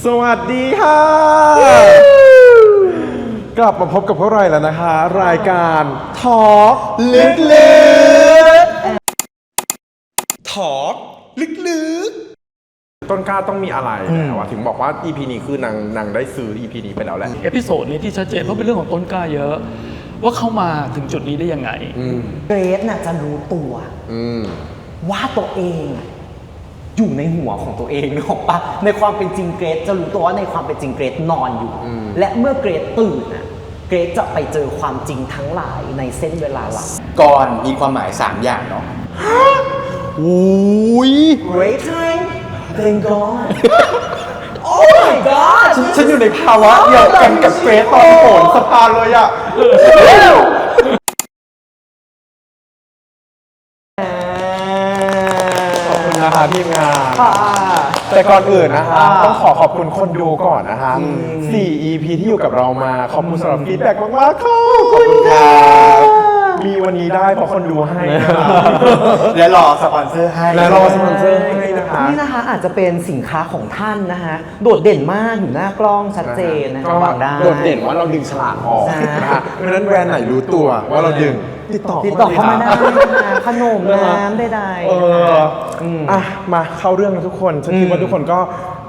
สวัสดีค่ะ กลับมาพบกับพวกเราแล้วนะคะ รายการทอล์กลึกทอล์กลึกต้นกล้าต้องมีอะไรแล้วถึงบอกว่า EP นี้คือนางได้ซื้อ EP นี้ไปแล้วแหละเอพิโซดนี้ที่ชัดเจนเพราะเป็นเรื่องของต้นกล้าเยอะว่าเข้ามาถึงจุดนี้ได้ยังไงเกรซน่ะจะรู้ตัวว่าตัวเองอยู่ในหัวของตัวเองนึกออกปะในความเป็นจริงเกรซจะรู้ตัวว่าในความเป็นจริงเกรซนอนอยู่และเมื่อเกรซตื่นน่ะเกรซจะไปเจอความจริงทั้งหลายในเส้นเวลาหลังก่อนมีความหมาย3อย่างเนาะโอ้ย Great time Thank God Oh my God ฉันอยู่ในภาวะเดียวกันกับเกรซตอนโหนสะพานเลยอะขอบคุณนะคะทีมงานแต่ก่อนอื่นนะคะต้องขอบคุณคนดูก่อนนะคะ4 EP ที่อยู่กับเรามาขอบคุณสำหรับฟีดแบ็กมากๆขอบคุณค่ะมีวันนี้ได้เพราะคนดูให้นะคะและรอสปอนเซอร์ให้นะคะนี่นะคะอาจจะเป็นสินค้าของท่านนะคะโดดเด่นมากอยู่หน้ากล้องชัดเจนนะคะวางได้โดดเด่นว่าเราดึงฉลากออกนะคะเพราะฉะนั้นแบรนด์ไหนรู้ตัวว่าเราดึงติดต่อเข้ามาได้ขนมน้ำได้มาเข้าเรื่องทุกคนฉันคิดว่าทุกคนก็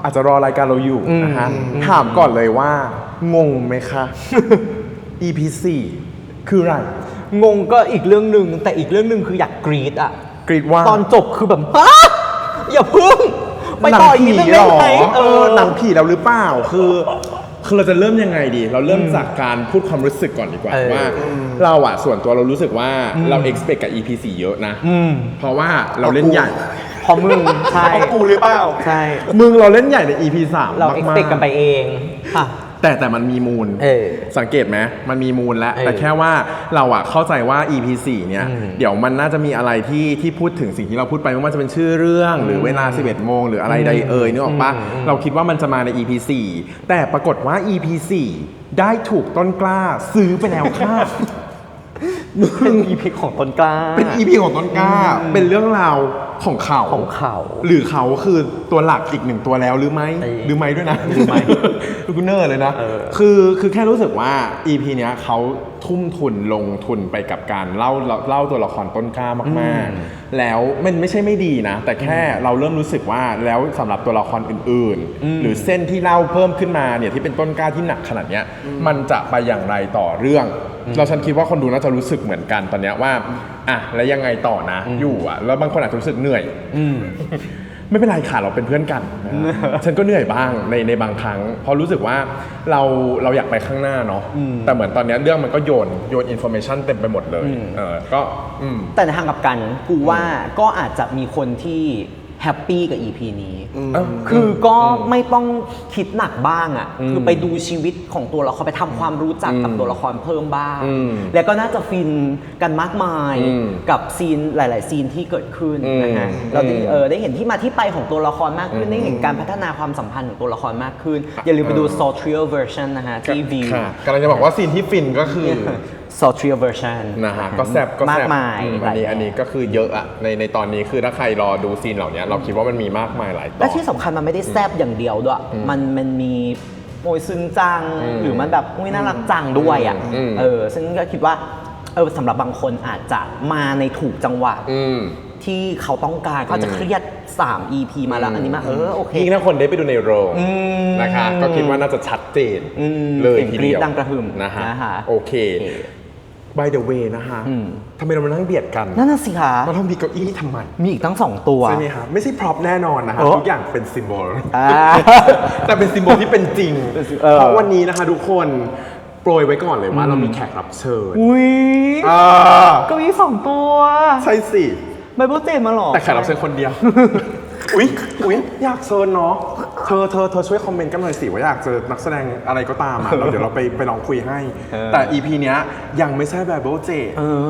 อาจจะรอรายการเราอยู่นะคะถามก่อนเลยว่างงไหมคะ EP 4คืออะไรงงก็อีกเรื่องนึงแต่อีกเรื่องนึงคืออยากกรี๊ดอ่ะกรี๊ดว่าตอนจบคือแบบอย่าพึ่งไปต่ออีกนิดนึงได้ไหมหนังผีเราหรือเปล่าคือเราจะเริ่มยังไงดีเราเริ่มจากการพูดความรู้สึกก่อนดีกว่าว่าเราอะส่วนตัวเรารู้สึกว่าเรา expect กับ EP 4เยอะนะเพราะว่าเราเล่นใหญ่พอมึงใช่กูหรือเปล่าใช่มึงเราเล่นใหญ่ใน EP 3เรา expect กันไปเองค่ะแต่มันมีมูลสังเกตไหมมันมีมูลแล้วแต่แค่ว่าเราอะเข้าใจว่า EP 4เนี่ยเดี๋ยวมันน่าจะมีอะไรที่พูดถึงสิ่งที่เราพูดไปไม่ว่าจะเป็นชื่อเรื่องหรือเวลา 11 โมงหรืออะไรใดนึกออกปะเราคิดว่ามันจะมาใน EP 4แต่ปรากฏว่า EP 4ได้ถูกต้นกล้าซื้อไปแล้วค่ะเป็น EP ของต้นกล้าเป็น EP ของต้นกล้าเป็นเรื่องราวของเขาหรือเขาคือตัวหลักอีกหนึ่งตัวแล้วหรือไม่ด้วยนะหรือไม่กูเนอร์เลยนะคือแค่รู้สึกว่า EP เนี้ยเขาทุ่มทุนลงทุนไปกับการเล่าตัวละครต้นกล้ามากๆแล้วมันไม่ใช่ไม่ดีนะแต่แค่เราเริ่มรู้สึกว่าแล้วสำหรับตัวละครอื่นๆหรือเส้นที่เล่าเพิ่มขึ้นมาเนี่ยที่เป็นต้นกล้าที่หนักขนาดเนี้ยมันจะไปอย่างไรต่อเรื่องฉันคิดว่าคนดูน่าจะรู้สึกเหมือนกันตอนเนี้ยว่าแล้วยังไงต่อนะอยู่แล้วบางคนอาจจะรู้สึกเหนื่อยไม่เป็นไรค่ะเราเป็นเพื่อนกันฉันก็เหนื่อยบ้างในบางครั้งเพราะรู้สึกว่าเราอยากไปข้างหน้าเนาะแต่เหมือนตอนนี้เรื่องมันก็โยนอินโฟเมชันเต็มไปหมดเลยก็แต่ในทางกลับกันกูว่าก็อาจจะมีคนที่แฮปปี้กับ EP นี้คือก็ไม่ต้องคิดหนักบ้างอ่ะคือไปดูชีวิตของตัวละครไปทำความรู้จักกับตัวละครเพิ่มบ้างแล้วก็น่าจะฟินกันมากมายกับซีนหลายๆซีนที่เกิดขึ้นนะฮะเราได้เห็นที่มาที่ไปของตัวละครมากขึ้นได้เห็นการพัฒนาความสัมพันธ์ของตัวละครมากขึ้นอย่าลืมไปดู Sultry version นะฮะที่ V กำลังจะบอกว่าซีนที่ฟินก็คือSultry version นะฮะก็แซ่บมากมายอันนี้ก็คือเยอะอะในตอนนี้คือถ้าใครรอดูซีนเหล่านี้เราคิดว่ามันมีมากมายหลายตอนและที่สำคัญมันไม่ได้แซ่บอย่างเดียวด้วยมันมีโอยซึ้งจังหรือมันแบบน่ารักจังด้วยอ่ะซึ่งก็คิดว่าสำหรับบางคนอาจจะมาในถูกจังหวะที่เขาต้องการเขาจะเครียด3 EP มาแล้วอันนี้มาโอเคยิ่งถ้าคนได้ไปดูในโรงนะคะก็คิดว่าน่าจะชัดเจนเลยทีเดียวดังกระหึ่มนะฮะโอเคby the way นะคะทำไมเรามานั่งเบียดกันนั่นน่ะสิคะเราต้องมีเก้าอี้ทำไมมีอีกตั้ง2ตัวใช่ไหมครับไม่ใช่พร็อพแน่นอนนะคะทุกอย่างเป็นซิมโบลแต่เป็นซิมโบลที่เป็นจริงเพราะวันนี้นะคะทุกคนโปรยไว้ก่อนเลยว่าเรามีแขกรับเชิญเก้าอี้2ตัวใช่สิไบเบิลเจนมาหรอแต่แขกรับเชิญคนเดียวอุ๊ยอยากเชิญเนาะเธอช่วยคอมเมนต์กันหน่อยสิว่าอยากเจอนักแสดงอะไรก็ตามเดี๋ยวเราไปลองคุยให้แต่ EP เนี้ยยังไม่ใช่แบบโบเจ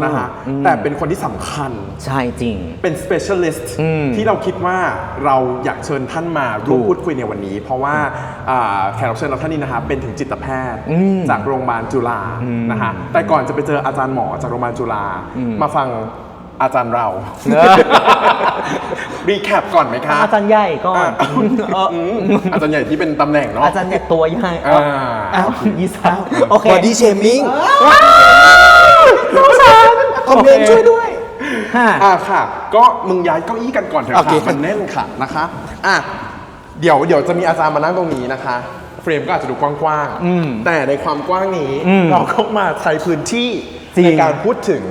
นะคะแต่เป็นคนที่สำคัญใช่จริงเป็น specialist ที่เราคิดว่าเราอยากเชิญท่านมาร่วมพูดคุยในวันนี้เพราะว่าแขกรับเชิญเราท่านนี้นะคะเป็นถึงจิตแพทย์จากโรงพยาบาลจุฬานะคะแต่ก่อนจะไปเจออาจารย์หมอจากโรงพยาบาลจุฬามาฟัง อาจารย์เรา รีแคปก่อนไหมคะ อาจารย์ใหญ่ก่อน อาจารย์ใหญ่ที่เป็นตำแหน่งเนาะ อาจารย์เนี่ยตัวใหญ่ อ่า อ้าวยี่สาวโอเค บอดี้เชมิ่ง สงสาร คอมเมนต์ช่วยด้วย ค่ะ ก็มึงย้ายเก้าอี้กันก่อนเถอะ โอเค ค่ะมันแน่นค่ะนะคะเดี๋ยวจะมีอาจารย์มานั่งตรงนี้นะคะ เฟรมก็อาจจะดูกว้างๆแต่ในความกว้างนี้เราก็มาใช้พื้นที่ จริง ในการพูดถึง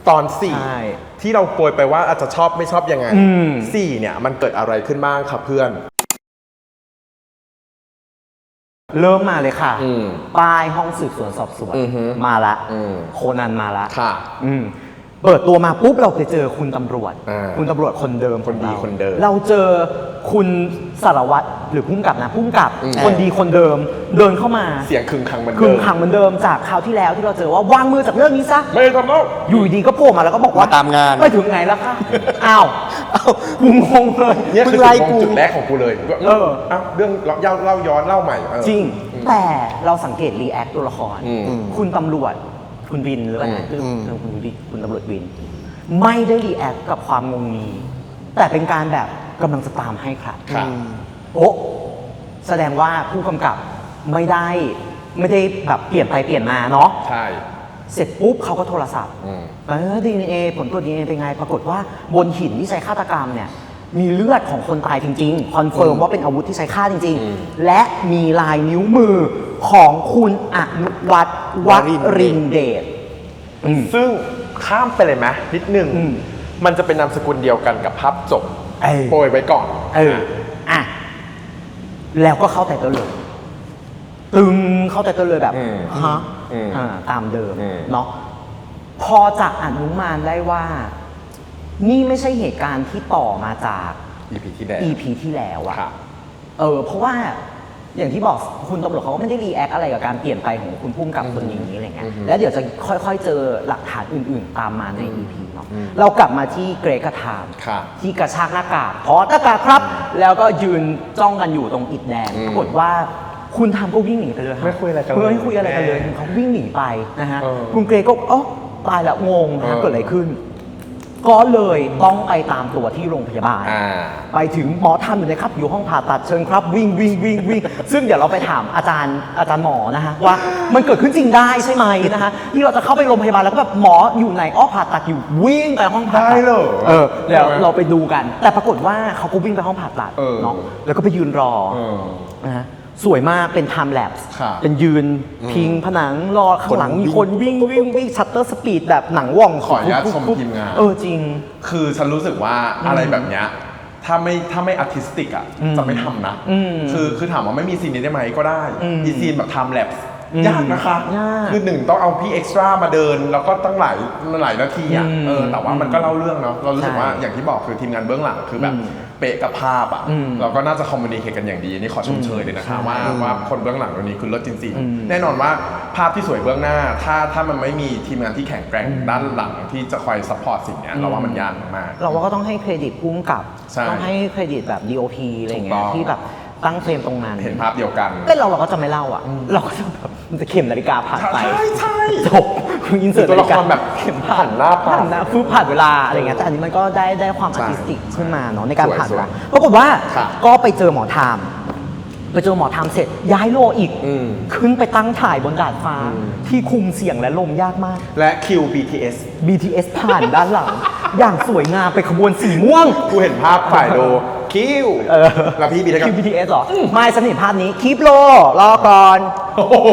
ตอน ใช่ 4 ที่เราโปรยไปว่าอาจจะชอบไม่ชอบยังไง4เนี่ยมันเกิดอะไรขึ้นบ้างครับเพื่อน เริ่มมาเลยค่ะ อืม ป้ายห้องสืบสวนสอบสวน อือฮึ มาละ อืม โคนันมาละ ค่ะ เปิดตัวมาปุ๊บเราไปเจอคุณตำรวจ อ่า คุณตำรวจคนเดิม คนดี ของรา คนเดิม เราเจอคุณสารวัตรหรือผู้กำกับนะผู้กำกับ อืม คนดีคนเดิมเดินเข้ามา เสียงคึงคังเหมือน คึ เดิ ง ม ขังเหมือนเดิมจากคราวที่แล้วที่เราเจอว่าวางมือจากเรื่องนี้ซะ ไม่ทำแล้ว อยู่ดีก็โผล่มาแล้วก็บอกว่า มาตามงาน ไปถึงไหนแล้วคะอ้าวกูงงเลย เนี่ยคือ มึงไล่กู จุดแรกของกูเลย เออ เรื่องเล่าย้อนเล่าใหม่จริง แต่เราสังเกตรีแอคตัวละคร อืม คุณตำรวจ คุณวินหรือว่าไง อืม เรื่องคุณตำรวจวิน ไม่ได้รีแอคกับความงงงีแต่เป็นการแบบกำลังจะตามให้ครับ ค่ะ โอ้แสดงว่าผู้กำกับไม่ได้แบบเปลี่ยนไปเปลี่ยนมาเนาะ ใช่ เสร็จปุ๊บเขาก็โทรศัพท์ อืม DNA ผลตรวจ DNA เป็นไง ปรากฏว่าบนหินที่ใช้ฆาตกรรมเนี่ย มีเลือดของคนตายจริงๆ คอนเฟิร์มว่าเป็นอาวุธที่ใช้ฆ่าจริง ๆ และมีลายนิ้วมือของคุณอนุวัฒน์วรินทร์เดช ซึ่งข้ามไปเลยไหมนิดนึง มันจะเป็นนามสกุลเดียวกันกับภาพจบ เออ โปรยไว้ก่อน อ่ะ แล้วก็เข้าแต่ตัวเลย ตึงเข้าแต่ตัวเลยแบบ อืม ฮะ อืม ตามเดิม อืม เนาะพอจากอนุมานได้ว่า นี่ไม่ใช่เหตุการณ์ที่ต่อมาจาก EP ที่แล้ว EP ที่แล้วอะ ค่ะ เพราะว่าอย่างที่บอกคุณตำรวจเขาก็ไม่ได้รีแอคอะไรกับการเปลี่ยนไปของคุณพุ่มกับคนนี้อะไรเงี้ยแล้วเดี๋ยวจะค่อยๆเจอหลักฐานอื่นๆ ตามมาใน EP เนาะเรากลับมาที่เกรกกับไทม์ ค่ะ ที่กระชากหน้ากากถอดหน้ากากครับ แล้วก็ยืนจ้องกันอยู่ตรงอิฐแดงปรากฏว่าคุณทำก็วิ่งหนีไปเลย ไม่คุยอะไรกันเลย ไม่คุยอะไรกันเลยเขาวิ่งหนีไปนะฮะ เออ คุณเกรกก็ตายแล้วงงนะฮะเกิดอะไรขึ้น ก็เลยต้องไปตามตัวที่โรงพยาบาล ไปถึงหมอทำอยู่ในครับอยู่ห้องผ่าตัดเชิญครับวิ่ง ซึ่งเดี๋ยวเราไปถามอาจารย์หมอนะฮะว่ามันเกิดขึ้นจริงได้ใช่ไหมนะฮะที่เราจะเข้าไปโรงพยาบาลแล้วก็แบบหมออยู่ไหนผ่าตัดอยู่วิ่งไปห้องผ่าตัด ได้เหรอ เดี๋ยวเราไปดูกัน แต่ปรากฏว่าเขาก็วิ่งไปห้องผ่าตัด เออ เนาะแล้วก็ไปยืนรอ เออ นะฮะสวยมากเป็น time lapse ครับ เป็นยืนพิงผนังรอข้างหลังมีคนวิ่งชัตเตอร์สปีดแบบหนังว่อง ขออนุญาตชมทีมงาน จริง คือฉันรู้สึกว่าอะไรแบบเนี้ยถ้าไม่อาร์ติสติกอ่ะจะไม่ทำนะ คือถามว่าไม่มีซีนนี้ได้ไหมก็ได้อีซีนแบบทำแลบยากนะคะ ยาก คือหนึ่งต้องเอาพี่เอ็กซ์ตร้ามาเดิน แล้วก็ตั้งหลายนาทีอ่ะแต่ว่ามันก็เล่าเรื่องเนาะเรารู้สึกว่าอย่างที่บอกคือทีมงานเบื้องหลังคือแบบเป๊ะกับภาพอ่ะเราก็น่าจะคอมมูนิเคชกันอย่างดีนี่ขอชมเชยเลยนะคะว่าคนเบื้องหลังตรงนี้คือเลิศจริงๆแน่นอนว่าภาพที่สวยเบื้องหน้าถ้ามันไม่มีทีมงานที่แข็งแกร่งด้านหลังที่จะคอยซัพพอร์ตสิ่งเนี้ยเราว่ามันยากมาก เราว่าก็ต้องให้เครดิตพุ่มกับ ใช่ ต้องให้เครดิตแบบ DOP อะไรอย่างเงี้ ถู ย กต้อง ที่แบบตั้งเฟรมตรงนั้น เห็นภาพเดียวกัน เป็นเราก็จะไม่เล่าอ่ะ เราก็จะแบบจะเข็มนาฬิกาผ่านไป ใช่ จบคุณอินเสิร์ต ตัวละครแบบ เข็ม หันหน้าผ่าน ผ่านเวลาอะไรเงี้ยแต่อันนี้มันก็ได้ความอาร์ติสติกขึ้นมาเนาะในการผ่าน สวย เวลาปรากฏว่า ค่ะ ก็ไปเจอหมอไทม์ไปเจอหมอไทม์เสร็จย้ายโลอีก ขึ้นไปตั้งถ่ายบนดาดฟ้าที่คุมเสียงและลมยากมาก และคิว BTS BTS ผ่านด้านหลัง อย่างสวยงามไปขบวนสีม่วง กูเห็นภาพฝ่ายโดคิวแล้วพี่บีได้กั คิว บ BTS เหรอ ไม่ฉันเห็นภาพนี้คลิปโลรอก่อน โอ้โห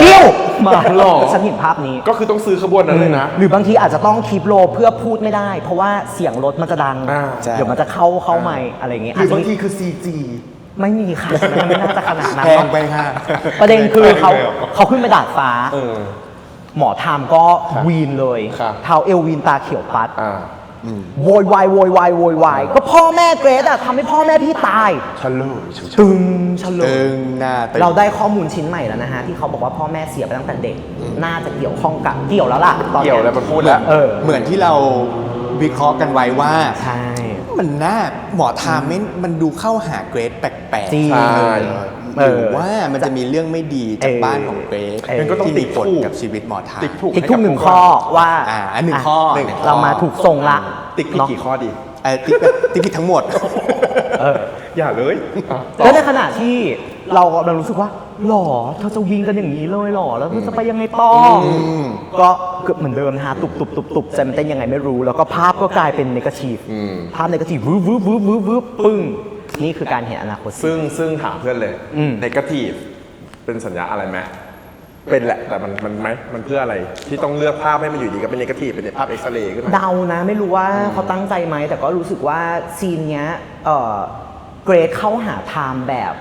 คิวมาหรอฉันเห็นภาพนี้ ก็คือต้องซื้อขบวนนั้นเลยนะ หรือบางทีอาจจะต้องคลิปโลเพื่อพูดไม่ได้ เพราะว่าเสียงรถมันจะดัง ใช่ เดี๋ยวมันจะเข้าไมค์อะไรอย่างเงี้ย หรือบาง อาจจะ ทีคือ CG ไม่มีค่ะมันไม่น่าจะขนาดนั้น แพง เนาะ ไปค่ะ ประเด็นคือเขา แพงไปเหรอ เขาขึ้นไปดาดฟ้า หมอไทม์ก็วีนเลย ครับ เท้าเอลวีนตาเขียวปัด โวยวายก็พ่อแม่เกรซอะทำให้พ่อแม่พี่ตาย เฉลย ตึงเฉล ตึ ย งหน้าตึง เราได้ข้อมูลชิ้นใหม่แล้วนะฮะ ที่เขาบอกว่าพ่อแม่เสียไปตั้งแต่เด็ก น่าจะเกี่ยวข้องกับเกี่ยวแล้วล่ะตอน เกี่ยวแล้วมันพูดแล้ว เหมือนที่เราวิเคราะห์กันไว้ว่า ใช่ มันน่าหมอทามไม่มันดูเข้าหาเกรดแปลก จริง ใช่ หรือว่ามันจะมีเรื่องไม่ดีจากบ้านของเกรด มันก็ต้อง ที่ ติ มี ด ผล ถูก กับชีวิตหมอทาม ติดถูก อีกทุกหนึ่งข้อว่า อันหนึ่งข้อ เรามาถูกทรงละ ติ๊กผิด เนาะ กี่ข้อดี ติ๊กผิดทั้งหมด อย่าเลยต่อ แล้วในขณะที่เรากำลังรู้สึกว่าหรอเธอจะวิ่งกันอย่างนี้เลยหรอแล้วเธอจะไปยังไงต่อก็เกือบเหมือนเดิมนะฮะตุบใจมันเต้นยังไงไม่รู้ แล้วก็ภาพก็กลายเป็นเนกาทีฟภาพเนกาทีฟวืบปึ้งนี่คือการเห็นอนาคต ซึ่งถามเพื่อนเลย เนกาทีฟเป็นสัญญาอะไรไหมเป็นแหละแต่มันเพื่ออะไรที่ต้องเลือกภาพให้มันอยู่ดีก็เป็นเนกาทีฟเป็นภาพเอ็กซเรย์ขึ้นมา เดานะไม่รู้ว่าเขาตั้งใจไหมแต่ก็รู้สึกว่าซีนเนี้ยเกรดเข้าหาไทม์แบบ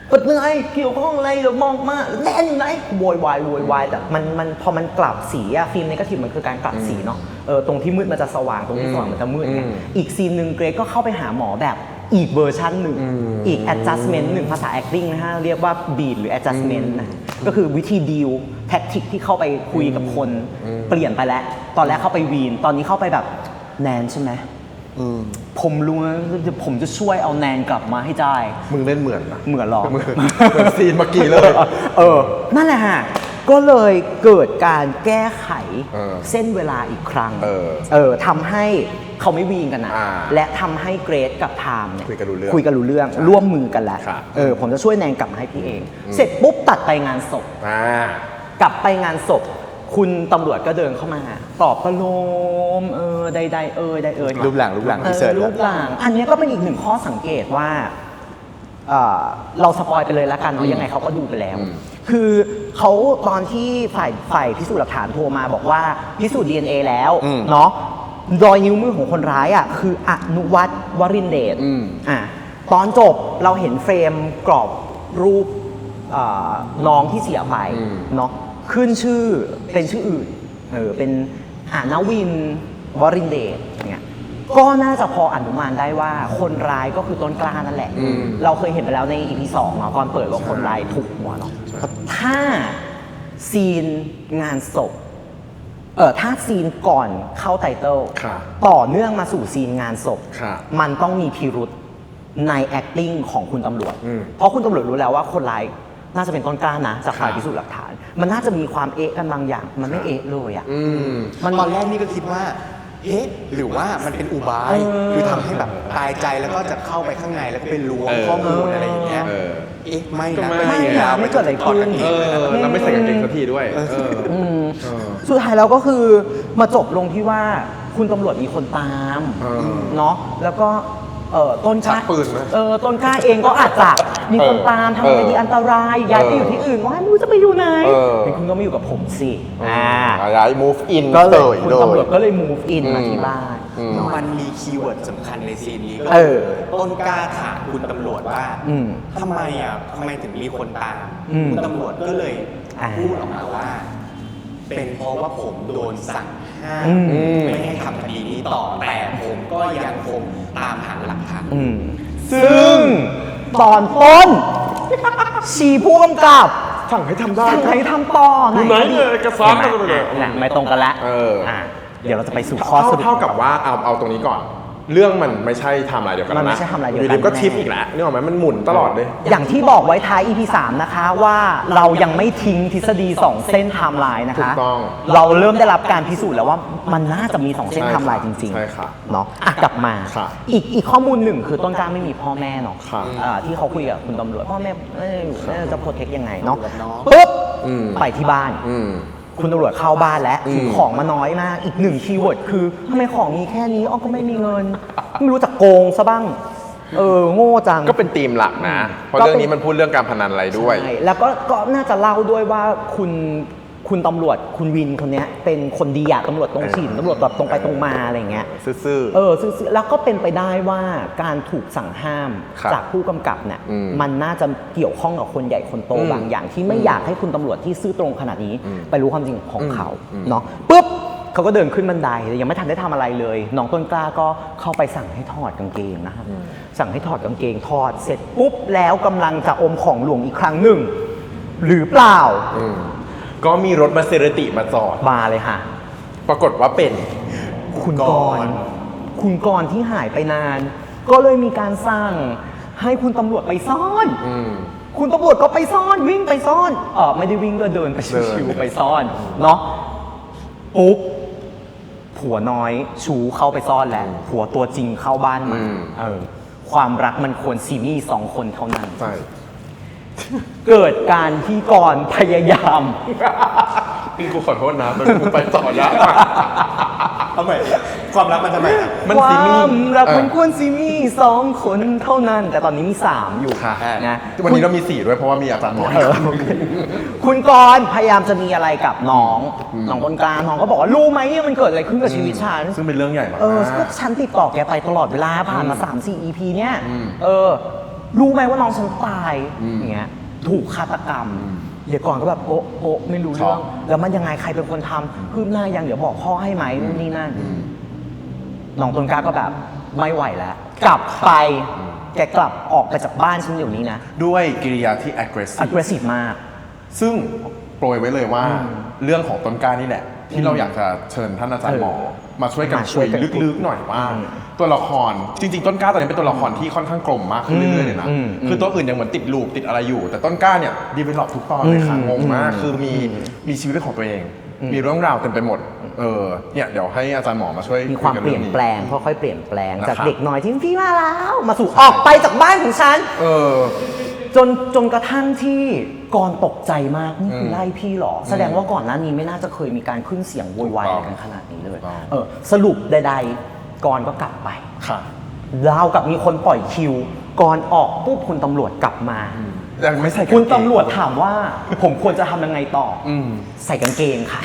เปิดเนื้อเกี่ยวข้องอะไรเดี๋ยวมองมาแน่นอยู่ไหนโวยวายแต่มันพอมันกลับสีอะฟิล์มเนกาทีฟมันคือการกลับสีเนาะตรงที่มืดมันจะสว่างตรงที่สว่างมันจะมืดไงอีกซีนหนึ่งเกรดก็เข้าไปหาหมอแบบอีกเวอร์ชันหนึ่งอีก adjustment หนึ่งภาษา acting นะฮะเรียกว่า beat หรือ adjustment นะก็คือวิธีดีลแท็กติกที่เข้าไปคุยกับคนเปลี่ยนไปแล้วตอนแรกเข้าไปวีนตอนนี้เข้าไปแบบแนนใช่ไหมผมรู้นะผมจะช่วยเอาแนนกลับมาให้ได้ มึงเล่นเหมือนนะ เหมือนหรอ เหมือนซีนเมื่อกี้เลย นั่นแหละฮะก็เลยเกิดการแก้ไข เส้นเวลาอีกครั้งทำให้เขาไม่วีนกันนะและทำให้เกรดกับไทม์เนี่ย คุยกันรู้เรื่อง ร่วมมือกันแล้ว ครับ ผมจะช่วยแนนกลับมาให้พี่เอง เสร็จปุ๊บตัดไปงานศพ กลับไปงานศพ คุณตำรวจก็เดินเข้ามาปลอบประโลมใดๆรูปหลังที่เสิร์ช รูปหลังอันนี้ก็เป็นอีกหนึ่งข้อสังเกตว่าเราสปอยไปเลยละกันว่ายังไงเขาก็ดูไปแล้ว คือเขาตอนที่ฝ่ายพิสูจน์หลักฐานโทรมาบอกว่าพิสูจน์ DNA แล้วเนาะรอยนิ้วมือของคนร้ายอ่ะคืออนุวัฒน์วรินทร์เดชตอนจบเราเห็นเฟรมกรอบรูปน้องที่เสียไปเนาะขึ้นชื่อเป็นชื่ออื่นเป็นนวินวรินทร์เดชเนี่ยก็น่าจะพออนุมานได้ว่าคนร้ายก็คือต้นกล้านั่นแหละเราเคยเห็นไปแล้วใน EP 2เนาะก่อนเปิดว่าคนร้ายถูกหัวเนาะถ้าซีนงานศพถ้าซีนก่อนเข้าไตเติลต่อเนื่องมาสู่ซีนงานศพมันต้องมีพิรุธใน acting ของคุณตำรวจเพราะคุณตำรวจรู้แล้วว่าคนร้ายน่าจะเป็นต้นกล้านะจากฝ่ายพิสูจน์หลักฐานมันน่าจะมีความเอะกันบางอย่างมันไม่เอะเลยอ่ะตอนแรกนี่ก็คิดว่าหรือว่ามันเป็นอุบายคือทำให้แบบตายใจแล้วก็จะเข้าไปข้างในแล้วก็ไปล้วงข้อมูลอะไรอย่างเงี้ยไม่นะ ไม่เกิดอะไรขึ้น เราไม่ใส่กางเกงสักทีด้วยสุดท้ายแล้วก็คือมาจบลงที่ว่าคุณตำรวจมีคนตามเนาะแล้วก็ต้นกล้าต้นกล้าเองก็อาจจะมีคนตามทำอะไรที่อันตรายย้ายไปอยู่ที่อื่นว่าไม่รู้จะไปอยู่ไหนคุณก็ไม่อยู่กับผมสิย้าย move in ก็เลยคุณตำรวจก็เลย move in มาที่บ้านมันมีคีย์เวิร์ดสำคัญในซีนนี้ก็ต้นกล้าถามคุณตำรวจว่าทำไมถึงมีคนตามคุณตำรวจก็เลยพูดออกมาว่าเป็นเพราะว่าผมโดนสั่งห้ามไม่ให้ทำคดีนี้ต่อแต่ผมก็ยังคงตามหาหลักฐานซึ่งตอนต้นชีผู้กำกับสั่งให้ทำได้สั่งให้ทำต่อไหนเอกสารไม่ตรงกันแล้วเดี๋ยวเราจะไปสู่ข้อสรุปเท่ากับว่าเอาตรงนี้ก่อนเรื่องมันไม่ใช่ไทม์ไลน์เดียวกันนะมันไม่ใช่ไทม์ไลน์เดียวกันอยู่ดีก็ทิปอีกแล้วนึกออกไหมมันหมุนตลอดเลยอย่างที่บอกไว้ท้าย EP 3นะคะว่าเรายังไม่ทิ้งทฤษฎี2เส้นไทม์ไลน์นะคะเราเริ่มได้รับการพิสูจน์แล้วว่ามันน่าจะมี2เส้นไทม์ไลน์จริงๆใช่ค่ะเนาะกลับมาอีกข้อมูลหนึ่งคือต้นกล้าไม่มีพ่อแม่เนาะที่เขาคุยกับคุณตำรวจพ่อแม่จะโปรเทคยังไงเนาะปุ๊บไปที่บ้านคุณตำรวจเข้าบ้านแล้วถือของมาน้อยมากอีกหนึ่งคีย์เวิร์ดคือทำไมของมีแค่นี้ก็ไม่มีเงินไม่รู้จักโกงซะบ้างโง่จังก็เป็นธีมหลักนะเพราะเรื่องนี้มันพูดเรื่องการพนันอะไรด้วยแล้วก็น่าจะเล่าด้วยว่าคุณตำรวจคุณวินคนนี้เป็นคนดีอะตำรวจตรงถิ่นตำรวจแบบตรงไปตรงมาอะไรเงี้ยซื่อซื่อแล้วก็เป็นไปได้ว่าการถูกสั่งห้ามจากผู้กำกับเนี่ยมันน่าจะเกี่ยวข้องกับคนใหญ่คนโตบางอย่างที่ไม่อยากให้คุณตำรวจที่ซื่อตรงขนาดนี้ไปรู้ความจริงของเขาเนาะปุ๊บเขาก็เดินขึ้นบันไดยังไม่ทันได้ทำอะไรเลยน้องต้นกล้าก็เข้าไปสั่งให้ถอดกางเกงนะครับสั่งให้ถอดกางเกงถอดเสร็จปุ๊บแล้วกำลังจะอมของหลวงอีกครั้งหนึ่งหรือเปล่าก็มีรถมาเซเรติมาจอดมาเลยค่ะปรากฏว่าเป็นคุณกรที่หายไปนานก็เลยมีการสั่งให้คุณตำรวจไปซ่อนคุณตำรวจก็ไปซ่อนวิ่งไปซ่อนไม่ได้วิ่งก็เดินไปชิวๆไปซ่อนเนาะปุ๊บผ ผัวน้อยชูเข้าไปซ่อนแล้วผัวตัวจริงเข้าบ้านมาความรักมันควรซีมี่2 คนเท่านั้น ใช่ เกิดการที่กรพยายาม พี่กูขอโทษนะมันกูไปต่อแล้ว ทำไมความรักมันทำไมครับ มัน คว ซีมี่ ามรักมันควรซีมี่2 คนเท่านั้น แต่ตอนนี้มี 3 อยู่ ค่ะ นะ วันนี้เรามี4ด้วยเพราะว่ามีอาจารย์หมอ คุณกรณ์พยายามจะมีอะไรกับน้องต้นกล้าน้องก็บอกว่ารู้ไหมเนี่ยมันเกิดอะไรขึ้นกับชีวิตฉัน ซึ่งเป็นเรื่องใหญ่มาก ก็ฉันติดต่อแกไปตลอดเวลาผ่านมา 3-4 EP เนี่ยรู้ไหมว่าน้องฉันตายอย่างเงี้ยถูกฆาตกรรมเดี๋ยวก่อนก็แบบโอ๊ะไม่รู้เรื่องแล้วมันยังไงใครเป็นคนทำคืบหน้ายังเดี๋ยวบอกพ่อให้ไหมนู่นนี่นั่นน้องต้นกล้าก็แบบไม่ไหวแล้ว กลับไปแกกลับออกไปจากบ้านฉันเดี๋ยวนี้นะ ด้วยกิริยาที่ aggressive aggressive มาก ซึ่งโปรยไว้เลยว่าเรื่องของต้นกล้านี่แหละ ที่เราอยากจะเชิญท่านอาจารย์หมอมาช่วยกัน มาช่ คุ วย ย กัน ลึกๆหน่อยว่า ตัวละครจริงๆ ต้นกล้าตอนนี้เป็นตัวละครที่ค่อนข้างกลมมากขึ้นเรื่อยๆเลยนะคือตัวอื่นยังเหมือนติดลูปติดอะไรอยู่ แต่ต้นกล้าเนี่ยดีเวลลอปทุกตอนเลยค่ะงงมากคือมีชีวิตเป็นของตัวเอง มีเรื่องราวเต็มไปหมดเนี่ยเดี๋ยวให้อาจารย์หมอมาช่วย มีความ ยกั เปลี่ยน รื่อง แปลงค่อยๆเปลี่ยนแปลง นะครับ จากเด็กน้อยที่พี่มาแล้วมาสู่ออกไปจากบ้านของฉันจนกระทั่งที่กรตกใจมากนี่คือไล่พี่หรอแสดงว่าก่อนหน้านี้ไม่น่าจะเคยมีการขึ้นเสียงโวยวายอะไรกันขนาดนี้เลยสรุปใดๆกรก็กลับไป ค่ะ เรากับมีคนปล่อยคิวกรออกปุ๊บคุณตำรวจกลับมา ยังไม่ใส่กางเกง คุณตำรวจถามว่าผมควรจะทำยังไงต่อใส่กางเกงค่ะ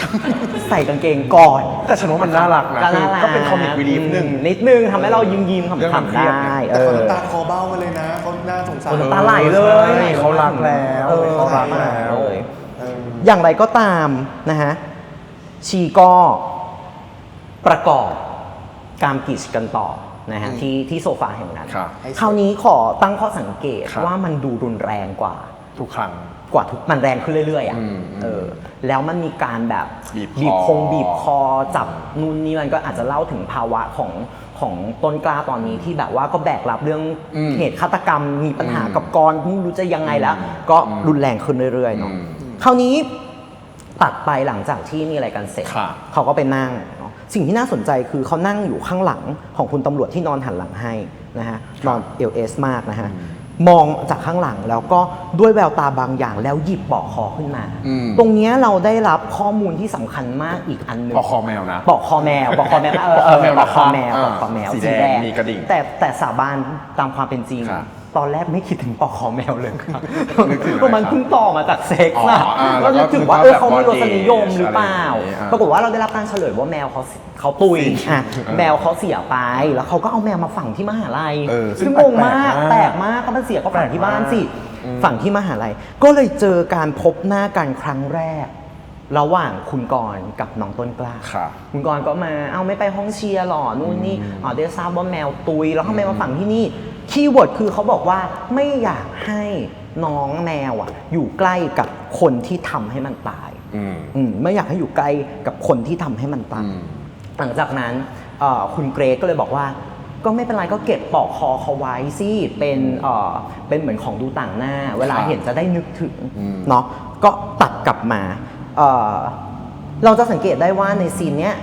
ใส่กางเกงก่อน แต่ฉันว่ามันน่ารักนะคือก็เป็นคอมิกรีลีฟหนึ่ง นิดนึงทำให้เรายิ้มๆ เรื่อง ขำ เครี ๆ ยด ได้ ไง แต่เขาน้ำตาคอเบ้ามาเลยนะเขาน่าสงสาร ตาไหลเลย ใช่เขารักแล้วเขารักแล้ว อย่างไรก็ตามนะฮะชีก็ประกอบการกิจกันต่อนะฮะที่โซฟาแห่งนั้น ครับ คราวนี้ขอตั้งข้อสังเกต ครับ ว่ามันดูรุนแรงกว่า ทุกครั้ง มันแรงขึ้นเรื่อยๆอ่ะ อืม แล้วมันมีการแบบ บีบคอ บีบคอจับนู่นนี่มันก็อาจจะเล่าถึงภาวะของต้นกล้าตอนนี้ที่แบบว่าก็แบกรับเรื่องเหตุฆาตกรรมมีปัญหากับกรไม่รู้จะยังไงแล้ว ก็รุนแรงขึ้นเรื่อยๆเนาะคราวนี้ตัดไปหลังจากที่มีอะไรกันเสร็จ ค่ะ เขาก็ไปนั่งเนาะสิ่งที่น่าสนใจคือเขานั่งอยู่ข้างหลังของคุณตำรวจที่นอนหันหลังให้นะฮะนอนเอลเอสมากนะฮะมองจากข้างหลังแล้วก็ด้วยแววตาบางอย่างแล้วหยิบปลอกคอขึ้นมา ตรงเนี้ยเราได้รับข้อมูลที่สำคัญมากอีกอันหนึง ปอกคอแมวนะ ปลอกคอแมวปลอกคอแมวปลอกคอแมวปลอกคอแมว สีแดงมีกระดิ่ง แต่สาบานตามความเป็นจริง ครับ ตอนแรกไม่คิดถึงปลอกคอแมวเลยครับ นึกถึงอะไร เพราะมันเพิ่งต่อมาจากเซ็กซ์นะ แล้ เรา วก็ นึกถึงว่า นึกว่า เขามีรสนิยม แบบ หรือเปล่า อะไรอย่างงี้ ปรากฏว่าเราได้รับการเฉลยว่าแมวเขาตุยแมวเขาเสียไปแล้วเขาก็เอาแมวมาฝังที่มหาลัย ซึ่ ซึ่ ง งงงมาก แป แป ล ล ก ก มาก มากก็มันเสียก็ฝังที่บ้านสิฝังที่มหาลัยก็เลยเจอการพบหน้ากันครั้งแรก ระหว่างคุณกรณ์กับน้องต้นกล้า ค่ะ คุณกรณ์ก็มาเอาไม่ไปห้องเชียร์หรอนู่นนี่ได้ทราบว่าแมวตุยแล้วทำไมมาฝังที่นี่คีย์เวิร์ดคือเขาบอกว่าไม่อยากให้น้องแมวอ่ะอยู่ใกล้กับคนที่ทำให้มันตายไม่อยากให้อยู่ใกล้กับคนที่ทำให้มันตายหลังจากนั้นคุณเกรซก็เลยบอกว่าก็ไม่เป็นไรก็เก็บปลอกคอเขาไว้สิเป็นเหมือนของดูต่างหน้า เวลาเห็นจะได้นึกถึงเนาะก็ตัดกลับมาเราจะสังเกตได้ว่าในซีนเนี้ย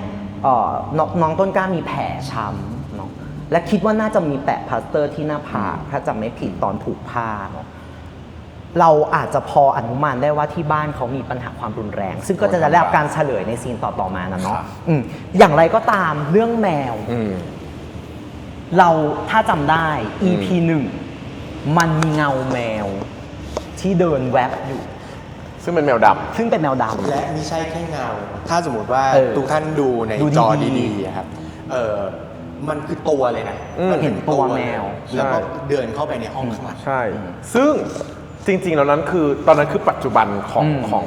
น้องต้นกล้ามีแผลช้ำเนาะและคิดว่าน่าจะมีแปะพลาสเตอร์ที่หน้าผากถ้าจำไม่ผิดตอนผูกผ้าเนาะเราอาจจะพออนุมานได้ว่าที่บ้านเขามีปัญหาความรุนแรง ซึ่งก็จะได้รับการเฉลยในซีนต่อๆมานะเนาะอย่างไรก็ตามเรื่องแมวเราถ้าจำได้ EP 1มันมีเงาแมวที่เดินแวบอยู่ ซึ่งเป็นแมวดำ ซึ่งเป็นแมวดำ และไม่ใช่แค่เงา ถ้าสมมติว่า ทุ ทุกท่านดูใน ดู จอ ดีๆ ดีๆอะครับมันคือตัวเลยนะมั เห็นตัวแมว แล้วก็เดินเข้าไปในห้องข้างหลัง ใช่ ซึ่งจริงๆแล้วนั้นคือตอนนั้นคือปัจจุบันข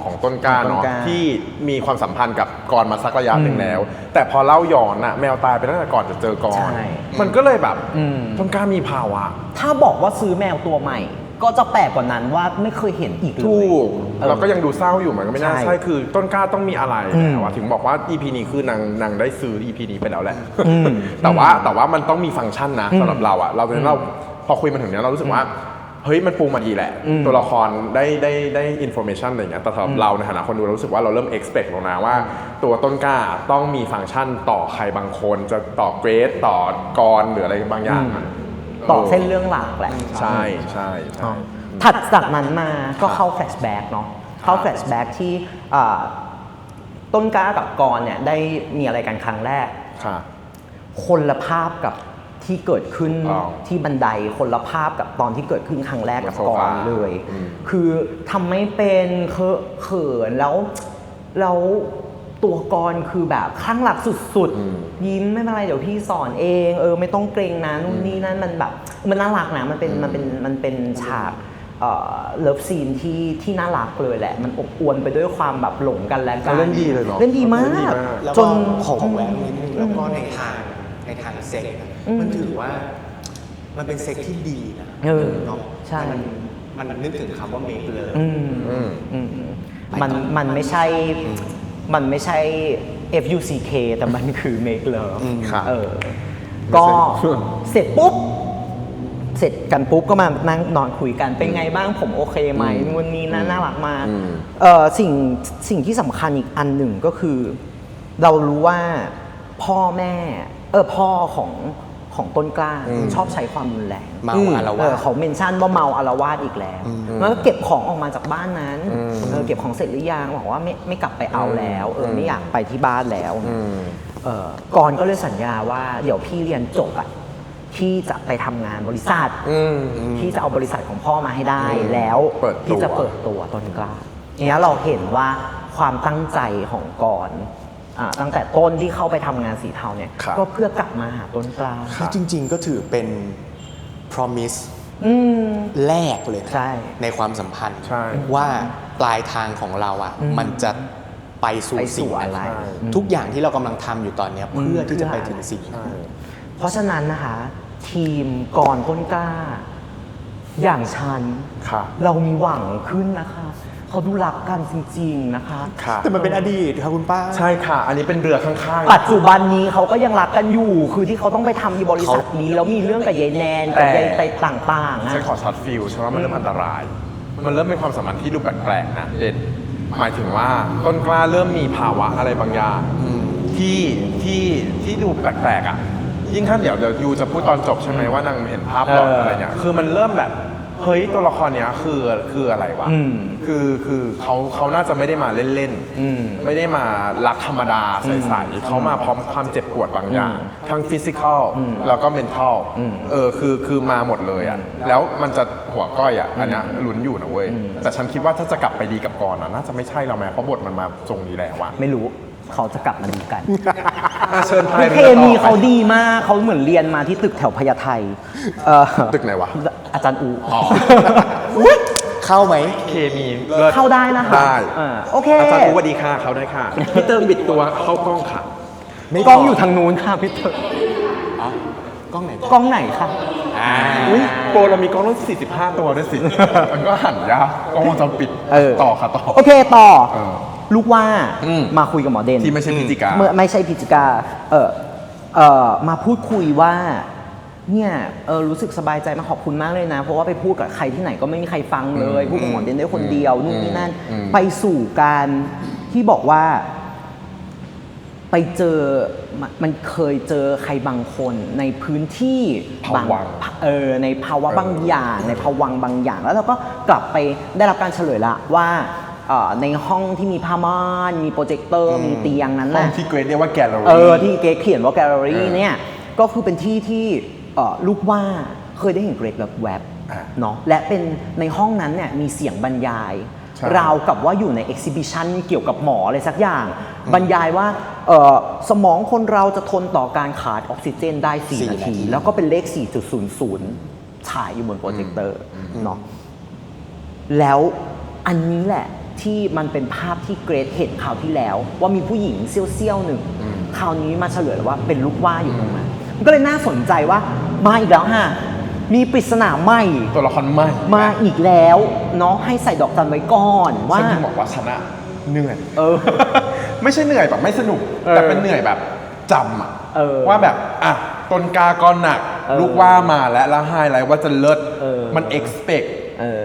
องต้นกล้า ต้น เนาะ กล้า ที่มีความสัมพันธ์กับกรมาสักระยะหนึ่งแล้ว แต่พอเล่าย้อนอะแมวตายไปตั้งแต่ก่อนจะเจอกร ใช่ มันก็เลยแบบต้นกล้ามีภาวะ ถ้าบอกว่าซื้อแมวตัวใหม่ ก็จะแปลกกว่านั้นว่าไม่เคยเห็นอีกเลย ถูกเราก็ยังดูเศร้าอยู่มันก็ไม่น่า ใช่ ใช่คือต้นกล้าต้องมีอะไรแต่ว่าถึงบอกว่า EP นี้คือนางได้ซื้อ EP นี้ไปแล้วแหละ แต่ว่ามันต้องมีฟังก์ชันนะสำหรับเราอะเราพอคุยมาถึงเนี้ยเรารู้สึกว่า เฮ้ยมันปูมาดีแหละ ตัวละครได้อินโฟเมชันอะไรอย่างเงี้ยแต่สำหรับเราในฐานะคนดูเรารู้สึกว่าเราเริ่ม expect แล้วนะว่า ตัวต้นกล้าต้องมีฟังก์ชันต่อใครบางคนจะต่อเกรดต่อกรหรืออะไรบางอย่างอะ ต่อเส้นเรื่องหลักแหละ ใช่ใช่ ถัดจากนั้นมาก็เข้าแฟลชแบ็กเนาะเข้าแฟลชแบ็กที่ต้นกล้ากับกรเนี่ยได้มีอะไรกันครั้งแรก ค่ะ คนละภาพกับที่เกิดขึ้น อ๋อ ที่บันไดคนละภาพกับตอนที่เกิดขึ้นครั้งแรกกับบ นโซ ก ฟาร เลย อืม คือทำไม่เป็นเขินแล้วตัวกรคือแบบข้างหลักสุดๆยิ้มไม่เป็นไรเดี๋ยวพี่สอนเองไม่ต้องเกรงนะนู่นนี่นั่นมันแบบมันน่ารักนะมันเป็นฉากเลิฟซีนที่น่ารักเลยแหละ มันอบอวลไปด้วยความแบบหลงกันและกัน เล่นดีเลยเนาะ เล่นดีมาก แล้ว จ ก็ น ของแหวนนิดนึงแล้วก็ในทางเซ็กอะมันถือว่ามันเป็นเซ็กที่ดีนะ เออ เนาะ ใช่ มันนึกถึงคำว่าเมคเลย มันไม่ใช่ FUCK แต่มันคือ make love ครับ ก็เสร็จปุ๊บ เสร็จกันปุ๊บก็มานั่งนอนคุยกันเป็นไงบ้างผมโอเคไหมนู่นนี่น่ารักมากสิ่งที่สำคัญอีกอันหนึ่งก็คือ เรารู้ว่าพ่อแม่พ่อของต้นกล้าชอบใช้ความรุนแรง เมาอาละวาด เขาเมนชั่นว่าเมาอาละวาดอีกแล้วแล้วก็เก็บของออกมาจากบ้านนั้นเก็บของเสร็จหรือยังบอกว่าไม่กลับไปเอาแล้วไม่อยากไปที่บ้านแล้วก่อนก็เลยสัญญาว่าเดี๋ยวพี่เรียนจบอะที่จะไปทำงานบริษัทที่จะเอาบริษัทของพ่อมาให้ได้แล้ว เปิดตัว ที่จะเปิดตัวต้นกล้าเนี่ยเราเห็นว่าความตั้งใจของก่อนตั้งแต่ต้นที่เข้าไปทำงานสีเทาเนี่ย ครับ ก็เพื่อกลับมาหาต้นกล้า คือจริง ๆ ก็ถือเป็น promise แรกเลยนะ ใช่ ในความสัมพันธ์ ใช่ ว่าปลายทางของเราอ่ะมันจะไปสู่ ไปสู่ สิ่งนั้น อะไร ทุกอย่างที่เรากำลังทำอยู่ตอนเนี้ยเพื่อที่จะไปถึงสิ่งนั้น เพราะฉะนั้นนะคะทีมกรต้นกล้า อย่างฉัน ค่ะ เรามีหวังขึ้นนะคะเขาดูรักกันจริงๆนะคะ ค่ะ แต่มันเป็นอดีตค่ะคุณป้า ใช่ค่ะ อันนี้เป็นเรือข้างๆ ปัจจุบันนี้เขาก็ยังรักกันอยู่ คือที่เขาต้องไปทำอีบริษัทนี้แล้วมีเรื่องกับยายแนนกับยายไตต่างๆอะ ฉันขอช็อตฟิลใช่ไหมมันเริ่มอันตราย มันเริ่มเป็นความสัมพันธ์ที่ดูแปลกๆนะเด่นหมายถึงว่าต้นกล้าเริ่มมีภาวะอะไรบางอย่างที่ดูแปลกๆอ่ะยิ่งถ้าเดี๋ยวยูจะพูดตอนจบใช่ไหมว่านางเห็นภาพหลอนอะไรเนี่ยคือมันเริ่มแบบเฮ้ยตัวละครเนี้ยคืออะไรวะคือเขาน่าจะไม่ได้มาเล่นๆไม่ได้มารักธรรมดาใสๆเขามาพร้อมความเจ็บปวดบางอย่างทั้งฟิสิกอลแล้วก็เมนทัลคือมาหมดเลยอ่ะแล้วมันจะหัวก้อยอ่ะอันเนี้ยลุ้นอยู่นะเว้ยแต่ฉันคิดว่าถ้าจะกลับไปดีกับกรณ์อ่ะน่าจะไม่ใช่เราแม้เพราะบทมันมาทรงนี้แล้วอ่ะ ไม่รู้เขาจะกลับมาดูกัน เชิญ คือเคมีเขาดีมากเขาเหมือนเรียนมาที่ตึกแถวพญาไทตึกไหนวะ อาจารย์อู เข้าไหม เคมีเลิศ เข้าได้นะคะ ได้ โอเค อาจารย์อูสวัสดีค่ะเขาได้ค่ะพี่เติมบิดตัวเข้ากล้องค่ะ กล้องอยู่ทางนู้นค่ะพี่เตอร์ กล้องไหน กล้องไหนคะ อุ๊ยโปรเรามีกล้องตั้ง45 ตัวด้วยสิ มันก็หันยากกล้องวงจรปิดต่อค่ะต่อ โอเคต่อ เออ ลูกว่า อืม มาคุยกับหมอเด่น ที่ไม่ใช่พิจิกา เมื่อไม่ใช่พิจิกามาพูดคุยว่าเนี่ยรู้สึกสบายใจมาขอบคุณมากเลยนะ เพราะว่าไปพูดกับใครที่ไหนก็ไม่มีใครฟังเลยพูดกับหมอเด่นได้คนเดียวนู่นนี่นั่นไปสู่การที่บอกว่า ไปเจอมันเคยเจอใครบางคนในพื้นที่บาง ภวังค์ ในภาวะบางอย่างในภวังค์บางอย่างแล้วเราก็กลับไปได้รับการเฉลยละว่าในห้องที่มีผ้าม่านมีโปรเจคเตอร์มีเตียงนั้น ห้อง น่ะ ที่เกรดเรียกว่าแกลเลอรี่ ที่เกรกเขียนว่าแกลเลอรี่เนี่ยก็คือเป็นที่ที่ลูกว่าเคยได้เห็นเกรกแบบแวบเนาะและเป็นในห้องนั้นเนี่ยมีเสียงบรรยาย ใช่ ราวกับว่าอยู่ในเอ็กซิบิชันเกี่ยวกับหมออะไรสักอย่าง บรรยายว่าสมองคนเราจะทนต่อการขาดออกซิเจนได้ 4 นาที แล้วก็เป็นเลข 4.00 ฉายอยู่บนโปรเจคเตอร์เนาะแล้วอันนี้แหละที่มันเป็นภาพที่เกรทเห็นคราวที่แล้ว ว่ามีผู้หญิงเซี่ยวๆหนึ่งคราวนี้มาเฉลยว่าเป็นลูกว่าอยู่ตรงนั้นมันก็เลยน่าสนใจว่ามาอีกแล้วฮะมีปริศนาใหม่ ตัวละครใหม่ มาอีกแล้วเนาะให้ใส่ดอกจันไว้ก่อนว่า ฉันถึงบอกว่าชนะเหนื่อย อ ไม่ใช่เหนื่อยแบบไม่สนุก แต่เป็นเหนื่อยแบบจำอะ ว่าแบบอ่ะต้นกาก้อนหนัก ลูกว่ามาแล้วไฮไลท์ว่าจะเลิศมัน expect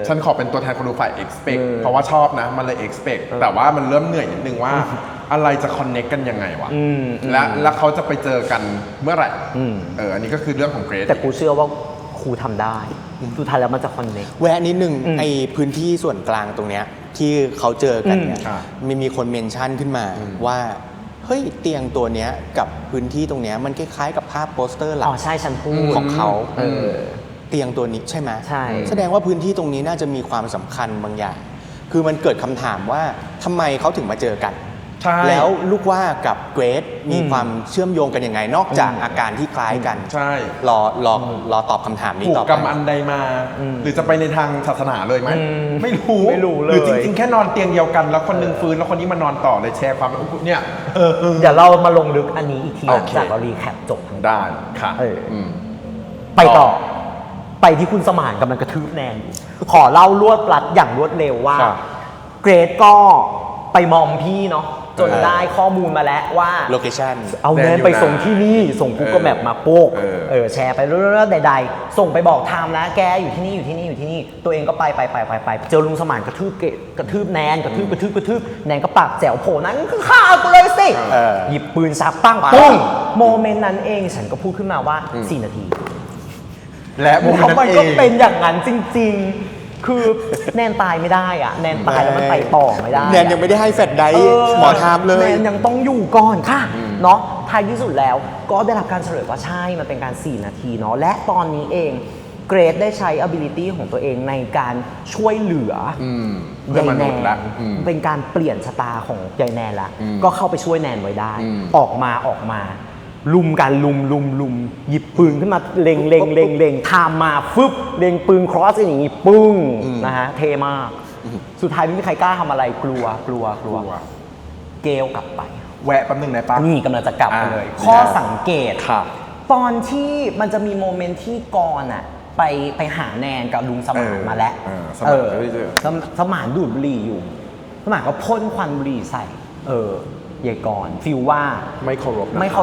ฉันขอเป็นตัวแทนคนดูฝ่าย expect เพราะว่าชอบนะมันเลย expect แต่ว่ามันเริ่มเหนื่อยนิดนึงว่าอะไรจะ connect กันยังไงวะแล้วเขาจะไปเจอกันเมื่อไหร่อันนี้ก็คือเรื่องของเกรซแต่กูเชื่อว่าครูทำได้สุดท้ายแล้วมันจะคอนเนคแวะนิดนึงไอพื้นที่ส่วนกลางตรงเนี้ยที่เขาเจอกันเนี่ยมีคนเมนชั่นขึ้นมาว่าเฮ้ยเตียงตัวเนี้ยกับพื้นที่ตรงเนี้ยมันคล้ายๆกับภาพโปสเตอร์หลั อ๋ ก อใช่ฉันพูด ของเขาเตียงตัวนี้ใช่ไหม ใช่ แสดงว่าพื้นที่ตรงนี้น่าจะมีความสำคัญบางอย่างคือมันเกิดคำถามว่าทำไมเขาถึงมาเจอกันแล้วลูกว่ากับเกรซมีความเชื่อมโยงกันยังไงนอกจากอาการที่คล้ายกันใช่รอตอบคำถามนี้ต่อไป ผูกกรรมอันใดมาหรือจะไปในทางศาสนาเลยไหมไม่รู้เลย หรือจริงๆแค่นอนเตียงเดียวกันแล้วคนนึงฟื้นแล้วคนนี้มานอนต่อเลยแชร์ความเนี่ยเดี๋ยวเรามาลงลึกอันนี้อีกทีหลังจากเรารีแคปจบทั้งได้ค่ะไปต่อไปที่คุณสมานกำลังกระทืบแนนขอเล่ารวดรัดอย่างรวดเร็วว่าเกรซก็ไปมอมพี่เนาะจนได้ข้อมูลมาแล้วว่าโลเคชั่นเอาแนนไปส่งที่นี่ส่ง Google Map มาโป๊กแชร์ไปเรื่อยๆใดๆส่งไปบอกไทม์นะแกอยู่ที่นี่อยู่ที่นี่อยู่ที่นี่ตัวเองก็ไปเจอลุงสมานกระทืบแนนกระทืบแนนก็ปากแจ๋วโผล่นั้นคือฆ่ากูเลยสิหยิบปืนซักปั้งปุ้งโมเมนต์นั้นเองฉันก็พูดขึ้นมาว่า4 นาทีและโมเมนต์นั้นเองมันก็เป็นอย่างนั้นจริงๆคือแนนตายไม่ได้อะแนนตายแล้วมันไปต่อไม่ได้แนนยังไม่ได้ให้แฟลชไดรฟ์หมอทามเลยแนนยังต้องอยู่ก่อนค่ะเนาะท้ายที่สุดแล้วก็ได้รับการเฉลยว่าใช่มันเป็นการ4 นาทีเนาะและตอนนี้เองเกรซได้ใช้ ability ของตัวเองในการช่วยเหลือยายแนนเป็นการเปลี่ยนชะตาของยายแนนละก็เข้าไปช่วยแนนไว้ได้ออกมาลุมกันลุมหยิบปืนขึ้นมาเล็งทามมาฟึบเล็งปืนครอสอย่างนี้ปึ้งนะฮะเท่มากสุดท้ายไม่มีใครกล้าทำอะไรกลัวเกลกลับไปแวะแป๊บนึงนะป้านี่กำลังจะกลับไปเลยข้อสังเกตตอนที่มันจะมีโมเมนต์ที่กรอ่ะไปหาแนนกับลุงสมานมาแล้วสมานดูดบุหรี่อยู่สมานก็พ่นควันบุหรี่ใส่ยายกรฟีลว่าไม่เคา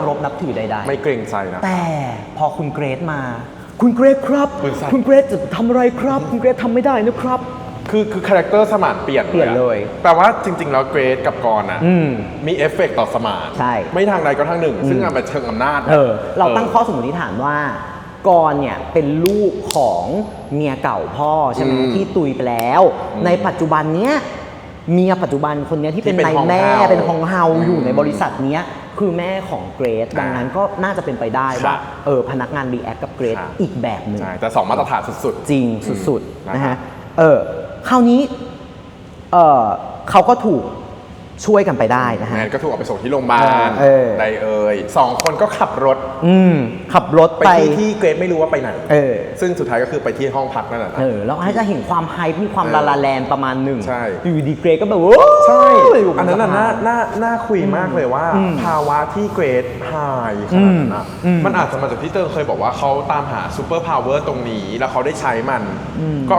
รพนับถือใดๆไม่เกรงใจนะแต่พอคุณเกรซมาคุณเกรซครับคุณเกรซจะทำอะไรครับคุณเกรซทำไม่ได้นะครับคือคาแรคเตอร์สมานเปลี่ยนเลยแปลว่าจริงๆแล้วเกรซกับกรอ่ะมีเอฟเฟกต์ต่อสมานใช่ไม่ทางใดก็ทางหนึ่งซึ่งมันเป็นเชิงอำนาจเราตั้งข้อสมมติฐานว่ากรเนี่ยเป็นลูกของเมียเก่าพ่อใช่ไหมที่ตุยไปแล้วในปัจจุบันเนี้ยเมียปัจจุบันคนนี้ที่เป็นนายแม่เป็นฮองเฮาอยู่ในบริษัทนี้คือแม่ของเกรซดังนั้นก็น่าจะเป็นไปได้ว่าพนักงานรีแอคกับเกรซอีกแบบหนึ่งแต่2 มาตรฐานสุดๆจริงสุดๆนะฮะคราวนี้เขาก็ถูกช่วยกันไปได้นะฮะก็ถูกเอาไปส่งที่โรงพยาบาลใด2 คนก็ขับรถไปที่เกรซไม่รู้ว่าไปไหนซึ่งสุดท้ายก็คือไปที่ห้องพักนั่นแหละแล้วให้จะเห็นความไฮมีความลาลาแลนประมาณหนึ่งใช่อยู่ดีเกรซก็แบบใช่อันนั้นน่าคุยมากเลยว่าภาวะที่เกรซไฮขนาดนั้นมันอาจจะมาจากที่เติร์เคยบอกว่าเขาตามหาซูเปอร์พาวเวอร์ตรงนี้แล้วเขาได้ใช้มัน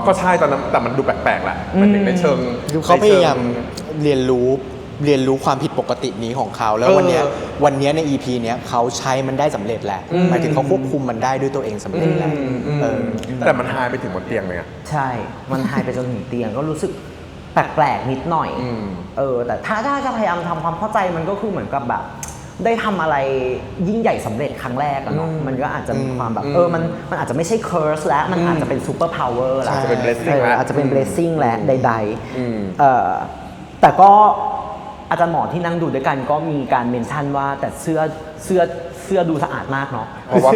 ก็ใช่ตอนนั้นแต่มันดูแปลกๆแหละมันถึงในเชิงเขาพยายามเรียนรู้ความผิดปกตินี้ของเขาแล้ววันนี้ใน EP เนี้ยเขาใช้มันได้สำเร็จแหละหมายถึงเขาควบคุมมันได้ด้วยตัวเองสำเร็จแล้วแต่มันหายไปถึงบนเตียงเลยอ่ะใช่มันหายไปจนถึงเตียงก็รู้สึกแปลกๆนิดหน่อยแต่ถ้าจะพยายามทำความเข้าใจมันก็คือเหมือนกับแบบได้ทำอะไรยิ่งใหญ่สำเร็จครั้งแรกอะเนาะมันก็อาจจะมีความแบบมันอาจจะไม่ใช่ curse แล้วมันอาจจะเป็น super power แล้วอาจจะเป็น blessing แล้วอาจจะเป็น blessing แล้วใดๆแต่ก็อาจารย์หมอที่นั่งดูด้วยกันก็มีการเมนชั่นว่าแต่เสื้อดูสะอาดมากเนาะคือเ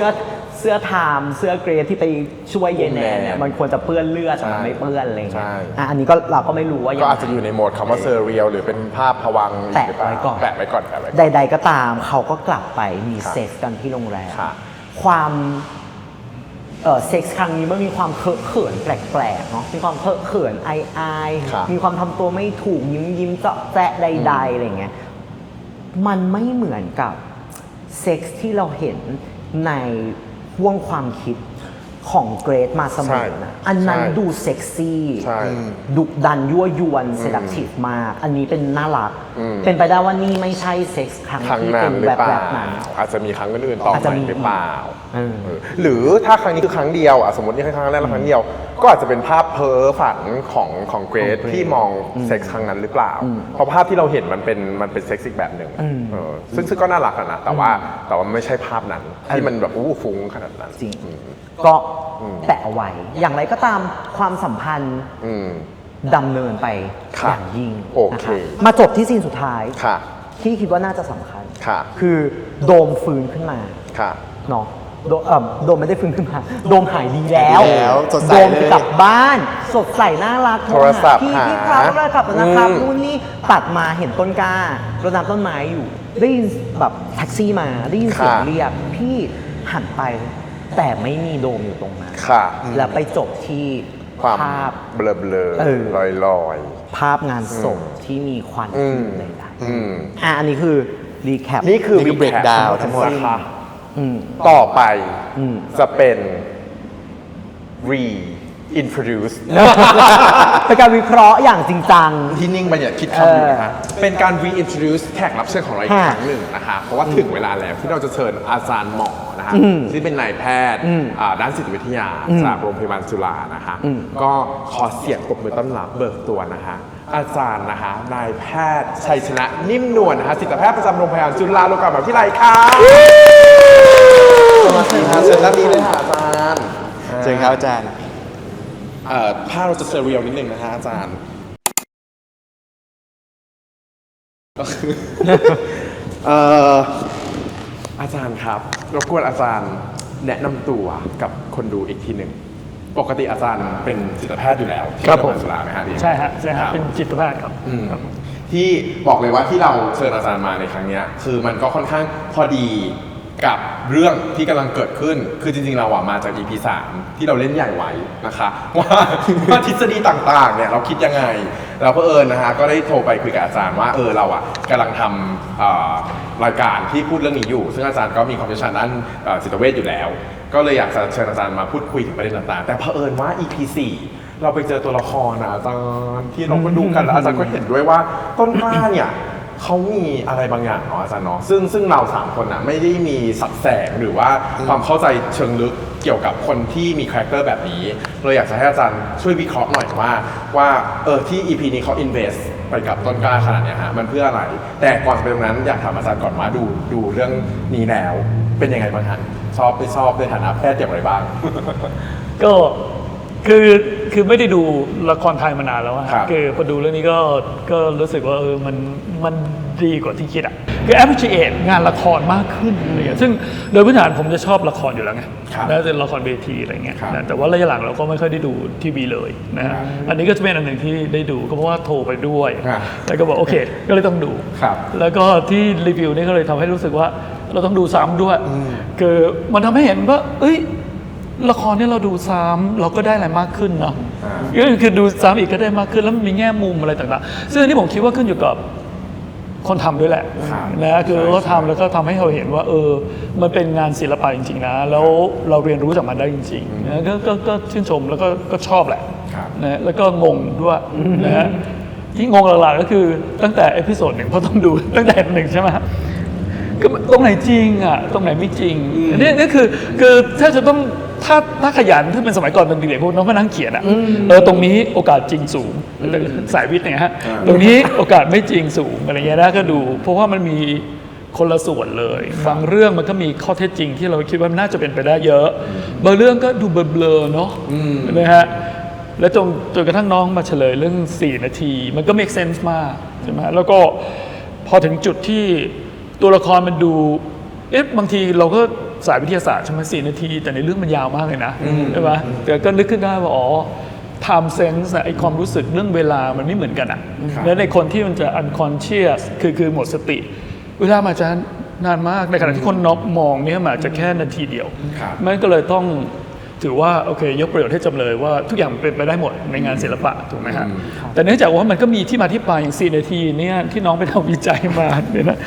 สื้อไทม์เสื้อเกรซที่ไปช่วยเยนแนนเนี่ยมันควรจะเปื้อนเลือดแต่ไม่เปื้อนอะไรเงี้ยอันนี้ก็เราก็ไม่รู้ว่าก็อาจจะอยู่ในโหมดคำว่าเซอร์เรียลหรือเป็นภาพผวังค์แปะไว้ก่อนใดๆก็ตามเขาก็กลับไปมีเซ็กซ์กันที่โรงแรมความเซ็กซ์ครั้งนี้มันมีความเคอะเขินแปลกๆเนาะมีความเคอะเขินอายมีความทำตัวไม่ถูกยิ้มเจาะแจ๊ะใดๆอะไรเงี้ยมันไม่เหมือนกับเซ็กซ์ที่เราเห็นในห่วงความคิด ของเกรทมาเสมอนะอันนั้นดูเซ็กซี่ ใช่ ดุดันยั่วยวนเซดักทีฟมากอันนี้เป็นน่ารักเป็นไปได้ว่านี่ไม่ใช่เซ็กส์ครั้ง ครั้ง ที่ นั้ เป็น น หรือ แบบ เปล่า แบบนั้น อาจจะมีครั้งอื่นๆต่อ อาจจะ ไป มี หรือเปล่า เออ หรือถ้าครั้งนี้คือครั้งเดียวสมมตินี่คือครั้งแรกและครั้งเดียว ก็อาจจะเป็นภาพเพ้อฝันของเกรซที่มองเซ็กส์ครั้งนั้นหรือเปล่า เพราะภาพที่เราเห็นมันเป็นเซ็กซ์อีกแบบหนึ่งซึ่งก็น่ารักนะแต่ว่าไม่ใช่ภาพนั้นที่มันแบบฟุ้งขนาดนั้น จริงก็แตะเอาไว้ อย่างไรก็ตามความสัมพันธ์ดำเนินไป ครับ อย่างยิ่ง โอ นะ เค คะมาจบที่ซีนสุดท้าย ค่ะ ที่คิดว่าน่าจะสำคัญ ค่ะ คือโดมฟื้นขึ้นมา ค่ะ เนาะโดมไม่ได้ฟื้นขึ้นมาโดมหายดีแล้ว หายดีแล้วสดใส โดม เลย กลับบ้านสดใสน่ารัก โทรศัพท์ พี่ หา ครับโทรศัพท์นะครับนู่นนี่ตัดมาเห็นต้นกล้ารดน้ำต้นไม้อยู่ ได้ยินแบบแท็กซี่มาได้ยินเสียงเรียกพี่หันไป แต่ไม่มีโดมอยู่ตรงนั้น ค่ะ แล้วไปจบที่ ความ ภาพ เบลอ เออ ลอย ภาพงานศพที่มีควัน อืม ใด อืม ๆอันนี้คือรีแคป นี่คือ นี่คือ breakdown ทั้งหมด นะคะ อืม ต่อไป อืม จะเป็น reintroduce เป็นการวิเคราะห์อย่างจริงจัง ที่นิ่งไปเนี่ยคิดคำอยู่นะคะเป็นการ reintroduce แขกรับเชิญของเราอีก ค่ะ ครั้งหนึ่งนะคะ เพราะว่าถึงเวลาแล้วที่เราจะเชิญอาจารย์หมอนะคะที่เป็นนายแพทย์ด้านจิตวิทยาจากโรงพยาบาลจุฬานะคะ ก็ขอเสียงปรบมือต้อนรับเบิกตัวนะคะ อาจารย์นะคะนายแพทย์ชัยชนะนิ่มนวลนะคะจิตแพทย์ประจำโรงพยาบาลจุฬาลงกรณ์มหาวิทยาลัยค่ะเชิญครับเชิญด้านนี้เลยค่ะอาจารย์ เชิญครับอาจารย์ ภาพเราจะเซเรียลนิดนึงนะฮะอาจารย์ ก็คือ อาจารย์ครับรบกวนอาจารย์แนะนำตัวกับคนดูอีกทีหนึ่งปกติอาจารย์เป็นจิตแพทย์อยู่แล้วที่ ครับ โรงพ ผม ยาบาลจุฬาไหมฮะ ใช่ฮะเป็นจิตแพทย์ครับ ครับ ที่บอกเลยว่าที่เราเชิญอาจารย์มาในครั้งเนี้ยคือมันก็ค่อนข้างพอดีกับเรื่องที่กำลังเกิดขึ้น คือจริงๆเราอะมาจาก EP 3 ที่เราเล่นใหญ่ไว้นะคะ ว่าทฤษฎีต่างๆเนี่ยเราคิดยังไงเราก็นะฮะก็ได้โทรไปคุยกับอาจารย์ว่าเราอะกำลังทำรายการที่พูดเรื่องนี้อยู่ ซึ่งอาจารย์ก็มีความเชี่ยวชาญด้านจิตเวชอยู่แล้ว ก็เลยอยากจะเชิญอาจารย์มาพูดคุยถึงประเด็นต่างๆแต่เผอิญว่า EP 4 เราไปเจอตัวละครนะอาจารย์ที่เราก็ดูกันแล้วอาจารย์ก็เห็นด้วยว่าต้นกล้าเนี่ยเขามีอะไรบางอย่างเนาะอาจารย์เนาะซึ่งเรา3คนอ่ะไม่ได้มีสับแสงหรือว่าความเข้าใจเชิงลึกเกี่ยวกับคนที่มีคาแรคเตอร์แบบนี้เลยอยากจะให้อาจารย์ช่วยวิเคราะห์หน่อยว่าที่ EP นี้เขา invest ไปกับต้นกล้าขนาดเนี้ยฮะมันเพื่ออะไรแต่ก่อนจะไปตรงนั้นอยากถามอาจารย์ก่อนว่าดูเรื่องนี้แล้วเป็นยังไงบ้างฮะชอบไม่ชอบในฐานะแพทย์อย่างไรบ้าง ก็คือไม่ได้ดูละครไทยมานานแล้วอะ ครับ คือพอดูเรื่องนี้ก็รู้สึกว่ามันดีกว่าที่คิดอ่ะคือ appreciate งานละครมากขึ้นอะไรเงี้ยซึ่งโดยพื้นฐานผมจะชอบละครอยู่แล้วไง ครับ นะเป็นละครเวทีอะไรเงี้ย ครับ นะแต่ว่าระยะหลังเราก็ไม่ค่อยได้ดูทีวีเลยนะฮะอันนี้ก็จะเป็นอันหนึ่งที่ได้ดูก็เพราะว่าโทรไปด้วย ครับ แล้วก็บอกโอเคก็เลยต้องดู ครับ แล้วก็ที่รีวิวนี่ก็เลยทำให้รู้สึกว่าเราต้องดูซ้ำด้วยคือมันทำให้เห็นว่าละครเนี่ยเราดูซ้ำเราก็ได้อะไรมากขึ้นเนาะก็คือดูซ้ำอีกก็ได้มากขึ้นแล้วมันมีแง่มุมอะไรต่างๆซึ่งอันนี้ผมคิดว่าขึ้นอยู่กับคนทำด้วยแหละ ครับ นะคือ ใช่ เขาทำแล้วก็ทำให้เราเห็นว่ามันเป็นงานศิลปะจริงๆนะแล้วเราเรียนรู้จากมันได้จริงๆนะก็ชื่นชมแล้วก็ชอบแหละ ครับ นะแล้วก็งงด้วยนะฮะที่งงหลักๆก็คือตั้งแต่เอพิโซด1เพราะต้องดูตั้งแต่1ใช่ไหมก็ตรงไหนจริงอ่ะตรงไหนไม่จริงอันนี้ก็คือถ้าจะต้องถ้าขยันถ้าเป็นสมัยก่อนเป็นเด็กๆพวกน้องก็นั่งเขียนอ่ะตรงนี้โอกาสจริงสูงสายวิทย์เนี่ยฮะตรงนี้โอกาสไม่จริงสูงอะไรเงี้ยนะก็ดูเพราะว่ามันมีคนละส่วนเลยบางเรื่องมันก็มีข้อเท็จจริงที่เราคิดว่าน่าจะเป็นไปได้เยอะบางเรื่องก็ดูเบลอๆเนาะนะฮะแล้วจนกระทั่งน้องมาเฉลยเรื่อง4 นาทีมันก็ make sense มากใช่ไหมแล้วก็พอถึงจุดที่ตัวละครมันดูบางทีเราก็สายวิทยาศาสตร์ใช่ไหม4 นาทีแต่ในเรื่องมันยาวมากเลยนะใช่ไหมแต่ก็นึกขึ้นได้ว่าtime sense ไอความรู้สึกเรื่องเวลามันไม่เหมือนกันอ่ะแล้วในคนที่มันจะ unconscious คือหมดสติ เวลามันจะนานมากในขณะที่คนน็อกมองเนี่ยมันอาจจะแค่นาทีเดียวมันก็เลยต้อง ถือว่าโอเคยกประโยชน์ให้จำเลยว่าทุกอย่างเป็นไปได้หมดในงานศิลปะถูกไหมฮะแต่เนื่องจากว่ามันก็มีที่มาที่ไปอย่าง4 นาทีเนี่ยที่น้องไปทำวิจัยมาเนี่ยนะ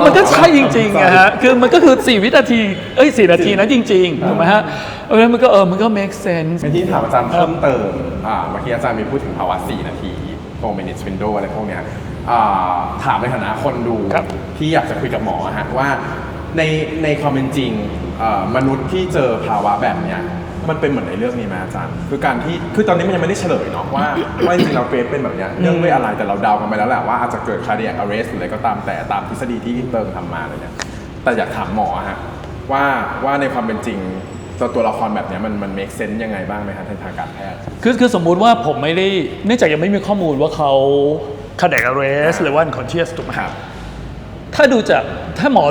มันก็ใช่จริงๆนะฮะคือมันก็คือ4 วินาที4 นาทีนะจริงๆถูกไหมฮะเพราะฉะนั้นมันก็ make sense เป็นที่ถามอาจารย์เพิ่มเติมเมื่อกี้อาจารย์มีพูดถึงภาวะ4 นาที4 minutes window อะไรพวกเนี้ยถามในฐานะคนดู ครับ ที่อยากจะคุยกับหมอฮะว่าในความเป็นจริงมนุษย์ที่เจอภาวะแบบเนี้ยมันเป็นเหมือนในเรื่องนี้ไหมอาจารย์คือการที่คือตอนนี้มันยังไม่ได้เฉลยเนาะว่าจริงๆเราเกรดเป็นแบบเนี้ยเนื่องด้วยอะไรแต่เราเดากันไปแล้วแหละว่าอาจจะเกิด cardiac arrest หรืออะไรก็ตามแต่ตามทฤษฎีที่เติมทำมาอะไรเนี่ยแต่อยากถามหมอฮะว่าในความเป็นจริงตัวละครแบบเนี้ยมัน make sense ยังไงบ้างไหมครับในทางการแพทย์ คือสมมุติว่าผมไม่ได้เนื่องจากยังไม่มีข้อมูลว่าเขา cardiac arrest หรือว่า unconscious ถูกไหมครับถ้าหมอ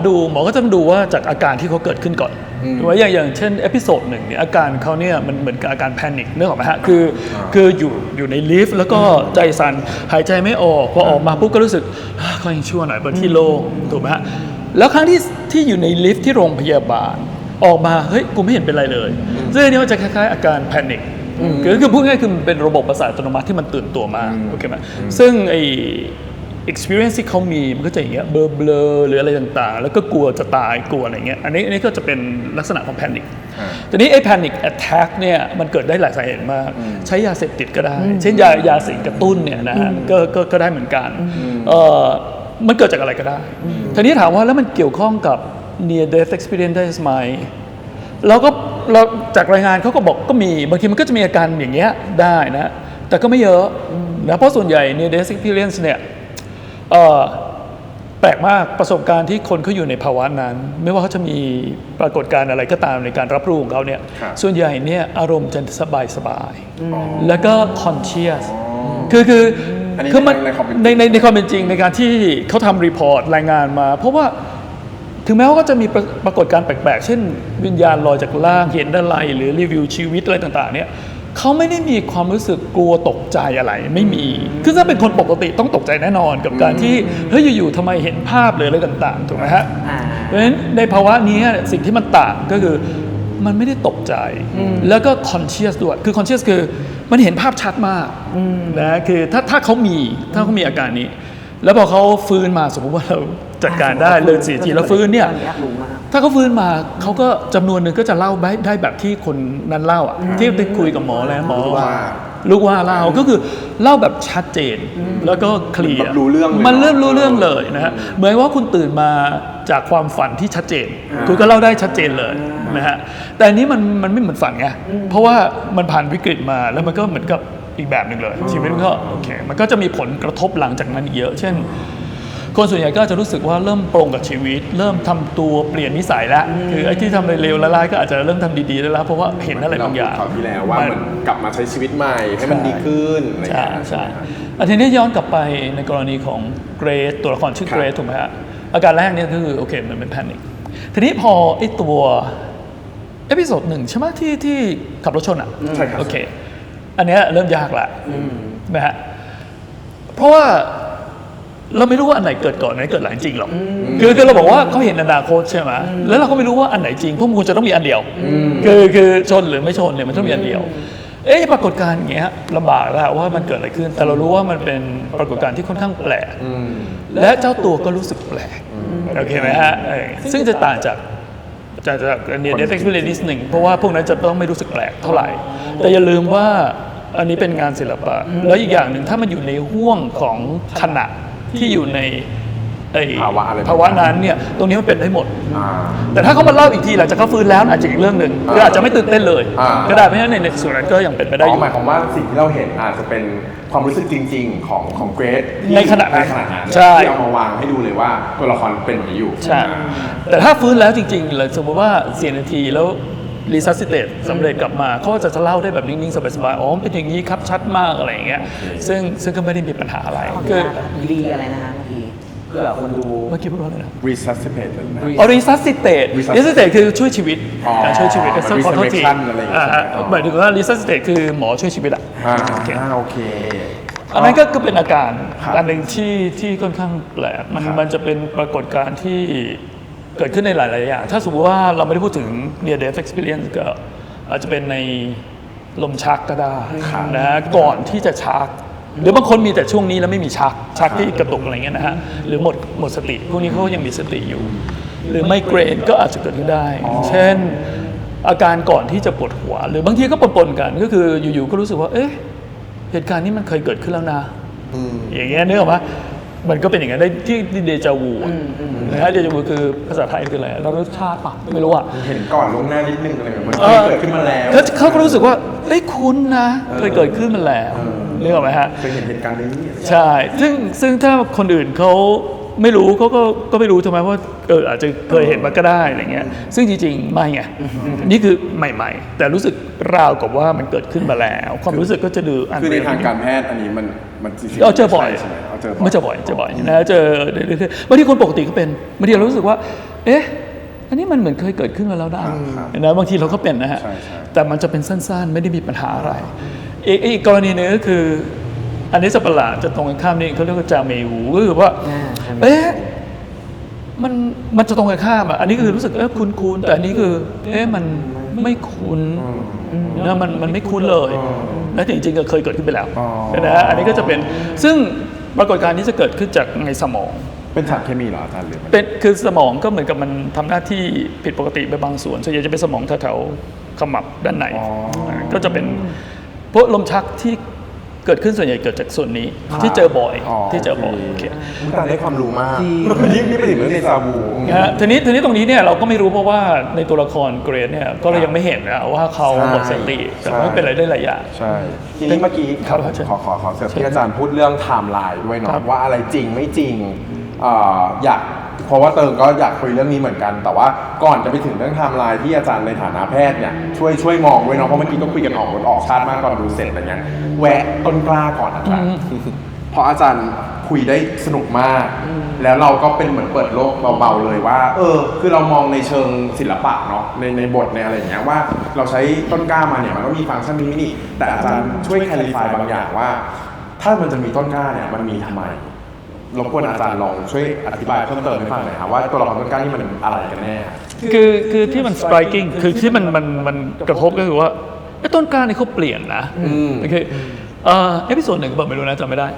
ก็จะมาดูว่าจากอาการที่เขาเกิดขึ้นก่อนหรือว่าอย่างเช่นเอพิโซด 1เนี่ยอาการเขาเนี่ยมันเหมือนกับอาการแพนิคนึกออกไหมฮะคืออยู่ในลิฟต์แล้วก็ใจสั่นหายใจไม่ออกพอออกมาปุ๊บก็รู้สึกก็ยังชั่วหน่อยบนที่โล่งถูกไหมฮะแล้วครั้งที่อยู่ในลิฟต์ที่โรงพยาบาลออกมาเฮ้ยกูไม่เห็นเป็นไรเลยซึ่งอันนี้มันจะคล้ายๆอาการแพนิคคือพูดง่ายๆคือมันเป็นระบบประสาทอัตโนมัติที่มันตื่นตัวมากโอเคไหมซึ่งexperience ที่เขามีมันก็จะอย่างเงี้ยเบลอหรืออะไรต่างๆแล้วก็กลัวจะตายกลัวอะไรเงี้ยอันนี้ก็จะเป็นลักษณะของแพนิคทีนี้ไอ้ panic attack เนี่ยมันเกิดได้หลายสาเหตุมากใช้ยาเสพติดก็ได้เช่นยาสิ่งกระตุ้นเนี่ยนะฮะก็ได้เหมือนกันมันเกิดจากอะไรก็ได้ทีนี้ถามว่าแล้วมันเกี่ยวข้องกับ near death experience ได้ไหมเราจากรายงานเขาก็บอกก็มีบางทีมันก็จะมีอาการอย่างเงี้ยได้นะแต่ก็ไม่เยอะนะเพราะส่วนใหญ่ near death experience เนี่ยแปลกมากประสบการณ์ที่คนเขาอยู่ในภาวะนั้นไม่ว่าเขาจะมีปรากฏการณ์อะไรก็ตามในการรับรู้ของเขาเนี่ยส่วนใหญ่เนี่ยอารมณ์จะสบายแล้วก็ conscious คือมันในความเป็นจริงในการที่เขาทำรีพอร์ตรายงานมาเพราะว่าถึงแม้ว่าก็จะมีปรากฏการณ์แปลกๆเช่นวิญญาณลอยจากล่างเห็นอะไรหรือรีวิวชีวิตอะไรต่างๆเนี่ยเขาไม่ได้มีความรู้สึกกลัวตกใจอะไรไม่มีคือถ้าเป็นคนปกติต้องตกใจแน่นอนกับการที่เฮ้ยอยู่ๆทำไมเห็นภาพหรืออะไรต่างๆถูกไหมฮะเพราะฉะนั้นในภาวะนี้สิ่งที่มันต่างก็คือมันไม่ได้ตกใจแล้วก็ conscious ด้วยคือ conscious คือมันเห็นภาพชัดมากนะคือถ้าเขามีอาการนี้แล้วพอเขาฟื้นมาสมมติว่าเราจัดการได้เลย4 ทีแล้วฟื้นเนี่ยถ้าเขาฟื้นมาเขาก็จำนวนหนึ่งก็จะเล่าได้แบบที่คนนั้นเล่าอ่ะที่ได้คุยกับหมอแล้วหมอลูกว่าเล่าก็คือเล่าแบบชัดเจนแล้วก็เคลียร์มันเริ่มรู้เรื่องเลยนะฮะเหมือนว่าคุณตื่นมาจากความฝันที่ชัดเจนคุณก็เล่าได้ชัดเจนเลยนะฮะแต่อันนี้มันไม่เหมือนฝันไงเพราะว่ามันผ่านวิกฤตมาแล้วมันก็เหมือนกับอีกแบบหนึ่งเลยชีวิตมันก็โอเคมันก็จะมีผลกระทบหลังจากนั้นเยอะเช่นคนส่วนใหญ่ก็จะรู้สึกว่าเริ่มปรงกับชีวิตเริ่มทำตัวเปลี่ยนนิสัยแล้วคือไอ้ที่ทำเร็วๆละลายก็อาจจะเริ่มทำดีๆได้แล้วเพราะว่าเห็นอะไรบางอย่างคราวที่แล้วว่ามันกลับมาใช้ชีวิตใหม่ให้มันดีขึ้นอะไรอย่างเงี้ยใช่ทีนี้ย้อนกลับไปในกรณีของเกรซตัวละครชื่อเกรซถูกไหมฮะอาการแรกเนี่ยคือโอเคมันเป็นแพนิคทีนี้พอไอ้ตัวเอพิโซด 1ใช่ไหมที่ขับรถชนอ่ะใช่ครับโอเคอันเนี้ยเริ่มยากละนะฮะเพราะว่าเราไม่รู้ว่าอันไหนเกิดก่อนอันไหนเกิดหลังจริงหรอกคือเราบอกว่าเขาเห็นอนาคตใช่ไหมแล้วเราก็ไม่รู้ว่าอันไหนจริงเพราะมันควรจะต้องมีอันเดียวคือชนหรือไม่ชนเนี่ยมันต้องมีอันเดียวปรากฏการณ์อย่างเงี้ยลำบากแล้วว่ามันเกิดอะไรขึ้นแต่เรารู้ว่ามันเป็นปรากฏการณ์ที่ค่อนข้างแปลกและเจ้าตัวก็รู้สึกแปลกโอเคไหมฮะซึ่งจะต่างจากnear death experience นิดหนึ่งเพราะว่าพวกนั้นจะต้องไม่รู้สึกแปลกเท่าไหร่แต่อย่าลืมว่าอันนี้เป็นงานศิลปะแล้วอีกอย่างหนึ่งถ้ามันอยู่ในห่วงของขณะที่อยู่ในภาวะนั้นเนี่ยตรงนี้มันเป็นได้หมดแต่ถ้าเขามาเล่าอีกทีหลังจากเขาฟื้นแล้วอาจจะอีกเรื่องหนึ่งคืออาจจะไม่ตื่นเต้นเลยก็ได้เพราะฉะนั้นในส่วนนั้นก็ยังเป็นไปได้อยู่หมายความว่าสิ่งที่เราเห็นอาจจะเป็นความรู้สึกจริงๆของเกรซในขณะนั้นที่เอามาวางให้ดูเลยว่าตัวละครเป็นอย่างนี้อยู่ใช่แต่ถ้าฟื้นแล้วจริงๆเลยสมมติว่า4 นาทีแล้วรีซัสซิเตตสำเร็จกลับมาเขาจะเล่าได้แบบนิ่งๆสบายๆอ๋อเป็นอย่างนี้ครับชัดมากอะไรอย่างเงี้ยซึ่งก็ไม่ได้มีปัญหาอะไรคือรีอะไรนะฮะเมื่อกี้เพื่อคนดูเมื่อกี้พูดว่าอะไรนะ resuscitate resuscitate คือช่วยชีวิตการช่วยชีวิตก็ขอโทษทีหมายถึงว่า resuscitate คือหมอช่วยชีวิตโอเคอันนั้นก็เป็นอาการอันหนึ่งที่ค่อนข้างแปลกมันจะเป็นปรากฏการณ์ที่เกิดขึ้นในหลายๆอย่างถ้าสมมติว่าเราไม่ได้พูดถึง near death experience ก็ อาจจะเป็นในลมชักก็ได้นะก่อนที่จะชักหรือบางคนมีแต่ช่วงนี้แล้วไม่มีชักที่กระตุกอะไรเงี้ยนะฮะหรือหมดสติพวกนี้เขายังมีสติอยู่ หรือไมเกรนก็อาจจะเกิดขึ้นได้ เช่นอาการก่อนที่จะปวดหัว หรือบางทีก็ปนๆกันก็คืออยู่ๆก็รู้สึกว่าเอ๊ะเหตุการณ์นี้มันเคยเกิดขึ้นแล้วนะอย่างเงี้ยนึกออกปะมันก็เป็นอย่างนั้นได้ที่เดจาวูนะฮะเดจาวูคือภาษาไทยคืออะไรเรารสชาติปะไม่รู้อ่ะ เห็นก่อนลวงหน้านิดนึงอะไรแบบมันเคยเกิดขึ้นมาแล้ว เขาก็รู้สึกว่าเอ้ยคุ้นนะเคยเกิดขึ้นมาแล้วนึกออกไหมฮะ เคยเห็นเหตุการณ์นี้ ใช่ซึ่งถ้าคนอื่นเขาไม่รู้เขาก็ไม่รู้ทำไมว่าอาจจะเคยเห็นมาก็ได้อะไรเงี้ยซึ่งจริงๆไม่ไงนี่คือใหม่ๆแต่รู้สึกราวกับว่ามันเกิดขึ้นมาแล้วความรู้สึกก็จะดูคือในทางการแพทย์อันนี้มันเจอบ่อยไม่เจอบ่อยนะเจอบางทีคนปกติก็เป็นบางทีเรารู้สึกว่าเอ๊ะอันนี้มันเหมือนเคยเกิดขึ้นมาแล้วนะบางทีเราก็เป็นนะฮะแต่มันจะเป็นสั้นๆไม่ได้มีปัญหาอะไรอีกกรณีนึงก็คืออันนี้จะประหลาดจะตรงกันข้ามนี่เขาเรียกว่าจาเมหูก็คือว่าเอ๊ะมันจะตรงกันข้ามอ่ะอันนี้คือรู้สึกคุ้นแต่อันนี้คือมันไม่คุ้นนะมันไม่คุ้นเลยและจริงๆก็เคยเกิดขึ้นไปแล้วนะอันนี้ก็จะเป็นซึ่งปรากฏการณ์นี้จะเกิดขึ้นจากในสมองเป็นสารเคมีเหรออาจารย์หรือเป็นคือสมองก็เหมือนกับมันทำหน้าที่ผิดปกติไปบางส่วนส่วนใหญ่จะเป็นสมองแถวๆขมับด้านในก็จะเป็นพวกลมชักที่เกิดขึ้นส่วนใหญ่เกิดจากส่วนนี้ที่เจอบ่อยโอเคอาจารย์ได้ความรู้มากนี่ไปถึงเรื่องในซาบูทีนี้ตรงนี้เนี่ยเราก็ไม่รู้เพราะว่าในตัวละครเกรดเนี่ยก็เรายังไม่เห็นนะว่าเขาหมดสติแต่ว่าเป็นอะไรได้หลายอย่างใช่ทีนี้เมื่อกี้ขอเสริมที่อาจารย์พูดเรื่องไทม์ไลน์ด้วยเนาะว่าอะไรจริงไม่จริงอยากเพราะว่าเติงก็อยากคุยเรื่องนี้เหมือนกันแต่ว่าก่อนจะไปถึงเรื่องไทม์ไลน์ที่อาจารย์ในฐานะแพทย์เนี่ยช่วยมองด้วยเนาะเพราะเมื่อกี้ก็คุยกันออกชาติมากตอนดูเสร็จอะไรเงี้ยแวะต้นกล้าก่อนอาจารย์เพราะอาจารย์คุยได้สนุกมากแล้วเราก็เป็นเหมือนเปิดโลกเบาๆเลยว่าคือเรามองในเชิงศิลปะเนาะในบทในอะไรอย่างเงี้ยว่าเราใช้ต้นกล้ามาเนี่ยมันก็มีฟังก์ชันนี้นี่แต่อาจารย์ช่วยแคลิฟายบางอย่างว่าถ้ามันจะมีต้นกล้าเนี่ยมันมีทำไมรบกวนอาจารย์ลองช่วยอธิบายเพิ่มเติมให้ฟังหน่อยครับว่าตัวละครต้นกล้านี่มันอะไรกันแน่คือที่มัน striking คือที่มันกระทบก็คือว่าต้นกล้านี่เขาเปลี่ยนนะคือเอพิโซดหนึ่งบอกไม่รู้นะจำไม่ได้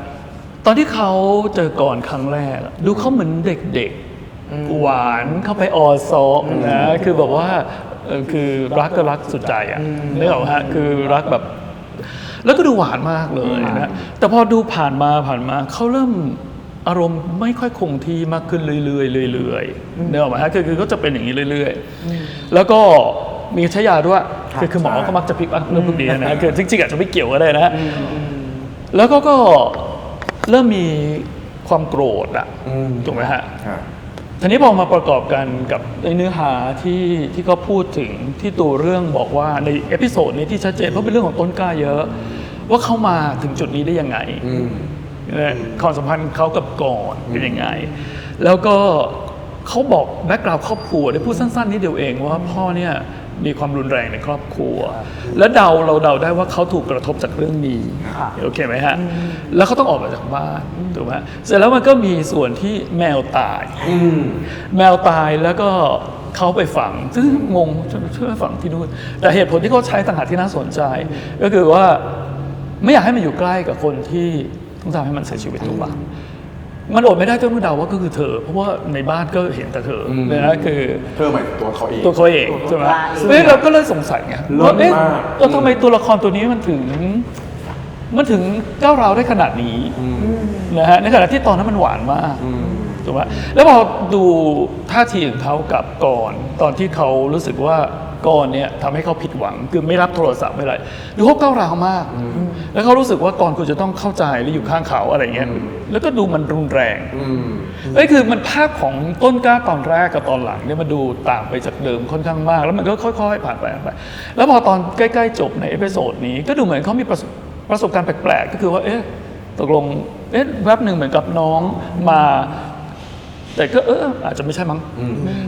ตอนที่เขาเจอก่อนครั้งแรกดูเขาเหมือนเด็กๆหวานเข้าไปออซอนะคือแบบว่าคือรักก็รักสุดใจอ่ะนึกออกฮะคือรักแบบแล้วก็ดูหวานมากเลยนะแต่พอดูผ่านมาเขาเริ่มอารมณ์ไม่ค่อยคงที่มากขึ้นเรื่อยๆเนี่ยหรอไหมฮะคือก็จะเป็นอย่างนี้เรื่อยๆแล้วก็มีใช้ยาด้วยคือหมอก็มักจะพิกอัพเรื่องพวกนี้นะคือจริงๆอาจจะไม่เกี่ยวก็ได้นะแล้วก็เริ่มมีความโกรธอ่ะถูกไหมฮะทีนี้พอมาประกอบกันกับเนื้อหาที่เขาพูดถึงที่ตัวเรื่องบอกว่าในเอพิโซดนี้ที่ชัดเจนเพราะเป็นเรื่องของต้นกล้าเยอะว่าเขามาถึงจุดนี้ได้ยังไงความสัมพันธ์เขากับก่อนเป็นยังไงแล้วก็เขาบอกแบ็กกราวด์ครอบครัวได้พูดสั้นๆนิดเดียวเองว่าพ่อเนี่ยมีความรุนแรงในครอบครัวและเราเดาได้ว่าเขาถูกกระทบจากเรื่องนี้โอเคไหมฮะแล้วเขาต้องออกมาจากบ้านถูกไหมเสร็จแล้วมันก็มีส่วนที่แมวตายแล้วก็เขาไปฝังซึ่งงงช่วยฝังที่นู่นแต่เหตุผลที่เขาใช้ต่างหากที่น่าสนใจก็คือว่าไม่อยากให้มันอยู่ใกล้กับคนที่ต้องทำให้มันเสียชีวิตถูกป่ะมันอดไม่ได้ต้องเดาว่าก็คือเธอเพราะว่าในบ้านก็เห็นแต่เธอนะคือเธอหมายตัวเขาเองใช่ไหมเราก็เลยสงสัยไงว่าทำไมตัวละครตัวนี้มันถึงก้าวร้าวได้ขนาดนี้นะฮะในขณะที่ตอนนั้นมันหวานมากถูกไหมแล้วพอดูท่าทีของเขากับก่อนตอนที่เขารู้สึกว่าก่อนเนี่ยทำให้เขาผิดหวังคือไม่รับโทรศัพท์ไม่อะไรดูเขาก้าวร้าวมากแล้วเขารู้สึกว่าก่อนคุณจะต้องเข้าใจและอยู่ข้างเขาอะไรเงี้ยแล้วก็ดูมันรุนแรงคือมันภาพของต้นกล้าตอนแรกกับตอนหลังเนี่ยมันดูต่างไปจากเดิมค่อนข้างมากแล้วมันก็ค่อยๆผ่านไปแล้วพอตอนใกล้ๆจบในเอพิโซดนี้ก็ดูเหมือนเขามีประสบการณ์แปลกๆก็คือว่าตกลงแวบหนึ่งเหมือนกับน้องมาแต่ก็อาจจะไม่ใช่มั้ง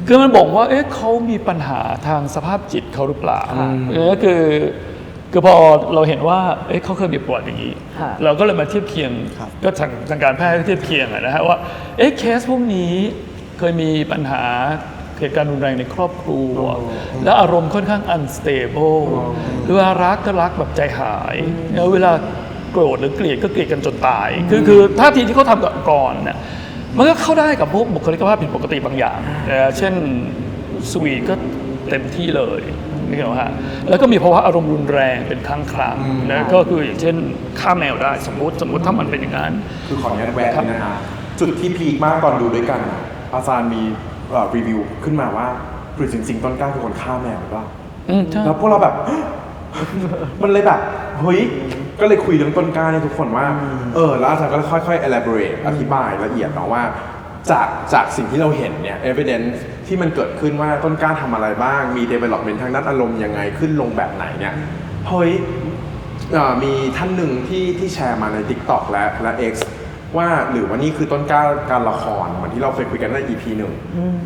คือมันบอกว่าเขามีปัญหาทางสภาพจิตเขาหรือเปล่าคือพอเราเห็นว่าเขาเคยมีประวัติอย่างนี้เราก็เลยมาเทียบเคียงก็ทางการแพทย์เทียบเคียงนะฮะว่าเคสพวกนี้เคยมีปัญหา เหตุการณ์รุนแรงในครอบครัว และอารมณ์ค่อนข้าง unstable เวลารักก็รักแบบใจหายแล้วเวลาโกรธหรือเกลียดก็เกลียดกันจนตายคือท่าทีที่เขาทำก่อนเนี่ยมันก็เข้าได้กับพวกบุคลิกภาพผิดปกติบางอย่างเช่นสวีทก็เต็มที่เลยนี่เหรอฮะแล้วก็มีภาวะอารมณ์รุนแรงเป็นครั้งครั้งนะก็คืออย่างเช่นฆ่าแมวได้สมมติถ้ามันเป็นอย่างนั้น คือขออนุญาตแวะนิดนะฮะจุดที่พีคมากตอนดูด้วยกันอะอาจารย์มีรีวิวขึ้นมาว่าหรือจริงๆต้นกล้าคือคนฆ่าแมวหรือเปล่า ใช่ แล้วพวกเราแบบ มันเลยแบบเฮ้ยก็เลยคุยเรื่องต้นกล้าเนี่ยทุกคนว่าแล้วอาจารย์ก็ค่อยๆ elaborate อธิบายละเอียดเนาะว่าจากสิ่งที่เราเห็นเนี่ย evidence ที่มันเกิดขึ้นว่าต้นกล้าทำอะไรบ้างมี development ทางด้านอารมณ์ยังไงขึ้นลงแบบไหนเนี่ยเฮ้ยมีท่านหนึ่งที่แชร์มาใน TikTok และ X ว่าหรือว่านี่คือต้นกล้าการละครเหมือนที่เราเคยคุยกันใน EP หนึ่ง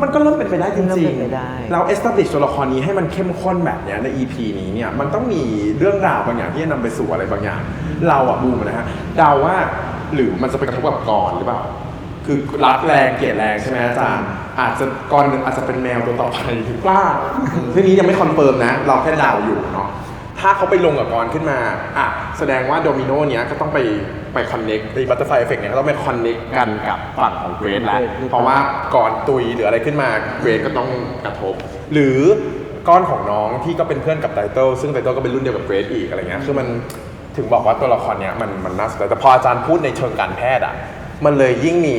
มันก็เริ่มเป็นไปได้จริงๆเรา establish ตัวละครนี้ให้มันเข้มข้นแบบนี้ใน EP นี้เนี่ยมันต้องมีเรื่องราวบางอย่างที่จะนำไปสู่อะไรบางอย่างเราบูมนะฮะเดาว่าหรือมันจะไปกระทบกับกรหรือเปล่าคือรักแรงเกลียดแรงใช่ไหมอาจารย์อาจจะกรหนึ่งอาจจะเป็นแมวตัวต่อไปหรือเปล่าทีนี้ยังไม่คอนเฟิร์มนะเราแค่เดาอยู่เนาะถ้าเขาไปลงกับกรขึ้นมาแสดงว่าโดมิโนเนี้ยก็ต้องไปคอนเน็กต์ไอ้บัตเตอร์ไฟเอฟเฟกต์เนี่ยก็ต้องไปคอนเน็กต์กันกับฝั่งของเกรดแล้วเพราะว่าก่อนตุยหรืออะไรขึ้นมาเกรดก็ต้องกระทบหรือก้อนของน้องที่ก็เป็นเพื่อนกับไตเติ้ลซึ่งไตเติ้ลก็เป็นรุ่นเดียวกับเกรดอีกอะไรเงี้ยคือมันถึงบอกว่าตัวละครเนี้ยมันน่าสนใจแต่พออาจารย์พูดในเชิงการแพทย์มันเลยยิ่งมี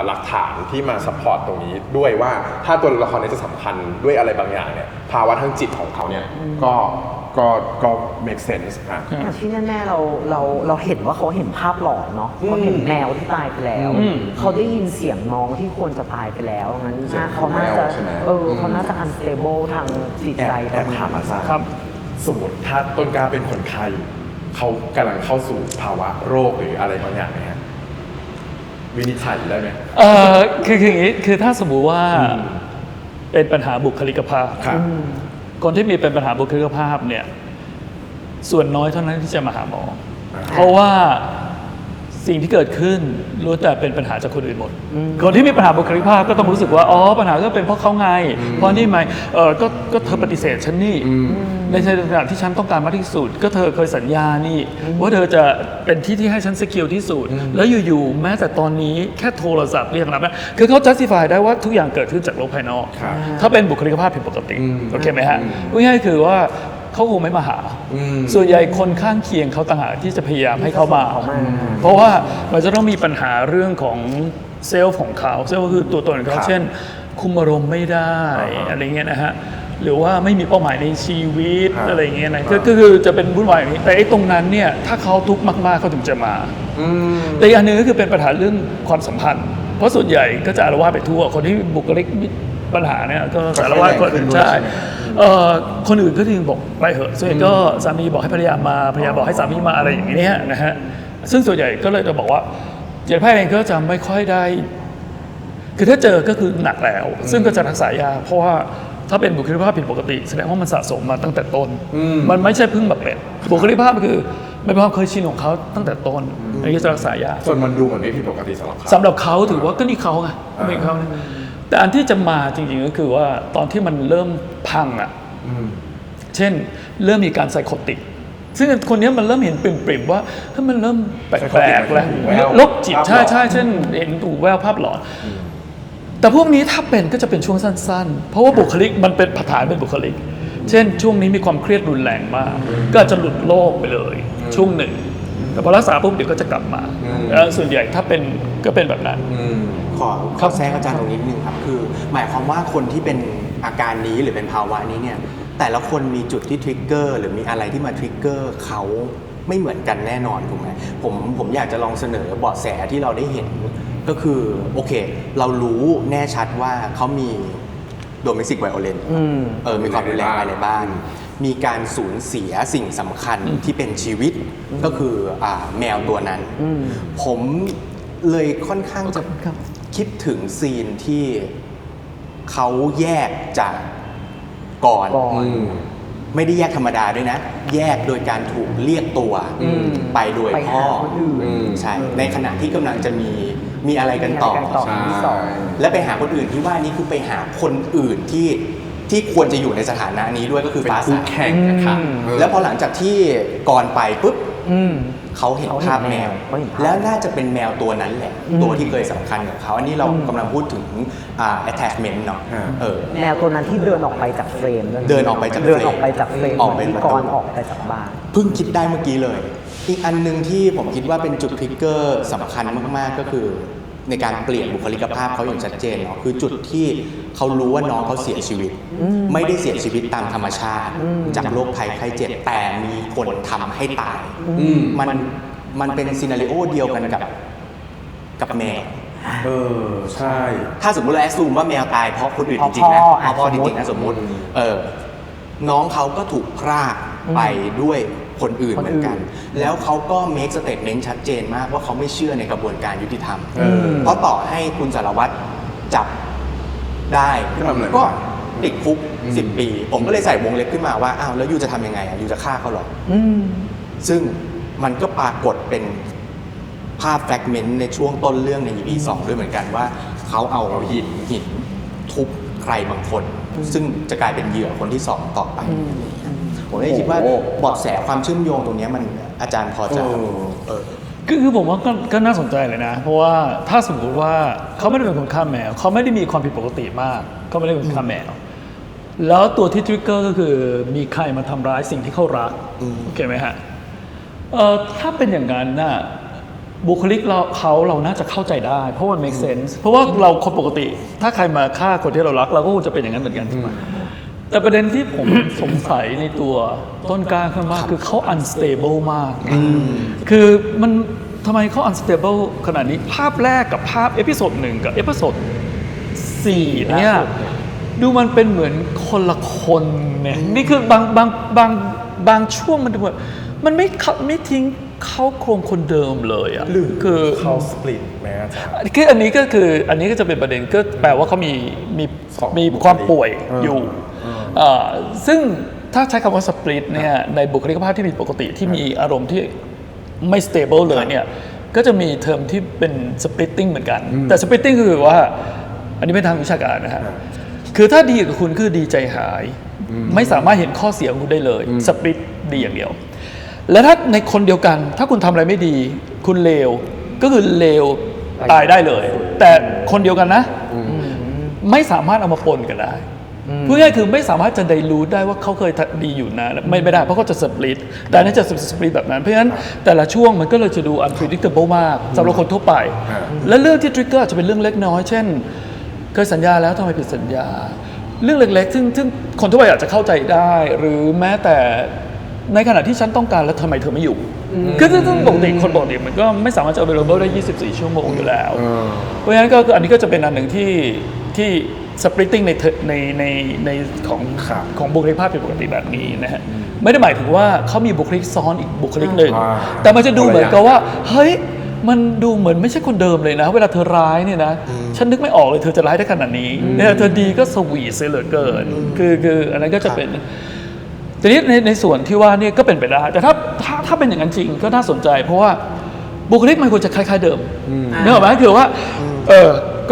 หลักฐานที่มาซัพพอร์ตตรงนี้ด้วยว่าถ้าตัวละครนี้จะสำคัญด้วยอะไรบางอย่างเนี่ยภาวะทางจิตของเขาเนี่ยก็ make sense นะแต่ที่แน่ๆเราเห็นว่าเขาเห็นภาพหลอนเนาะเขาเห็นแมวที่ตายไปแล้วเขาได้ยินเสียงน้องที่ควรจะตายไปแล้วงั้นเขาน่าจะเขาน่าจะ unstable ทางจิตใจแต่ถามอาจารย์ครับสมมติถ้าต้นกล้าเป็นคนไข้เขากำลังเข้าสู่ภาวะโรคหรืออะไรบางอย่างเนี่ยวินิจฉัยได้ไหมคืออย่างนี้คือถ้าสมมุติว่าเป็นปัญหาบุคลิกภาพคนที่มีเป็นปัญหาบุคลิกภาพเนี่ยส่วนน้อยเท่านั้นที่จะมาหาหมอเพราะว่าสิ่งที่เกิดขึ้นรู้แต่เป็นปัญหาจากคนอื่นหมดคนที่มีปัญหาบุคลิกภาพก็ต้องรู้สึกว่าปัญหาก็เป็นเพราะเขาไงเพราะนี่ไหมก็เธอปฏิเสธฉันนี่ในขณะที่ฉันต้องการมากที่สุดก็เธอเคยสัญญานี่ว่าเธอจะเป็นที่ให้ฉันสกิลที่สุดแล้วอยู่ๆแม้แต่ตอนนี้แค่โทรศัพท์เรียกรับนะคือเขา justify ได้ว่าทุกอย่างเกิดขึ้นจากโลกภายนอกถ้าเป็นบุคลิกภาพผิดปกติโอเคไหมฮะง่ายๆคือว่าเขาคงไม่มาหาส่วนใหญ่คนข้างเคียงเขาต่างหากที่จะพยายามให้เขามาเพราะว่ามันจะต้องมีปัญหาเรื่องของเซลล์ของเขาเซลล์ก็คือตัวตนของเขาเช่นคุมอารมณ์ไม่ได้อะไรเงี้ยนะฮะหรือว่าไม่มีเป้าหมายในชีวิตอะไรเงี้ยนะก็คือจะเป็นวุ่นวายอย่างนี้แต่ไอ้ตรงนั้นเนี่ยถ้าเขาทุกข์มากๆเขาถึงจะมาแต่อีกอันนึงก็คือเป็นปัญหาเรื่องความสัมพันธ์เพราะส่วนใหญ่ก็จะอาละวาดไปทั่วคนที่บุคลิกปัญหาเนี่ยก็อาละวาดคนอื่นใช่คนอื่นก็ถึงบอกไปเหอะส่วนใหญ่ก็สามีบอกให้ภรรยามาภรรยาบอกให้สามีมาอะไรอย่างนี้นะฮะซึ่งส่วนใหญ่ก็เลยจะบอกว่าจิตแพทย์เองก็จะไม่ค่อยได้คือถ้าเจอก็คือหนักแล้วซึ่งก็จะรักษายากเพราะว่าถ้าเป็นบุคลิกภาพผิดปกติแสดงว่ามันสะสมมาตั้งแต่ต้นมันไม่ใช่เพิ่งแบบเป็นบุคลิกภาพคือมันเป็นความเคยชินของเขาตั้งแต่ต้นอันนี้จะรักษายากส่วนมันดูเหมือนไม่ผิดปกติสำหรับเขาถือว่าก็นี่เขาไงเป็นเขาแต่อันที่จะมาจริงๆก็คือว่าตอนที่มันเริ่มพังเช่นเริ่มมีการไซโคติกซึ่งคนนี้มันเริ่มเห็นปริ่มๆว่าถ้ามันเริ่มแปลกๆแล้วโรคจิตใช่เช่นเห็นถูกแววภาพหลอนแต่พวกนี้ถ้าเป็นก็จะเป็นช่วงสั้นๆเพราะว่าบุคลิกมันเป็นฐานเป็นบุคลิกเช่นช่วงนี้มีความเครียดรุนแรงมากก็อาจจะหลุดโลกไปเลยช่วงหนึ่งแต่พอรักษาปุ๊บเดี๋ยวก็จะกลับมาแล้วส่วนใหญ่ถ้าเป็นก็เป็นแบบนั้นขอแทรกอาจารย์ตรงนี้นิดนึงครับคือหมายความว่าคนที่เป็นอาการนี้หรือเป็นภาวะนี้เนี่ยแต่ละคนมีจุดที่ทริกเกอร์หรือมีอะไรที่มาทริกเกอร์เขาไม่เหมือนกันแน่นอนถูกไหมผมอยากจะลองเสนอเบาะแสที่เราได้เห็นก็คือโอเคเรารู้แน่ชัดว่าเขามีdomestic violence มีความรุนแรงภายในบ้านมีการสูญเสียสิ่งสำคัญที่เป็นชีวิตก็คือแมวตัวนั้นผมเลยค่อนข้างจะคิดถึงซีนที่เขาแยกจากก่อน ไม่ได้แยกธรรมดาด้วยนะ แยกโดยการถูกเรียกตัวไปโดย ไป พ่อ หาคนอื่น ใช่ในขณะที่กำลังจะมีอะไรกันต่อ ครั้งที่สอง และไปหาคนอื่นที่ว่านี่คือไปหาคนอื่นที่ควรจะอยู่ในสถานะนี้ด้วยก็คือ เป็น ฟ้า คู่ ใส แข่งนะครับ แล้วพอหลังจากที่ก่อนไปปุ๊บ อืม เขาเห็นภาพแมว เขาเห็นภาพ แล้วน่าจะเป็นแมวตัวนั้นแหละ ตัวที่เคยสำคัญกับเขาอันนี้เรากำลังพูดถึงattachment เนาะ แมวตัวนั้นที่เดินออกไปจากเฟรมด้วย เดินออกไปจากเฟรม เดินออกไปจากเฟรม ออกไป เหมืนที่ ประตู กรออกไปจากบ้าน เพิ่งคิดได้เมื่อกี้เลย อีกอันหนึงที่ผมคิดว่าเป็นจุดทริกเกอร์สำคัญมากๆก็คือ ในการเปลี่ยนบุคลิกภาพเขาอย่างชัดเจนเนาะคือจุดที่เขารู้ว่าน้องเขาเสียชีวิต ไม่ได้เสียชีวิตตามธรรมชาติ จากโรคภัยไข้เจ็บแต่มีคนทำให้ตายมันเป็นซีนาริโอเดียวกันกับแมว ใช่ ถ้าสมมติเราแอสซูมว่าแมวตายเพราะคนอื่นจริงๆนะเพราะพ่อจริงๆนะสมมติน้องเขาก็ถูกพรากไปด้วยคนอื่นเหมือนกัน แล้วเขาก็เมคสเตทเมนต์ชัดเจนมากว่าเขาไม่เชื่อในกระบวนการยุติธรรม เพราะต่อให้คุณสารวัตรจับได้ ก็ติดคุก 10 ปี ผมก็เลยใส่วงเล็บขึ้นมาว่าอ้าวแล้วยูจะทำยังไงยูจะฆ่าเขาหรอซึ่งมันก็ปรากฏเป็นภาพแฟกเมนต์ในช่วงต้นเรื่องใน EP 2 ด้วยเหมือนกันว่าเขาเอาหินทุบใครบางคน ซึ่งจะกลายเป็นเหยื่อคนที่ 2 ต่อไป ผมเลยคิดว่าเบาะแสความเชื่อมโยงตรงนี้มันอาจารย์พอจะ คือผมว่าก็น่าสนใจเลยนะ เพราะว่าถ้าสมมติว่าเขาไม่ได้เป็นคนฆ่าแมวเขาไม่ได้มีความผิดปกติมากเขาไม่ได้เป็นคนฆ่าแมว แล้วตัวที่ทริกเกอร์ก็คือมีใครมาทำร้ายสิ่งที่เขารักโอเคไหมฮะถ้าเป็นอย่างนั้นน่ะบุคลิกเราน่าจะเข้าใจได้ เพราะว่า make sense เพราะว่าเราคนปกติ ถ้าใครมาฆ่าคนที่เรารักเราก็คงจะเป็นอย่างนั้นเหมือนกันใช่ไหมแต่ประเด็นที่ผมสงสัยในตัวต้นกล้าขึ้นมากคือเขา unstable มากคือมันทำไมเขา unstable ขนาดนี้ภาพแรกกับภาพเอพิโซด1กับเอพิโซด4เนี่ยดูมันเป็นเหมือนคนละคนเนี่ยนี่คือบางช่วงมันดูแบบมันไม่ทิ้งเขาโครงคนเดิมเลยอ่ะคือ เขาสปลิตแม้อาจารย์ คืออันนี้ก็จะเป็นประเด็นก็แปลว่าเขามีความป่วยอยู่ซึ่งถ้าใช้คำว่าสปลิตเนี่ยในบุคลิกภาพที่ผิดปกติที่มีอารมณ์ที่ไม่ stable เลยเนี่ยก็จะมีเทอมที่เป็น splitting เหมือนกันแต่ splitting คือว่าอันนี้เป็นทางวิชาการนะฮะคือถ้าดีกับคุณคือดีใจหายไม่สามารถเห็นข้อเสียของคุณได้เลยสปลิตดีอย่างเดียวและถ้าในคนเดียวกันถ้าคุณทำอะไรไม่ดีคุณเลวก็คือเลวตายได้เลยแต่คนเดียวกันนะไม่สามารถเอามาปนกันได้พูดง่ายๆคือไม่สามารถจะได้รู้ได้ว่าเขาเคยดีอยู่นะไม่ได้เพราะเขาจะสปลิตแต่อันนี้จะสปลิตแบบนั้นเพราะฉะนั้นแต่ละช่วงมันก็เลยจะดู unpredictable มากสำหรับคนทั่วไปและเรื่องที่ trigger อาจจะเป็นเรื่องเล็กน้อยเช่นเคยสัญญาแล้วทำไมผิดสัญญาเรื่องเล็กๆซึ่งคนทั่วไปอาจจะเข้าใจได้หรือแม้แต่ในขณะที่ฉันต้องการแล้วทำไมเธอไม่อยู่คือซึ่งปกติคนปกติมันก็ไม่สามารถจะ available ได้ 24 ชั่วโมงอยู่แล้วเพราะฉะนั้นก็อันนี้ก็จะเป็นอันหนึ่งที่ splitting ในของบุคลิกภาพผิดปกติแบบนี้นะฮะไม่ได้หมายถึงว่าเขามีบุคลิกซ้อนอีกบุคลิกหนึ่งแต่มันจะดูเหมือนกับว่าเฮ้ยมันดูเหมือนไม่ใช่คนเดิมเลยนะเวลาเธอร้ายเนี่ยนะฉันนึกไม่ออกเลยเธอจะร้ายได้ขนาดนี้เนี่ยเธอดีก็สวีทเสียเหลือเกินคืออันนั้นก็จะเป็นทีนี้ในส่วนที่ว่านี่ก็เป็นไปได้แต่ถ้าเป็นอย่างนั้นจริงก็น่าสนใจเพราะว่าบุคลิกมันควรจะคล้ายๆเดิมนึกออกไหมคือว่า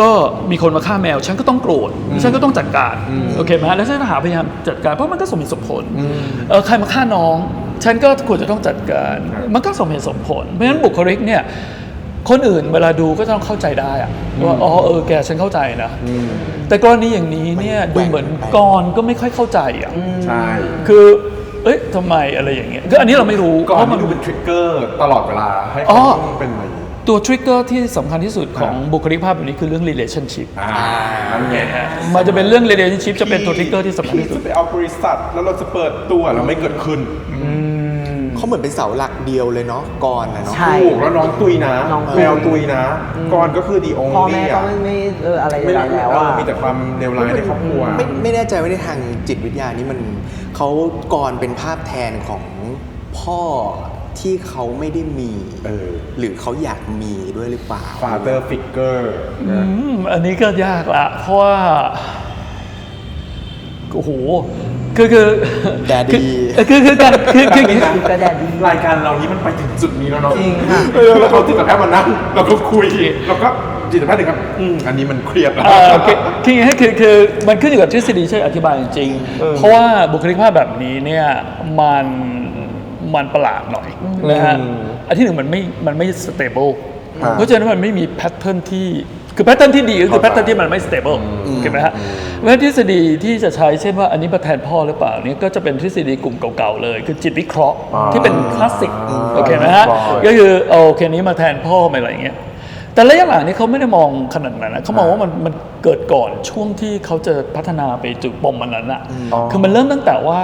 ก็มีคนมาฆ่าแมวฉันก็ต้องโกรธฉันก็ต้องจัดการโอเคไหมแล้วฉันก็พยายามจัดการเพราะมันก็สมเหตุสมผลใครมาฆ่าน้องฉันก็ควรจะต้องจัดการมันก็สมเหตุสมผลเพราะฉะนั้นบุคลิกเนี่ยคนอื่นเวลาดูก็ต้องเข้าใจได้อะว่าแกฉันเข้าใจนะแต่กรณีอย่างนี้เนี่ยดูเหมือนกรก็ไม่ค่อยเข้าใจอ่ะใช่คือทำไมอะไรอย่างเงี้ยคืออันนี้เราไม่รู้ก่อนมันดูเป็นทริกเกอร์ตลอดเวลาให้เขาต้องเป็นอะไรตัวทริกเกอร์ที่สำคัญที่สุดของบุคลิกภาพแบบนี้คือเรื่อง relationship นั่นไงฮะมันจะเป็นเรื่อง relationship จะเป็นตัวทริกเกอร์ที่สำคัญที่สุดไปเอาบริษัทแล้วเราจะเปิดตัวแล้วไม่เกิดขึ้นเขาเหมือนเป็นเสาหลักเดียวเลยเนาะกรนะเนาะถูกแล้วน้องตุยนะแมวตุยนะกรก็คือดีองพ่อแม่ก็ไม่อะไรแล้วมีแต่ความเลวร้ายในครอบครัวไม่แน่ใจว่าในทางจิตวิทยานี่มันเขากรเป็นภาพแทนของพ่อที่เขาไม่ได้มีหรือเขาอยากมีด้วยหรือเปล่า Father figure อันนี้ก็ยากละเพราะว่าโอ้โห คือ Daddy คือการคืออย่างนี้ ก็แดดดี รายการเรานี้มันไปถึงจุดนี้แล้วเนาะ จริงค่ะ แล้วเราจิตแพทย์มานั่งเราก็คุยเราก็จิตแพทย์ถึงครับอันนี้มันเครียดแล้ว คืออย่างนี้คือมันขึ้นอยู่กับทฤษฎีใช่อธิบายจริงๆเพราะว่าบุคลิกภาพแบบนี้เนี่ยมันประหลาดหน่อยนะฮะอันที่หนึ่งมันไม่ stable เพราะฉะนั้นมันไม่มีแพทเทิร์นที่คือแพทเทิร์นที่ดีก็คือแพทเทิร์นที่มันไม่ stable เห็นไหมฮะเพราะฉะนั้นทฤษฎีที่จะใช้เช่นว่าอันนี้มาแทนพ่อหรือเปล่านี่ก็จะเป็นทฤษฎีกลุ่มเก่าๆเลยคือจิตวิเคราะห์ที่เป็นคลาสสิกโอเคนะฮะก็คือโอเคนี้มาแทนพ่ออะไรอย่างเงี้ยแต่ระยะหลังนี้เขาไม่ได้มองขนาดนั้นนะเขามองว่ามันเกิดก่อนช่วงที่เขาจะพัฒนาไปจุดปมมันนั้นอ่ะคือมันเริ่มตั้งแต่ว่า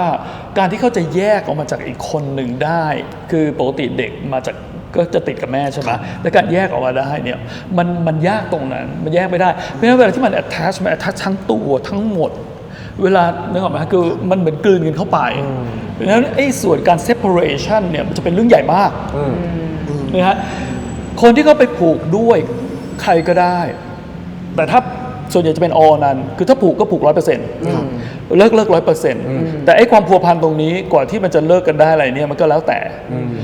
การที่เขาจะแยกออกมาจากอีกคนหนึ่งได้ คือปกติเด็กมาจากก็จะติดกับแม่ใช่ไหมและการแยกออกมาได้เนี่ยมันยากตรงนั้นมันแยกไม่ได้เพราะฉะนั้นเวลาที่มัน attach ทั้งตัวทั้งหมดเวลานึกออกไหมคือมันเหมือนกลืนกันเข้าไปเพราะฉะนั้นไอ้ส่วนการ separation เนี่ยมันจะเป็นเรื่องใหญ่มากนะฮะคนที่เขาไปผูกด้วยใครก็ได้แต่ถ้าส่วนใหญ่จะเป็น all นั้นคือถ้าผูกก็ผูก 100%เลิก 100%แต่ไอ้ความพัวพันตรงนี้กว่าที่มันจะเลิกกันได้อะไรเนี่ยมันก็แล้วแต่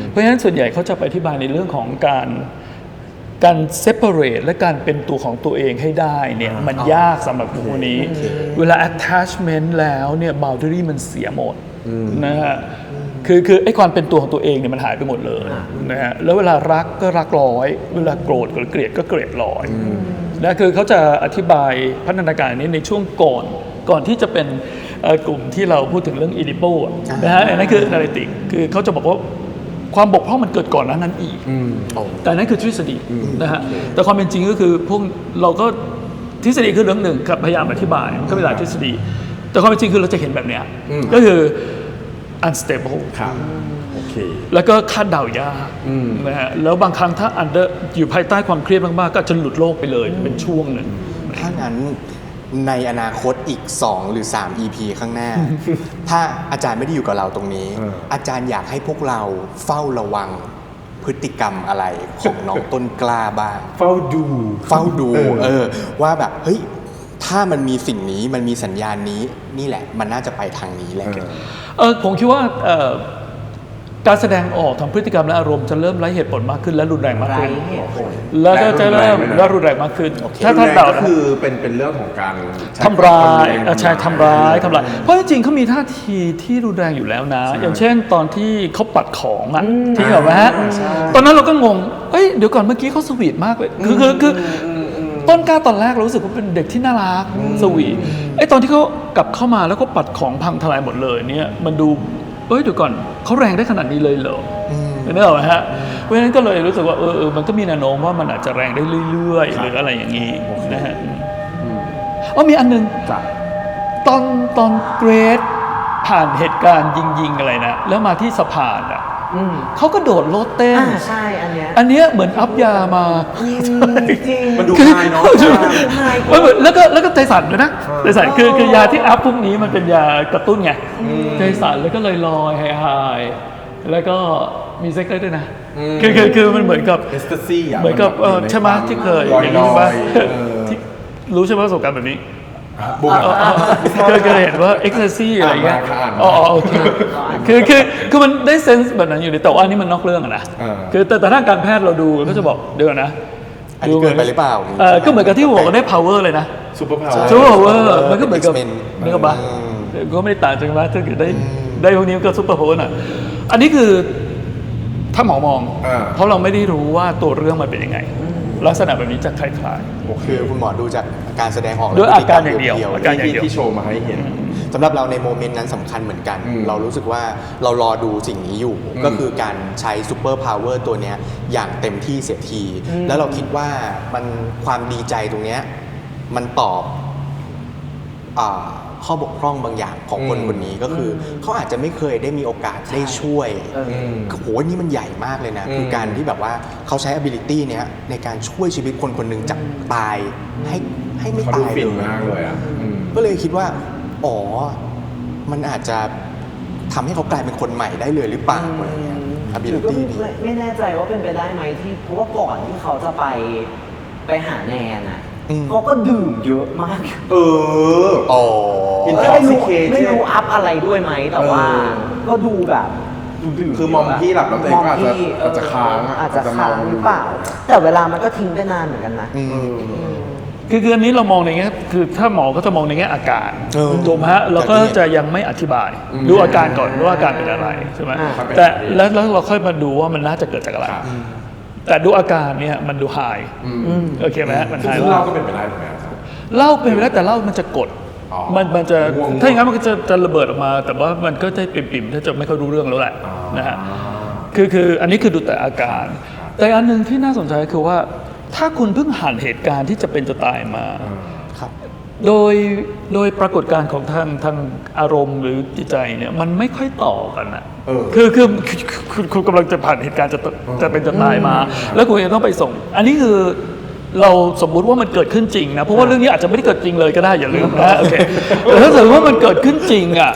เพราะฉะนั้นส่วนใหญ่เขาจะไปอธิบายในเรื่องของการ separate และการเป็นตัวของตัวเองให้ได้เนี่ยมันยากสำหรับพวกนี้เวลา attachment แล้วเนี่ย boundary มันเสียหมดนะฮะคือไอ้ความเป็นตัวของตัวเองเนี่ยมันหายไปหมดเลยนะฮะแล้วเวลารักก็รักร้อยเวลาโกรธก็เกลียดก็เกลียดร้อยนะคือเขาจะอธิบายพัฒนาการนี้ในช่วงก่อนที่จะเป็นกลุ่มที่เราพูดถึงเรื่องอีดิโปนะฮะอันนั้นคือนาริติกคือเขาจะบอกว่าความบกพร่องมันเกิดก่อนนั้นอีกแต่นั่นคือทฤษฎีนะฮะแต่ความเป็นจริงก็คือพวกเราก็ทฤษฎีคือเรื่องหนึ่งพยายามอธิบายก็มีหลายทฤษฎีแต่ความเป็นจริงคือเราจะเห็นแบบเนี้ยก็คือunstable ครับโอเค แล้วก็คาดเดายากนะฮะแล้วบางครั้งถ้าอยู่ภายใต้ความเครียดมากๆก็จะหลุดโลกไปเลยเป็นช่วงหนึ่ง ถ้างั้นในอนาคตอีก 2 หรือ 3 EP ข้างหน้า ถ้าอาจารย์ไม่ได้อยู่กับเราตรงนี้ อาจารย์อยากให้พวกเราเฝ้าระวังพฤติกรรมอะไรของน้องต้นกล้าบ้าง เฝ้าดู ว่าแบบเฮ้ยถ้ามันมีสิ่งนี้มันมีสัญญาณนี้นี่แหละมันน่าจะไปทางนี้แหละ ผมคิดว่าการแสดงออกทางพฤติกรรมและอารมณ์จะเริ่มไร้เหตุผลมากขึ้นและรุนแรงมากขึ้นแล้วก็จะเริ่มรุนแรงมากขึ้นถ้าเดา ก็คือเป็นเรื่องของการ ทำร้ายใช่ทำร้ายเพราะจริงๆเขามีท่าทีที่รุนแรงอยู่แล้วนะอย่างเช่นตอนที่เขาปัดของอ่ะที่เห็นไหมฮะตอนนั้นเราก็งงเดี๋ยวก่อนเมื่อกี้เขาสวีทมากเลยคือต้นกล้าตอนแรกเรารู้สึกว่าเป็นเด็กที่น่ารักสวีทตอนที่เขากลับเข้ามาแล้วก็ปัดของพังทลายหมดเลยเนี่ยมันดูเดี๋ยวก่อนเขาแรงได้ขนาดนี้เลยเหรอนึกออกไหมฮะเพราะฉะนั้นก็เลยรู้สึกว่ามันก็มีแนวโน้มว่ามันอาจจะแรงได้เรื่อยๆหรืออะไรอย่างนี้นะฮะมีอันนึงตอนเกรดผ่านเหตุการณ์ยิงอะไรนะแล้วมาที่สะพานอ่ะเขาก็โดดโลดเต้นใช่อันเนี้ยเหมือนอัพยามาจริงมันดูคลายเนาะแล้วก็ใจสั่นด้วยนะใจสั่นคือยาที่อัพพวกนี้มันเป็นยากระตุ้นไงใจสั่นแล้วก็ลอยๆหายแล้วก็มีเซ็กซ์ด้วยนะคือมันเหมือนกับเอสเตอร์ซี่เหมือนกับใช่ไหมที่เคยอย่างนี้ป่ะที่รู้ใช่ไหมประสบการณ์แบบนี้เคยเห็นว่าเอ็กซ์ซี่อะไรเงี้ยโอเคคือมันได้เซนส์แบบนั้นอยู่แต่ว่านี่มันนอกเรื่องอะนะคือแต่ทางการแพทย์เราดูก็จะบอกเดี๋ยวนะ อันนี้เกินไปหรือเปล่าก็เหมือนกับที่บอกว่าได้ power เลยนะ super power มันก็เหมือนกับนี่ก็บ้าก็ไม่ได้ต่างจากว่าถ้าเกิดได้พวกนี้ก็ super power น่ะอันนี้คือถ้าหมอมองเพราะเราไม่ได้รู้ว่าตัวเรื่องมันเป็นยังไงลักษณะแบบนี้จะคล้ายๆคือคุณหมอดูจากการแสดงออกด้วยอาการอย่างเดียวที่โชว์มาให้เห็นสำหรับเราในโมเมนต์นั้นสำคัญเหมือนกันเรารู้สึกว่าเรารอดูสิ่งนี้อยู่ก็คือการใช้ซูเปอร์พาวเวอร์ตัวนี้อย่างเต็มที่เสียทีแล้วเราคิดว่ามันความดีใจตรงนี้มันตอบข้อบกพร่องบางอย่างของคนคนนี้ก็คือเขาอาจจะไม่เคยได้มีโอกาสได้ช่วยโหนี่มันใหญ่มากเลยนะคือการที่แบบว่าเขาใช้ ability เนี้ยในการช่วยชีวิตคนคนหนึ่งจากตายให้ไม่ตายเลยก็เลยคิดว่ามันอาจจะทำให้เขากลายเป็นคนใหม่ได้เลยหรือเปล่าอะไรเงี้ย ability นี้ไม่แน่ใจว่าเป็นไปได้ไหมที่เพราะว่าก่อนที่เขาจะไปหาแนนอ่ะ เขาก็ดื่มเยอะมาก เออ อ๋อ ไม่รู้อัพอะไรด้วยไหมแต่ว่า ก็ดูแบบดูดื่ม คือมองที่หลับแล้วตัวเองก็อาจจะค้างอะ อาจจะค้างหรือเปล่า แต่เวลามันก็ทิ้งได้นานเหมือนกันนะ คืออันนี้เรามองในแง่คือถ้าหมอก็จะมองในแง่อาการถูกไหมฮะเราก็จะยังไม่อธิบายดูอาการก่อนว่าอาการเป็นอะไรใช่ไหม อ่า แต่แล้วเราค่อยมาดูว่ามันน่าจะเกิดจากอะไร แต่ดูอาการเนี่ยมันดูไฮโอเคไหมมันไฮ ซึ่งเราก็เป็นไปได้ถูกไหมครับ เหล้าเป็นไปได้แต่เหล้ามันจะกด อ๋อ มันจะ ง่วง ถ้าอย่างนั้นมันก็จะระเบิดออกมา แต่ว่ามันก็จะปิ่มๆถ้าจะไม่ค่อยรู้เรื่องแล้วแหละนะฮะคืออันนี้คือดูแต่อาการ แต่อันหนึ่งที่น่าสนใจคือว่าถ้าคุณเพิ่งผ่านเหตุการณ์ที่จะเป็นจะตายมา ครับ โดยปรากฏการณ์ของทางอารมณ์หรือจิตใจเนี่ยมันไม่ค่อยต่อกันอ่ะคือคุณกำลังจะผ่านเหตุการณ์จะเป็นจะตายมา แล้วคุณจะต้องไปส่ง อันนี้คือเราสมมุติว่ามันเกิดขึ้นจริงนะเพราะว่าเรื่องนี้อาจจะไม่ได้เกิดจริงเลยก็ได้อย่าลืมนะโอเคแต่ถ้าสมมติว่ามันเกิดขึ้นจริงอ่ะ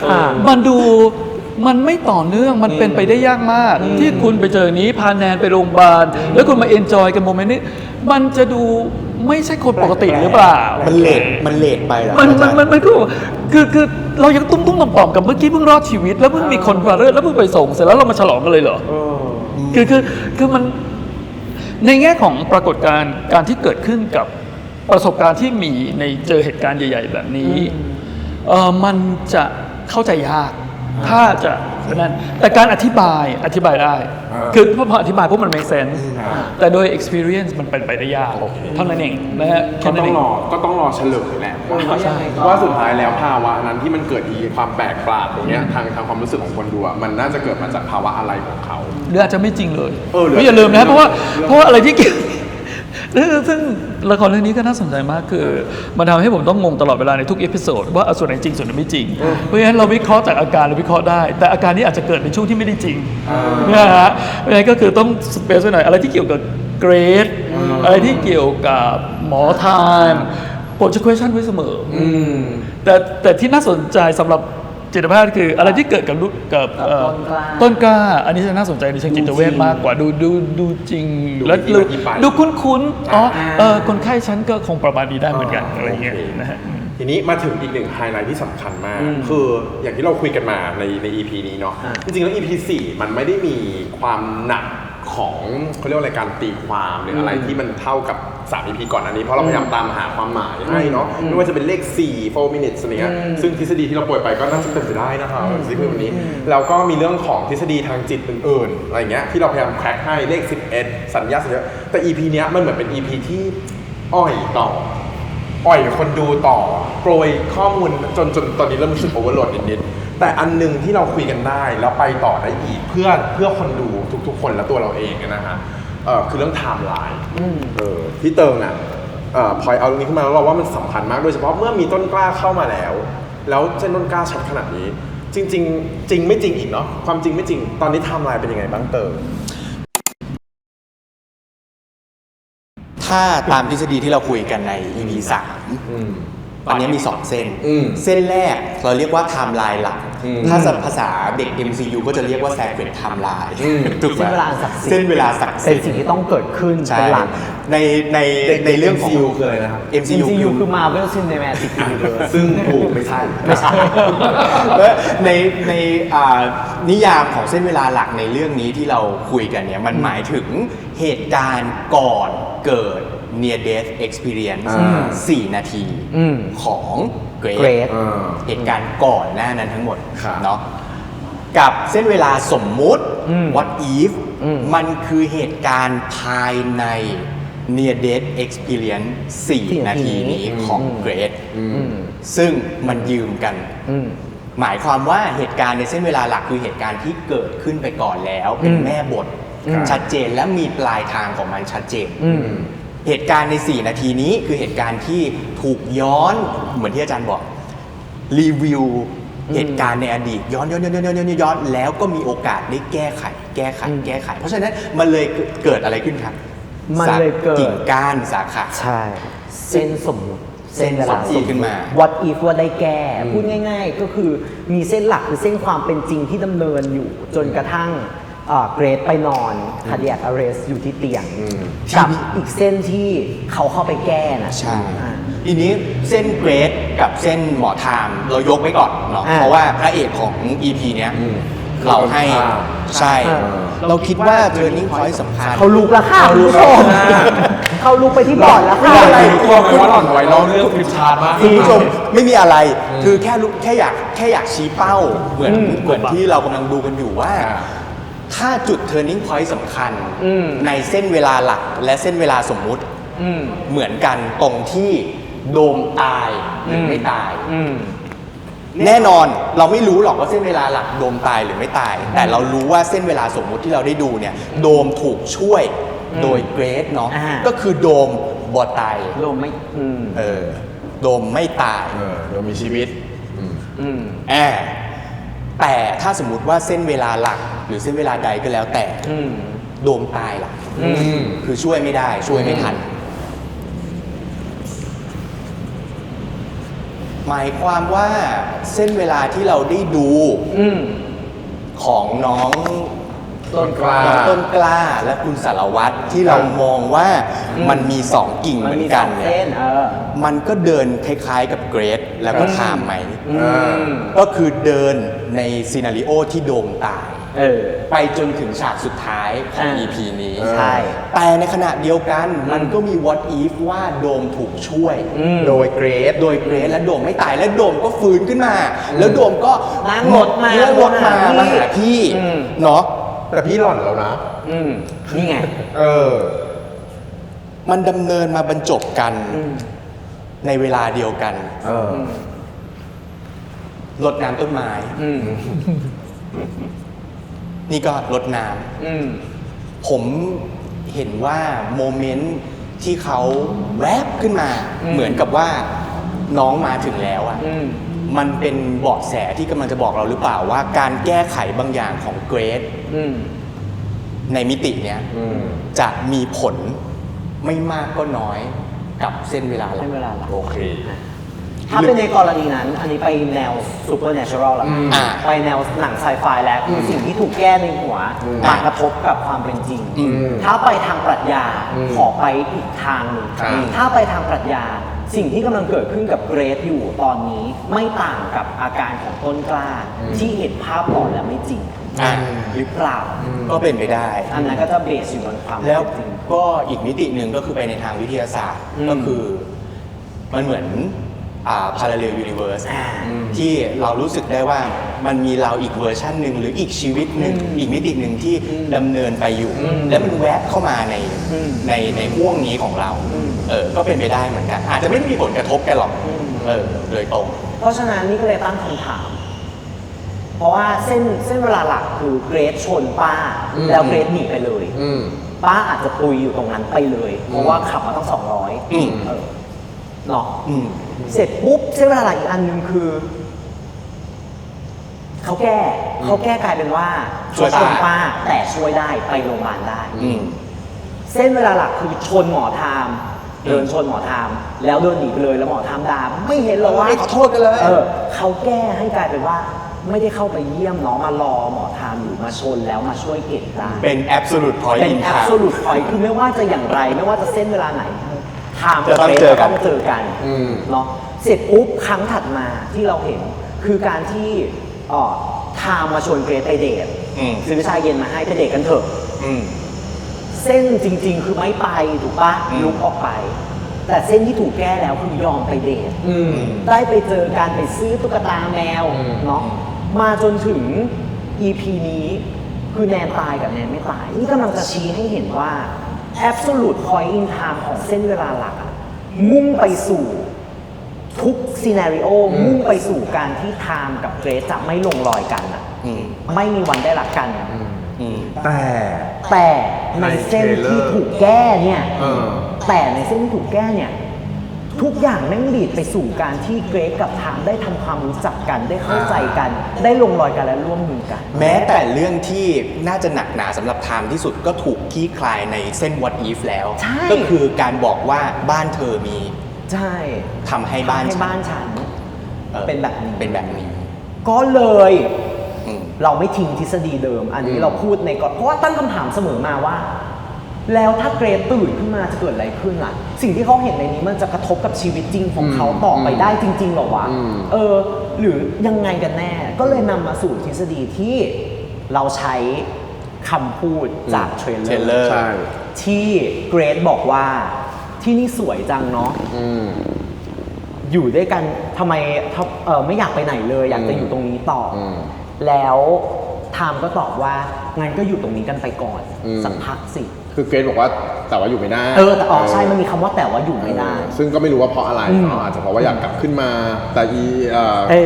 มันไม่ต่อเนื่องมันเป็นไปได้ยากมาก ที่คุณไปเจอนี้พาแนนไปโรงพยาบาลแล้วคุณมาเอนจอยกับโมเมนต์นี้มันจะดูไม่ใช่คนปกติหรือเปล่า มันเลทไปเหรอ มันก็คือเรายังตุ้มต่อมๆกับเมื่อกี้เพิ่งรอดชีวิตแล้วเพิ่งมีคนมาเรื่อยแล้วเพิ่งไปส่งเสร็จแล้วเรามาฉลองกันเลยเหรอคือมันในแง่ของปรากฏการณ์ที่เกิดขึ้นกับประสบการณ์ที่มีในเจอเหตุการณ์ใหญ่ๆแบบนี้มันจะเข้าใจยากถ้าจะนั่นแต่การอธิบายได้คือพออธิบายพวกมัน make sense แต่โดย experience มันเป็นไปได้ยากเท่านั้นเองนะฮะ ก็ แค่นั้ ต้ น อ เอง ง รอเฉลยแหละว่าสุดท้ายแล้วภาวะนั้นที่มันเกิดความแปลกประหลาดตรงเนี้ยทางความรู้สึกของคนดูอะมันน่าจะเกิดมาจากภาวะอะไรของเขา หรืออาจจะไม่จริงเลย หรือ ไม่อย่าลืมนะเพราะว่าอะไรที่เกี่ยวซึ่งละครเรื่องนี้ก็น่าสนใจมากคือมันทำให้ผมต้องงงตลอดเวลาในทุกเอพิโซดว่าส่วนไหนจริงส่วนไหนไม่จริงเพราะฉะนั้นเราวิเคราะห์จากอาการเราวิเคราะห์ได้แต่อาการนี้อาจจะเกิดในช่วงที่ไม่ได้จริงนะฮะเพราะฉะนั้นก็คือต้องสเปซไว้หน่อยอะไรที่เกี่ยวกับเกรดอะไรที่เกี่ยวกับหมอไทม์โปรดจะ question ไว้เสมอแต่ที่น่าสนใจสำหรับจิตแพทย์คืออะไรที่เกิดกับต้นกล้าอันนี้จะน่าสนใจในเชิงจิตเวชมากกว่าดูจริงแล้วดูคุ้นๆคนไข้ฉันก็คงประมาณนี้ได้เหมือนกันอะไรเงี้ยนะฮะ ทีนี้มาถึงอีกหนึ่งไฮไลท์ที่สำคัญมาก คืออย่างที่เราคุยกันมาใน EP นี้เนาะจริงๆแล้ว EP 4 มันไม่ได้มีความหนักของเขาเรียกว่าอะไรการตีความหรืออะไรที่มันเท่ากับ3 EP ก่อนอันนี้เพราะเราพยายามตามหาความหมายให้เนาะไม่ว่าจะเป็นเลข4 minutes อะไรเงี้ยซึ่งทฤษฎีที่เราป่วยไปก็น่าจะเป็นไปได้นะคะที่พูดวันนี้แล้วก็มีเรื่องของทฤษฎีทางจิตอื่นๆอะไรเงี้ยที่เราพยายามแคร็กให้เลข11สัญญาสัญญาแต่ EP เนี้ยมันเหมือนเป็น EP ที่อ่อยคนดูต่อโปรยข้อมูลจนตอนนี้เริ่มรู้สึกโอเวอร์โหลดนิดๆแต่อันหนึงที่เราคุยกันได้แล้วไปต่อได้อีกเพื่อคนดูทุกๆคนและตัวเราเองนะฮะคือเรื่องไทม์ไลน์ที่เติงพอยเอาตรงนี้ขึ้นมาแล้วเราว่ามันสำคัญมากโดยเฉพาะเมื่อมีต้นกล้าเข้ามาแล้วเช่นต้นกล้าชัดขนาดนี้จริงไม่จริงอีกเนาะความจริงไม่จริงตอนนี้ไทม์ไลน์เป็นยังไงบ้างเติงถ้าตามทฤษฎีที่เราคุยกันใน EP 3 ตอนนี้มี2เส้นเส้นแรกเราเรียกว่าไทม์ไลน์หลักถ้าภาษาเด็ก MCU ก็จะเรียกว่า Sacred Timeline ถูกไหม เส้นเวลาศักดิ์สิทธิ์ เส้นเวลาศักดิ์สิ เป็น ทธิ์ สิ่งที่ต้องเกิดขึ้น ใช่ เป็นหลัก ในเรื่องของ MCU คืออะไรนะครับ MCU MCU คือ Marvel Cinematic Universe ซึ่งถูกไม่ใช่ และในนิยามของเส้นเวลาหลักในเรื่องนี้ที่เราคุยกันเนี่ยมันหมายถึงเหตุการณ์ก่อนเกิด near death experience 4 นาทีของเกรดเหตุการณ์ก่อนหน้านั้นทั้งหมด ครับ เนาะกับเส้นเวลาสมมุติ what if มันคือเหตุการณ์ภายใน near death experience 4 นาทีนี้ของเกรดซึ่งมันยืมกัน หมายความว่าเหตุการณ์ในเส้นเวลาหลักคือเหตุการณ์ที่เกิดขึ้นไปก่อนแล้วเป็นแม่บทชัดเจนและมีปลายทางของมันชัดเจนเหตุการณ์ใน 4 นาทีนี้คือเหตุการณ์ที่ถูกย้อนเหมือนที่อาจารย์บอกรีวิวเหตุการณ์ในอดีตย้อนแล้วก็มีโอกาสได้แก้ไข เพราะฉะนั้นมันเลยเกิดอะไรขึ้นครับ มันเลยเกิด กิ่งก้านสาขา ใช่เส้นสมมุติเส้นเวลา What if ขึ้นมา What if ว่าได้แก้พูดง่ายๆ ก็คือมีเส้นหลักคือเส้นความเป็นจริงที่ดำเนินอยู่ จนกระทั่ง เกรดไปนอนคาร์ดิแอคอาร์เรสอยู่ที่เตียงกับอีกเส้นที่เขาเข้าไปแก้นะ ใช่ทีนี้เส้นเกรดกับเส้นหมอไทม์เรายกไว้ก่อนเนาะเพราะว่าพระเอกของ EP เนี้ยเราให้ใช่ เราคิดว่า turning point สำคัญ เขาลุกแล้วค่ะคุณผู้ชมเขาลุกไปที่บอร์ดแล้วค่ะ อะไรตัวไปว่าหล่อนไว้เราเรื่องฟิชาร์ดมาก คุณผู้ชมไม่มีอะไร คือแค่อยากชี้เป้าเหมือนที่เรากำลังดูกันอยู่ว่า ถ้าจุด turning point สำคัญในเส้นเวลาหลักและเส้นเวลาสมมุติเหมือนกันตรงที่โดมตายหรือไม่ตายแน่นอนเราไม่รู้หรอกว่าเส้นเวลาหลักโดมตายหรือไม่ตาย แต่เรารู้ว่าเส้นเวลาสมมุติที่เราได้ดูเนี่ยโดมถูกช่วยโดยเกรซเนาะก็คือโดมบอตาย ลมไม่โดมไม่ตาย เรามีชีวิต แต่ถ้าสมมุติว่าเส้นเวลาหลักหรือเส้นเวลาใดก็แล้วแต่โดมตายล่ะคือช่วยไม่ได้ช่วยไม่ทันหมายความว่าเส้นเวลาที่เราได้ดูของน้องต้นกล้าและคุณสารวัตรที่เรามองว่ามันมีสองกิ่งเหมือนกันเนี่ยมันก็เดินคล้ายๆกับเกรดแล้วก็ไทม์ไหมก็คือเดินในซีนาริโอที่โดมตายไปจนถึงฉากสุดท้ายของ EP นี้ใช่แต่ในขณะเดียวกันมันก็มี what if ว่าโดมถูกช่วยโดยเกรดและโดมไม่ตายและโดมก็ฟื้นขึ้นมาแล้วโดมก็นั่งรถมาหาพี่เนาะแต่พี่หล่อนแล้วนะนี่ไงมันดำเนินมาบรรจบกันในเวลาเดียวกันรดน้ำต้นไม้นี่ก็รดน้ำผมเห็นว่าโมเมนต์ที่เขาแวบขึ้นมาเหมือนกับว่าน้องมาถึงแล้วอ่ะมันเป็นเบาะแสที่กำลังจะบอกเราหรือเปล่าว่าการแก้ไขบางอย่างของเกรดในมิติเนี้ยจะมีผลไม่มากก็น้อยกับเส้นเวลาหลักโอเคถ้าเป็นในกรณีนั้นอันนี้ไปแนวซูเปอร์เนเชอรัลแล้วไปแนวหนังไซไฟแล้วคือสิ่งที่ถูกแก้ในหัวมากระทบกับความเป็นจริงถ้าไปทางปรัชญาขอไปอีกทางหนึ่งถ้าไปทางปรัชญาสิ่งที่กำลังเกิดขึ้นกับเกรซอยู่ตอนนี้ไม่ต่างกับอาการของต้นกล้าที่เห็นภาพหลอนแล้วไม่จริงหรือเปล่าก็เป็นไปได้อันนั้นก็จะเบสอยู่บนความแล้วก็อีกมิติหนึ่งก็คือไปในทางวิทยาศาสตร์ก็คือมันเหมือนparallel universe ที่เรารู้สึกได้ว่ามันมีเราอีกเวอร์ชันหนึ่งหรืออีกชีวิตหนึ่งอีกมิติหนึ่งที่ดำเนินไปอยู่แล้วมันแวบเข้ามาในห่วงนี้ของเราก็เป็นไปได้เหมือนกันอาจจะไม่มีผลกระทบกันหรอกโดยตรงเพราะฉะนั้นนี่ก็เลยตั้งคำถามเพราะว่าเส้นเวลาหลักคือเกรซชนป้าแล้วเกรซหนีไปเลยป้าอาจจะตุยอยู่ตรงนั้นไปเลยเพราะว่าขับมาต้อง200เนาะเสร็จปุ๊บเส้นเวลาหลักอีกอันนึงคือเขาแก้กลายเป็นว่าช่วยป้าแต่ช่วยได้ไปโรงพยาบาลได้เส้นเวลาหลักคือชนหมอไทม์เดินชนหมอไทม์แล้วเดินหนีไปเลยแล้วหมอไทม์ด่าไม่เห็นหรอว่าขอโทษกันเลยเขาแก้ให้กลายเป็นว่าไม่ได้เข้าไปเยี่ยมน้องมารอหมอไทม์อยู่มาชนแล้วมาช่วยเก็บได้เป็น absolute point เป็น absolute point คือไม่ว่าจะอย่างไรไม่ว่าจะเส้นเวลาไหนไทม์จะต้องเจอกันเนาะเสร็จปุ๊บครั้งถัดมาที่เราเห็นคือการที่ไทม์มาชวนเกรซไปเดทซื้อชาเย็นมาให้ไปเดทกันเถอะเส้นจริงๆคือไม่ไปถูกปะลุกออกไปแต่เส้นที่ถูกแก้แล้วคือยอมไปเดทได้ไปเจอการไปซื้อตุ๊กตาแมวเนาะมาจนถึง EP นี้คือแนนตายกับแนนไม่ตายนี่กำลังจะชี้ให้เห็นว่า absolute point in time ของเส้นเวลาหลักมุ่งไปสู่ทุกซีนาริโอมุ่งไปสู่การที่ไทม์กับเกรซจะไม่ลงรอยกันไม่มีวันได้รักกันแต่ในเส้นที่ถูกแก้เนี่ยทุกอย่างแม่งลีดไปสู่การที่เกรซกับไทม์ได้ทำความรู้จักกันได้เข้าใจกันได้ลงรอยกันและร่วมมือกันแม้แต่เรื่องที่น่าจะหนักหนาสำหรับไทม์ที่สุดก็ถูกคลี่คลายในเส้น what if แล้วก็คือการบอกว่าบ้านเธอมีทำให้บ้านฉันเป็นแบบนี้ก็เลย เราไม่ทิ้งทฤษฎีเดิม อันนี้เราพูดในก่อนเพราะว่าตั้งคำถามเสมอมาว่า แล้วถ้าเกรซตื่นขึ้นมาจะเกิดอะไรขึ้นล่ะ สิ่งที่เขาเห็นในนี้มันจะกระทบกับชีวิตจริงของเขาต่อไปได้จริงๆหรอวะหรือยังไงกันแน่ก็เลยนำมาสู่ทฤษฎีที่เราใช้คำพูดจากเทรลเลอร์ ใช่ ที่เกรซบอกว่าที่นี่สวยจังเนาะอยู่ด้วยกันทำไมไม่อยากไปไหนเลยอยากจะอยู่ตรงนี้ต่อแล้วไทม์ก็ตอบว่างั้นก็อยู่ตรงนี้กันไปก่อนสักพักสิคือเกรซบอกว่าแต่ว่าอยู่ไม่ได้แต่ใช่มันมีคำว่าแต่ว่าอยู่ไม่ได้ซึ่งก็ไม่รู้ว่าเพราะอะไรอาจจะเพราะว่าอยากกลับขึ้นมาแต่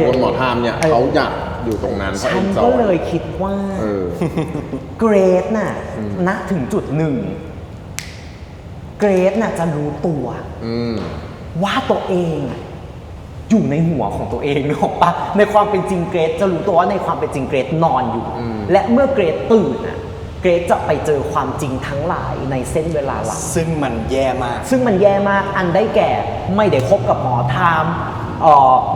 คนหมอไทม์เนี่ยเขาอยากอยู่ตรงนั้นฉันก็เลยคิดว่าเกรซน่ะณถึงจุดหนึ่งเกรซน่ะจะรู้ตัวว่าตัวเองอยู่ในหัวของตัวเองนึกออกปะในความเป็นจริงเกรซจะรู้ตัวว่าในความเป็นจริงเกรซนอนอยู่และเมื่อเกรซตื่นเกรซจะไปเจอความจริงทั้งหลายในเส้นเวลาหลังซึ่งมันแย่มากอันได้แก่ไม่ได้คบกับหมอไทม์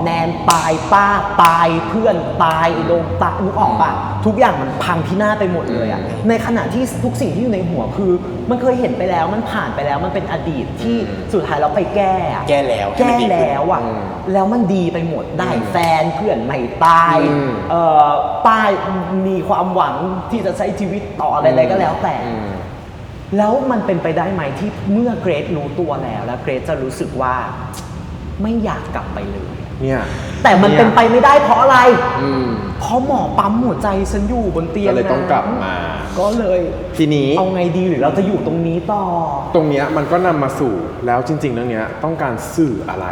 แนนตายป้าตายเพื่อนตายโดนตายนึกออกปะทุกอย่างมันพังพินาศไปหมดเลยในขณะที่ทุกสิ่งที่อยู่ในหัวคือมันเคยเห็นไปแล้วมันผ่านไปแล้วมันเป็นอดีตที่สุดท้ายเราไปแก้แล้วแล้วมันดีไปหมดได้แฟนเพื่อนไม่ตายป้ายมีความหวังที่จะใช้ชีวิตต่ออะไรก็แล้วแต่แล้วมันเป็นไปได้ไหมที่เมื่อเกรซรู้ตัวแล้วเกรซจะรู้สึกว่าไม่อยากกลับไปเลยเนี่ยแต่มันเป็นไปไม่ได้เพราะอะไรเพราะหมอปั๊มหัวใจฉันอยู่บนเตียงก็เลยต้องกลับมาก็เลยทีนี้เอาไงดีหรือเราจะอยู่ตรงนี้ต่อตรงเนี้ยมันก็นำมาสู่แล้วจริงๆเรื่องเนี้ยต้องการสื่ออะไร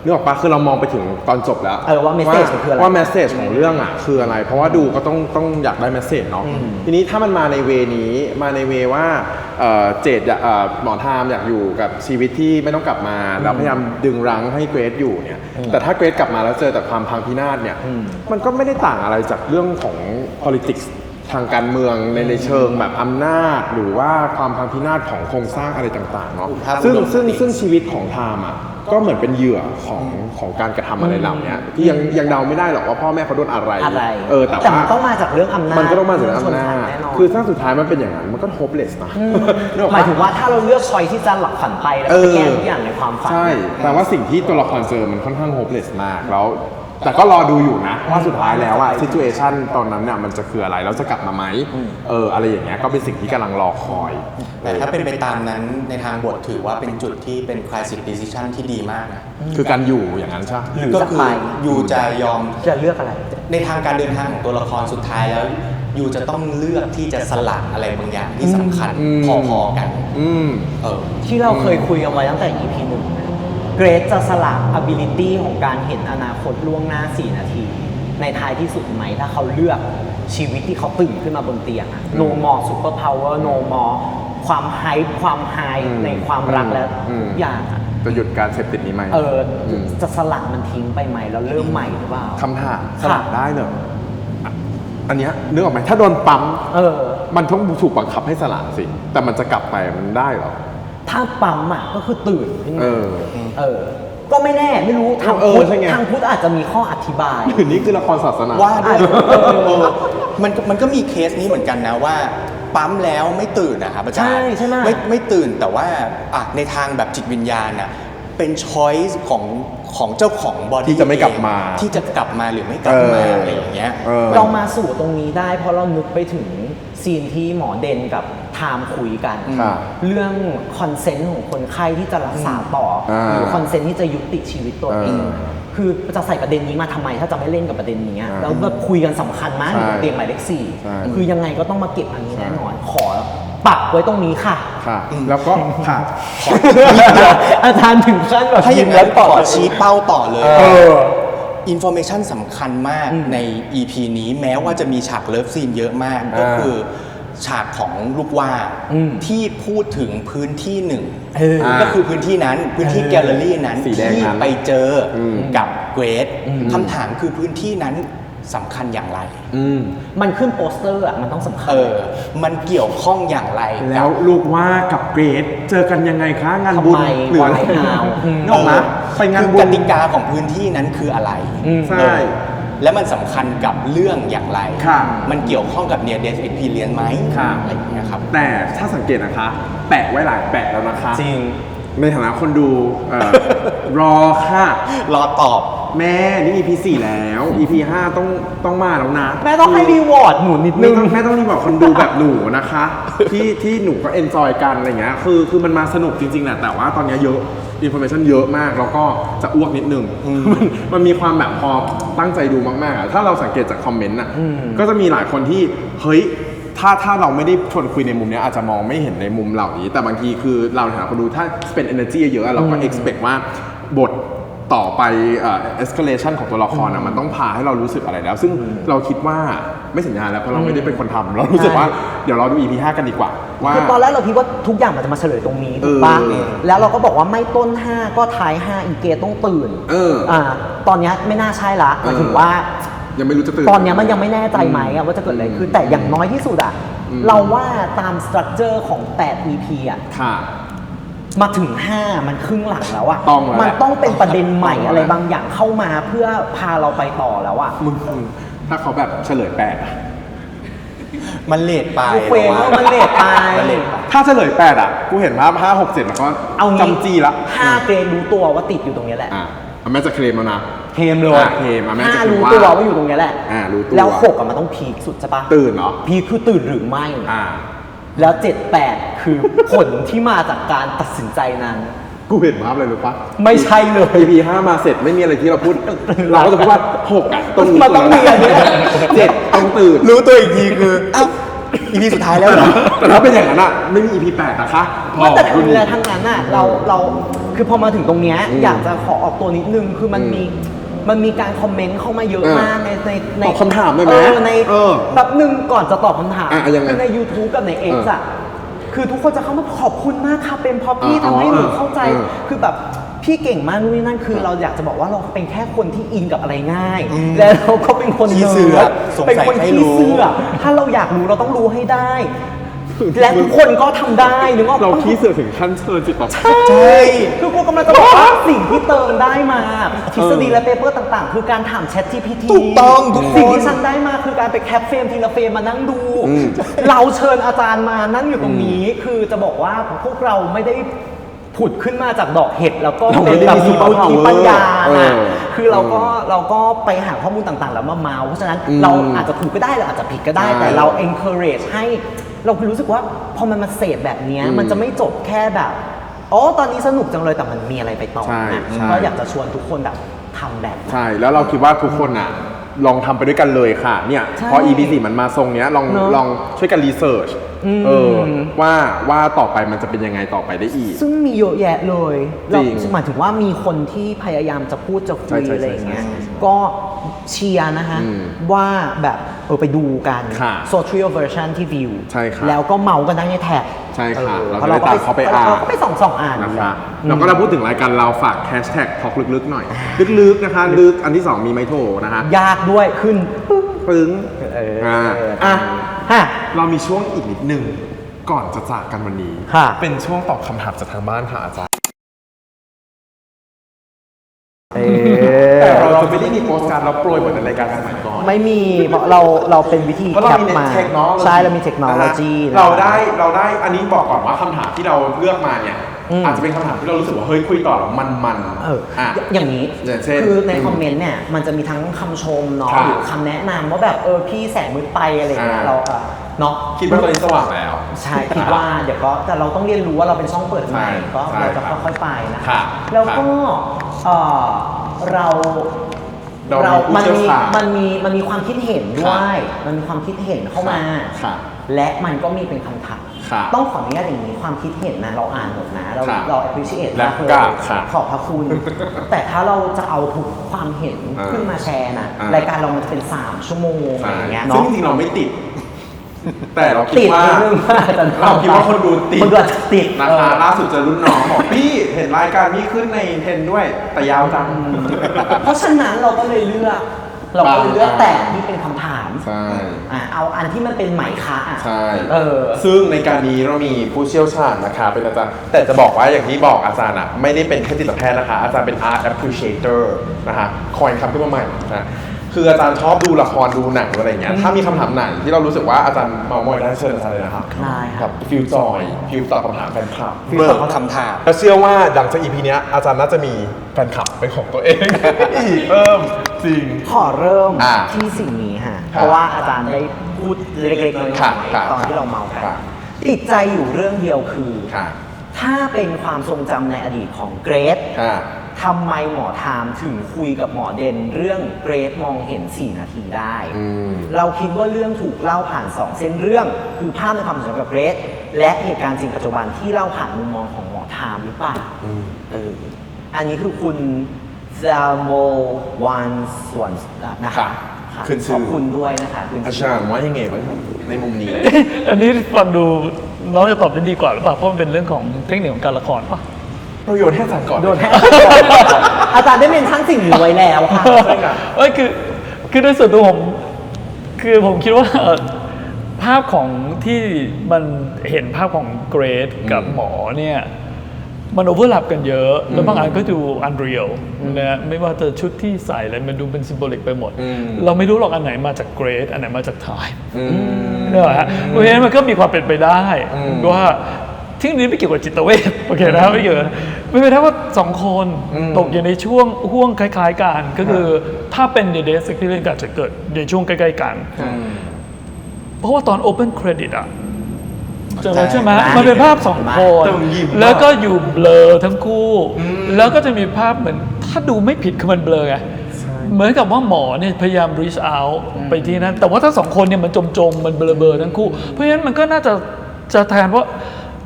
นึกออกปะคือเรามองไปถึงตอนจบแล้วว่าเมสเซจคืออะไรว่าเมสเซจของเรื่องคืออะไรเพราะว่าดูก็ต้องอยากได้เมสเซจเนาะทีนี้ถ้ามันมาในเวนี้มาในเวว่าเจดหมอไทม์อยากอยู่กับชีวิตที่ไม่ต้องกลับมาแล้วพยายามดึงรั้งให้เกรซอยู่เนี่ยแต่ถ้าเกรซกลับมาแล้วเจอแต่ความพังพินาศเนี่ยมันก็ไม่ได้ต่างอะไรจากเรื่องของ politics ทางการเมืองในเชิงแบบอำนาจหรือว่าความพังพินาศของโครงสร้างอะไรต่างๆเนาะซึ่งชีวิตของไทม์ก็เหมือนเป็นเหยื่อของการกระทำอะไรเหล่านี้ที่ยังเดาไม่ได้หรอกว่าพ่อแม่เขาโดนอะไรแต่มันต้องมาจากเรื่องอำนาจมันก็ต้องมาจากเรื่องอำนาจคือถ้าสุดท้ายมันเป็นอย่างนั้นมันก็ hopeless นะหมายถึงว่าถ้าเราเลือกชอยที่จะหลับฝันไปแล้วแก้ทุกอย่างในความฝันใช่แต่ว่าสิ่งที่ตัวละครเจอมันค่อนข้าง hopeless มากแล้วแต่ก็รอดูอยู่นะว่าสุดท้ายแล้วsituation ตอนนั้นเนี่ยมันจะคืออะไรแล้วจะกลับมาไหมอะไรอย่างเงี้ยก็เป็นสิ่งที่กำลังรอคอยแต่ถ้าเป็นไปตามนั้นในทางบทถือว่าเป็นจุดที่เป็น crisis decision ที่ดีมากนะคือการอยู่อย่างนั้นใช่ไหมก็คืออยู่จะยอมจะเลือกอะไรในทางการเดินทางของตัวละครสุดท้ายแล้วอยู่จะต้องเลือกที่จะสละอะไรบางอย่างที่สำคัญพอๆกันที่เราเคยคุยกันไว้ตั้งแต่ EP 1เกรซจะสละ ability ของการเห็นอนาคตล่วงหน้า4นาทีในท้ายที่สุดไหมถ้าเขาเลือกชีวิตที่เขาตื่นขึ้นมาบนเตียงno more super power no more ความไฮในความรักและทุกอย่างจะหยุดการเสพติดนี้ไหมจะสละมันทิ้งไปไหมแล้วเริ่มใหม่หรือเปล่าคำถามสละได้เหรออันเนี้ยนึกออกไหมถ้าโดนปั๊มมันต้องถูกบังคับให้สละสิแต่มันจะกลับไปมันได้เหรอถ้าปั๊มก็คือตื่นขึ้นมาก็ไม่แน่ไม่รู้ทางพุทธอาจจะมีข้ออธิบายนี่คือละครศาสนาว่ามันก็มีเคสนี้เหมือนกันนะว่าปั๊มแล้วไม่ตื่นนะครับอาจารย์ใช่ไหมไม่ตื่นแต่ว่าในทางแบบจิตวิญญาณเป็นช้อยส์ของเจ้าของบอดี้ที่จะไม่กลับมาที่จะกลับมาหรือไม่กลับมาอะไรอย่างเงี้ยเรามาสู่ตรงนี้ได้เพราะเรานึกไปถึงซีนที่หมอเดนกับไทม์คุยกันเรื่องคอนเซนต์ของคนไข้ที่จะรักษาต่อหรือคอนเซนต์ที่จะยุติชีวิตตัวเองคือจะใส่ประเด็นนี้มาทำไมถ้าจะไม่เล่นกับประเด็นนี้แล้วแบบคุยกันสำคัญมากในเตียงหมายเลข4คือยังไงก็ต้องมาเก็บอันนี้แน่นอนขอปักไว้ตรงนี้ค่ะแล้วก็ค่ะอาจารย์ถึงขั้นแบบถ้าอย่างนั้นขอชี้เป้าต่อเลยอินโฟเมชันสำคัญมากใน EP นี้แม้ว่าจะมีฉากเลิฟซีนเยอะมากก็คือฉากของลูกว่าที่พูดถึงพื้นที่หนึ่งก็คือพื้นที่นั้นพื้นที่แกลเลอรี่นั้นที่ไปเจอกับเกรซคำถามคือพื้นที่นั้นสำคัญอย่างไรมันขึ้นโปสเตอร์มันต้องสำคัญมันเกี่ยวข้องอย่างไรแล้วลูกว่ากับเกรซเจอกันยังไงคะงานบุญหรืออะไรนอกนะไปงานบุญกติกาของพื้นที่นั้นคืออะไรใช่ และมันสำคัญกับเรื่องอย่างไร ค่ะ มันเกี่ยวข้องกับ near death experience ไหม ค่ะ อะไรอย่างเงี้ยครับ แต่ถ้าสังเกตนะคะ แปะไว้หลายแปะแล้วนะคะ จริง ในฐานะคนดูรอค่ะ รอตอบ แม่นี่ EP 4 แล้ว EP 5 ต้องมาแล้วนะ แม่ต้องให้รีวอร์ดหนูนิดนึง แม่ต้องรีบอกคนดูแบบหนูนะคะ ที่หนูก็เอนจอยกันอะไรเงี้ยคือมันมาสนุกจริงๆแหละแต่ว่าตอนเนี้ยเยอะอินโฟเมชันเยอะมากแล้วก็จะอ้วกนิดนึงมันมีความแบบพอตั้งใจดูมากๆอะถ้าเราสังเกตจากคอมเมนต์อ่ะก็จะมีหลายคนที่เฮ้ยถ้าเราไม่ได้ชวนคุยในมุมเนี้ยอาจจะมองไม่เห็นในมุมเหล่านี้ แต่บางทีคือเราในฐานะคนดูถ้าเป็น energy เยอะๆเราก็ expect ว่าบทต่อไปescalation ของตัวละครมันต้องพาให้เรารู้สึกอะไรแล้ว ซึ่งเราคิดว่าไม่สัญญาแล้วเพราะเราไม่ได้เป็นคนทำเรารู้สึกว่าเดี๋ยวเราดู EP 5 กันดีกว่าว่า คือตอนแรกเราคิดว่าทุกอย่างมันจะมาเฉลยตรงนี้ถูกปะ แล้วเราก็บอกว่าไม่ต้น 5 ก็ท้าย 5 อีเกต้องตื่น ตอนเนี้ยไม่น่าใช่ละหมายถึงว่า ยังไม่รู้จะตื่น ตอนเนี้ยมันยังไม่แน่ใจไหมอะว่าจะเกิดอะไรขึ้นแต่อย่างน้อยที่สุดอะเราว่าตามสตรัคเจอร์ของ8 EP อะ ค่ะ มาถึง 5 มันครึ่งหลังแล้วอะ ต้องแล้วแหละ มันต้องเป็นประเด็นใหม่ ต้องแล้ว อะไรบางอย่างเข้ามาเพื่อพาเราไปต่อแล้วอะ มึงถ้าเขาแบบเฉลยแปดอะ มันเลทไป กูเฟรมว่ามันเลทไป มันเลทไป ถ้าเฉลยแปดอะกูเห็นภาพ5 6 7แล้วก็ เอางี้ จำจี้ละ 5 เกรดรู้ตัวว่าติดอยู่ตรงเนี้ยแหละ แม่จะเคลมแล้วนะ เคลมเลย เคลมแม่จะ ห้า เคลม รู้ ว่า ตัวว่าอยู่ตรงเนี้ยแหละ รู้ตัว แล้ว6อะมันต้องพีคสุดใช่ปะ ตื่นเหรอ พีคคือตื่นหรือไม่ อ่า แล้ว7 8 คือผลที่มาจากการตัดสินใจนั้น กูเห็นภาพเลยรู้ปะ ไม่ใช่เลย EP 5 มาเสร็จไม่มีอะไรที่เราพูด เราก็จะพูดว่า6อะต้องรู้ มันต้องมีอันเนี้ย 7ต้องตื่น รู้ตัวอีกทีคืออ้าว EP สุดท้ายแล้วเหรอ แต่ถ้าเป็นอย่างนั้นอะไม่มี EP 8นะคะพอ ว่าแต่ทั้งนี้และทั้งนั้นน่ะเราคือพอมาถึงตรงเนี้ยอยากจะขอออกตัวนิดนึงคือมันมีการคอมเมนต์เข้ามาเยอะมากใน ตอบคำถามได้ไหม ใน เออ แป๊บนึงก่อนจะตอบคำถาม ยังไง คือใน YouTube กับใน X อ่ะคือทุกคนจะเข้ามาขอบคุณมากค่ะเป็นเพราะพี่ทำให้หนูเข้าใจคือแบบพี่เก่งมากนู่นนี่นั่นคือเราอยากจะบอกว่าเราเป็นแค่คนที่อินกับอะไรง่าย แล้วเราก็เป็นคน ขี้เสือก นิร์ดเป็นคน สงสัยใคร ขี้ รู้ เสือกถ้าเราอยากรู้เราต้องรู้ให้ได้ และทุกคนก็ทำได้นึกออกปะ เราขี้เสือกถึงขั้นเชิญจิตตอบ ใช่คือกูกำลังจะบอกว่าสิ่งที่เติมได้มาทฤษฎีและเปเปอร์ต่างๆ คือการถาม Chat GPT ถูกต้องทุกคน สิ่งที่ฉันได้มาคือการไปแคปเฟรมทีละเฟรมมานั่งดู เราเชิญอาจารย์มานั่งอยู่ตรงนี้ คือจะบอกว่าพวกเราไม่ได้ผุดขึ้นมาจากดอกเห็ดแล้วก็เป็นแบบมีวุฒิปัญญานะคือเราก็ไปหาข้อมูลต่างๆ แล้วมาเมาส์เพราะฉะนั้นเราอาจจะถูกก็ได้เราอาจจะผิดก็ได้แต่เรา encourage ให้เรารู้สึกว่าพอมันมาเสพแบบเนี้ยมันจะไม่จบแค่แบบอ๋อตอนนี้สนุกจังเลยแต่มันมีอะไรไปต่อ ใช่ นะ ใช่ ก็อยากจะชวนทุกคนแบบทำแบบนั้น ใช่ แล้วเราคิดว่าทุกคนอ่ะ ลองทำไปด้วยกันเลยค่ะ เนี่ย ใช่ พอ EP 4มันมาทรงเนี้ยลอง เนอะ ลองช่วยกันรีเสิร์ชว่าต่อไปมันจะเป็นยังไงต่อไปได้อีก ซึ่งมีเยอะแยะเลย จริง หมายถึงว่ามีคนที่พยายามจะพูดจะคุย ใช่ อะไรอย่างเงี้ย ใช่ ก็เชียร์นะคะ ว่าแบบไปดูกัน ค่ะ social version ที่วิว ใช่ค่ะ แล้วก็เมากันได้ในแท็ก ใช่ค่ะ เพราะ เรา เรา จะได้ตามเขาไปอ่าน เราก็ไปส่องอ่าน นะคะแล้วก็เราพูดถึงรายการเราฝากแฮชแท็กทอกลึกๆหน่อย ลึกๆนะคะลึกอันที่ 2 มีไมโทรนะคะ ยากด้วยขึ้นปึ้ง ปึ้งอ่ะ ฮะ เรามีช่วงอีกนิดนึงก่อนจะจากกันวันนี้ ค่ะ เป็นช่วงตอบคำถามจากทางบ้านค่ะอาจารย์ แต่เราจะไม่ได้มีโปสการ์ดแล้วโปรยเหมือนในรายการสมัยก่อน ไม่มีเพราะเราเป็นวิธี เพราะเรา แคป มี มา เทคโนโลยี ใช่เรามีเทคโนโลยี เราได้อันนี้บอกก่อนว่าคำถามที่เราเลือกมาเนี่ยอาจจะเป็นคำถามที่เรารู้สึกว่าเฮ้ยคุยต่อแล้วมัน อย่างนี้ อย่างเช่น คือในคอมเมนต์เนี่ยมันจะมีทั้งคำชมเนาะ ครับ หรือคำแนะนำว่าแบบพี่แสงมืดไปอะไรอย่างเงี้ยเราเนาะ คิดว่าตอนนี้สว่างแล้ว ใช่คิดว่าเดี๋ยวก็แต่เราต้องเรียนรู้ว่าเราเป็นช่องเปิดใหม่ ใช่ ก็ ใช่ เราจะ ครับ ค่อยๆไปนะ ครั คะ บ แล้วก็เรา เรามีผู้เชี่ยวชาญ มันมีความคิดเห็นด้วยมันมีความคิดเห็นเข้ามา ครับ และมันก็มีเป็นคำถาม ครับ ต้องขออนุญาตอย่างนี้ความคิดเห็นนะเราอ่านหมดนะเรา ครับ เรา appreciate และ มากเลย กราบครับ ขอบพระคุณ แต่ถ้าเราจะเอาทุกความเห็นขึ้นมาแชร์นะรายการเรามันจะเป็น3ชั่วโมงอะไรอย่างเงี้ย ซึ่ง เนาะ จริงๆเราไม่ติด แต่เราคิ ติ ด ด ว่า เรื่องว่าแต่ เราคิดว่าคนดูติด คนดูอาจจะติด นะคะล่าสุดเจอรุ่นน้องบอกพี่เห็นรายการนี้ขึ้นในเทรนด์ด้วย แต่ยาวจัง เพราะฉะนั้นเราก็เลยเลือกแต่ที่เป็นคำถาม ใช่ เอาอันที่มันเป็นไหมคะอ่ะ ใช่ เ ซึ่งในการนี้เรามีผู้เชี่ยวชาญนะคะเป็นอาจารย์ แต่จะบอกว่าอย่างที่บอกอาจารย์อ่ะไม่ได้เป็นแค่จิตแพทย์นะคะ อาจารย์เป็น art appreciator นะคะคอยคำขึ้นมาใหม่นะ คืออาจารย์ชอบดูละครดูหนังอะไรอย่างเงี้ยถ้ามีคำถามไหนที่เรารู้สึกว่าอาจารย์เมามอยได้เชิญอาจารย์เลยนะครับ ได้ครับ ฟิลจอยฟิลตอบคำถามแฟนคลับ เบิกคำถาม แล้วเชื่อว่าหลังจาก EP เนี้ยอาจารย์น่าจะมีแฟนคลับเป็นของตัวเอง อีกเพิ่มจริง ขอเริ่ม อ่า ที่สิ่งนี้ฮะ ครับ เพราะว่าอาจารย์ได้พูดเล็กๆน้อย ครับครับ ๆตอนที่เราเมากัน ครับ ติดใจอยู่เรื่องเดียวคือ ค่ะ ถ้าเป็นความทรงจำในอดีตของเกรซ ค่ะ ทำไมหมอไทม์ถึงคุยกับหมอเด่นเรื่องเกรซมองเห็น 4 นาทีได้ เราคิดว่าเรื่องถูกเล่าผ่าน 2 เส้นเรื่อง คือภาพในความทรงจำกับเกรซและเหตุการณ์จริงปัจจุบันที่เล่าผ่านมุมมองของหมอไทม์หรือเปล่าอันนี้คือคุณซาโมวันส่วนนะคะ ค่ะ ค่ะ ขึ้นชื่อ ขอบคุณด้วยนะคะคุณ อาจารย์ว่ายังไงบ้างในมุมนี้ อันนี้ฟังดูน้องจะตอบได้ดีกว่าหรือเปล่าเพราะมันเป็นเรื่องของเทคนิคของการละครป่ะ เราโยนให้อาจารย์ก่อน โดนให้อาจารย์ได้เมนชั่นสิ่งนี้ไว้แล้วค่ะ เอ้ยคือในส่วนตัวผมคิดว่าภาพของที่มันเห็นภาพของเกรดกับหมอเนี่ยมันโอเวอร์ลับกันเยอะ แล้วบางอันก็ดูอันเรียลนะไม่ว่าจะชุดที่ใส่อะไรมันดูเป็นซิมโบลิกไปหมด เราไม่รู้หรอกอันไหนมาจากเกรดอันไหนมาจากไทม์เนี่ยฮะเพราะฉะนั้นมันก็มีความเป็นไปได้ว่าที่นี้ไม่เกี่ยวกับจิตเวชโอเคนะไม่เกี่ยวไม่เป็นไรว่าสองคนตกอยู่ในช่วงห่วงคล้ายๆกันก็คือถ้าเป็นเดสที่เล่นกันจะเกิดในช่วงใกล้ๆกันเพราะว่าตอน Open Credit อ่ะใช่ไหมมันเป็นภาพสองคนแล้วก็อยู่เบลอทั้งคู่แล้วก็จะมีภาพเหมือนถ้าดูไม่ผิดคือมันเบลอไงเหมือนกับว่าหมอเนี่ยพยายาม reach out ไปที่นั้นแต่ว่าถ้าสองคนเนี่ยมันจมๆมันเบลอๆทั้งคู่เพราะฉะนั้นมันก็น่าจะแทนว่า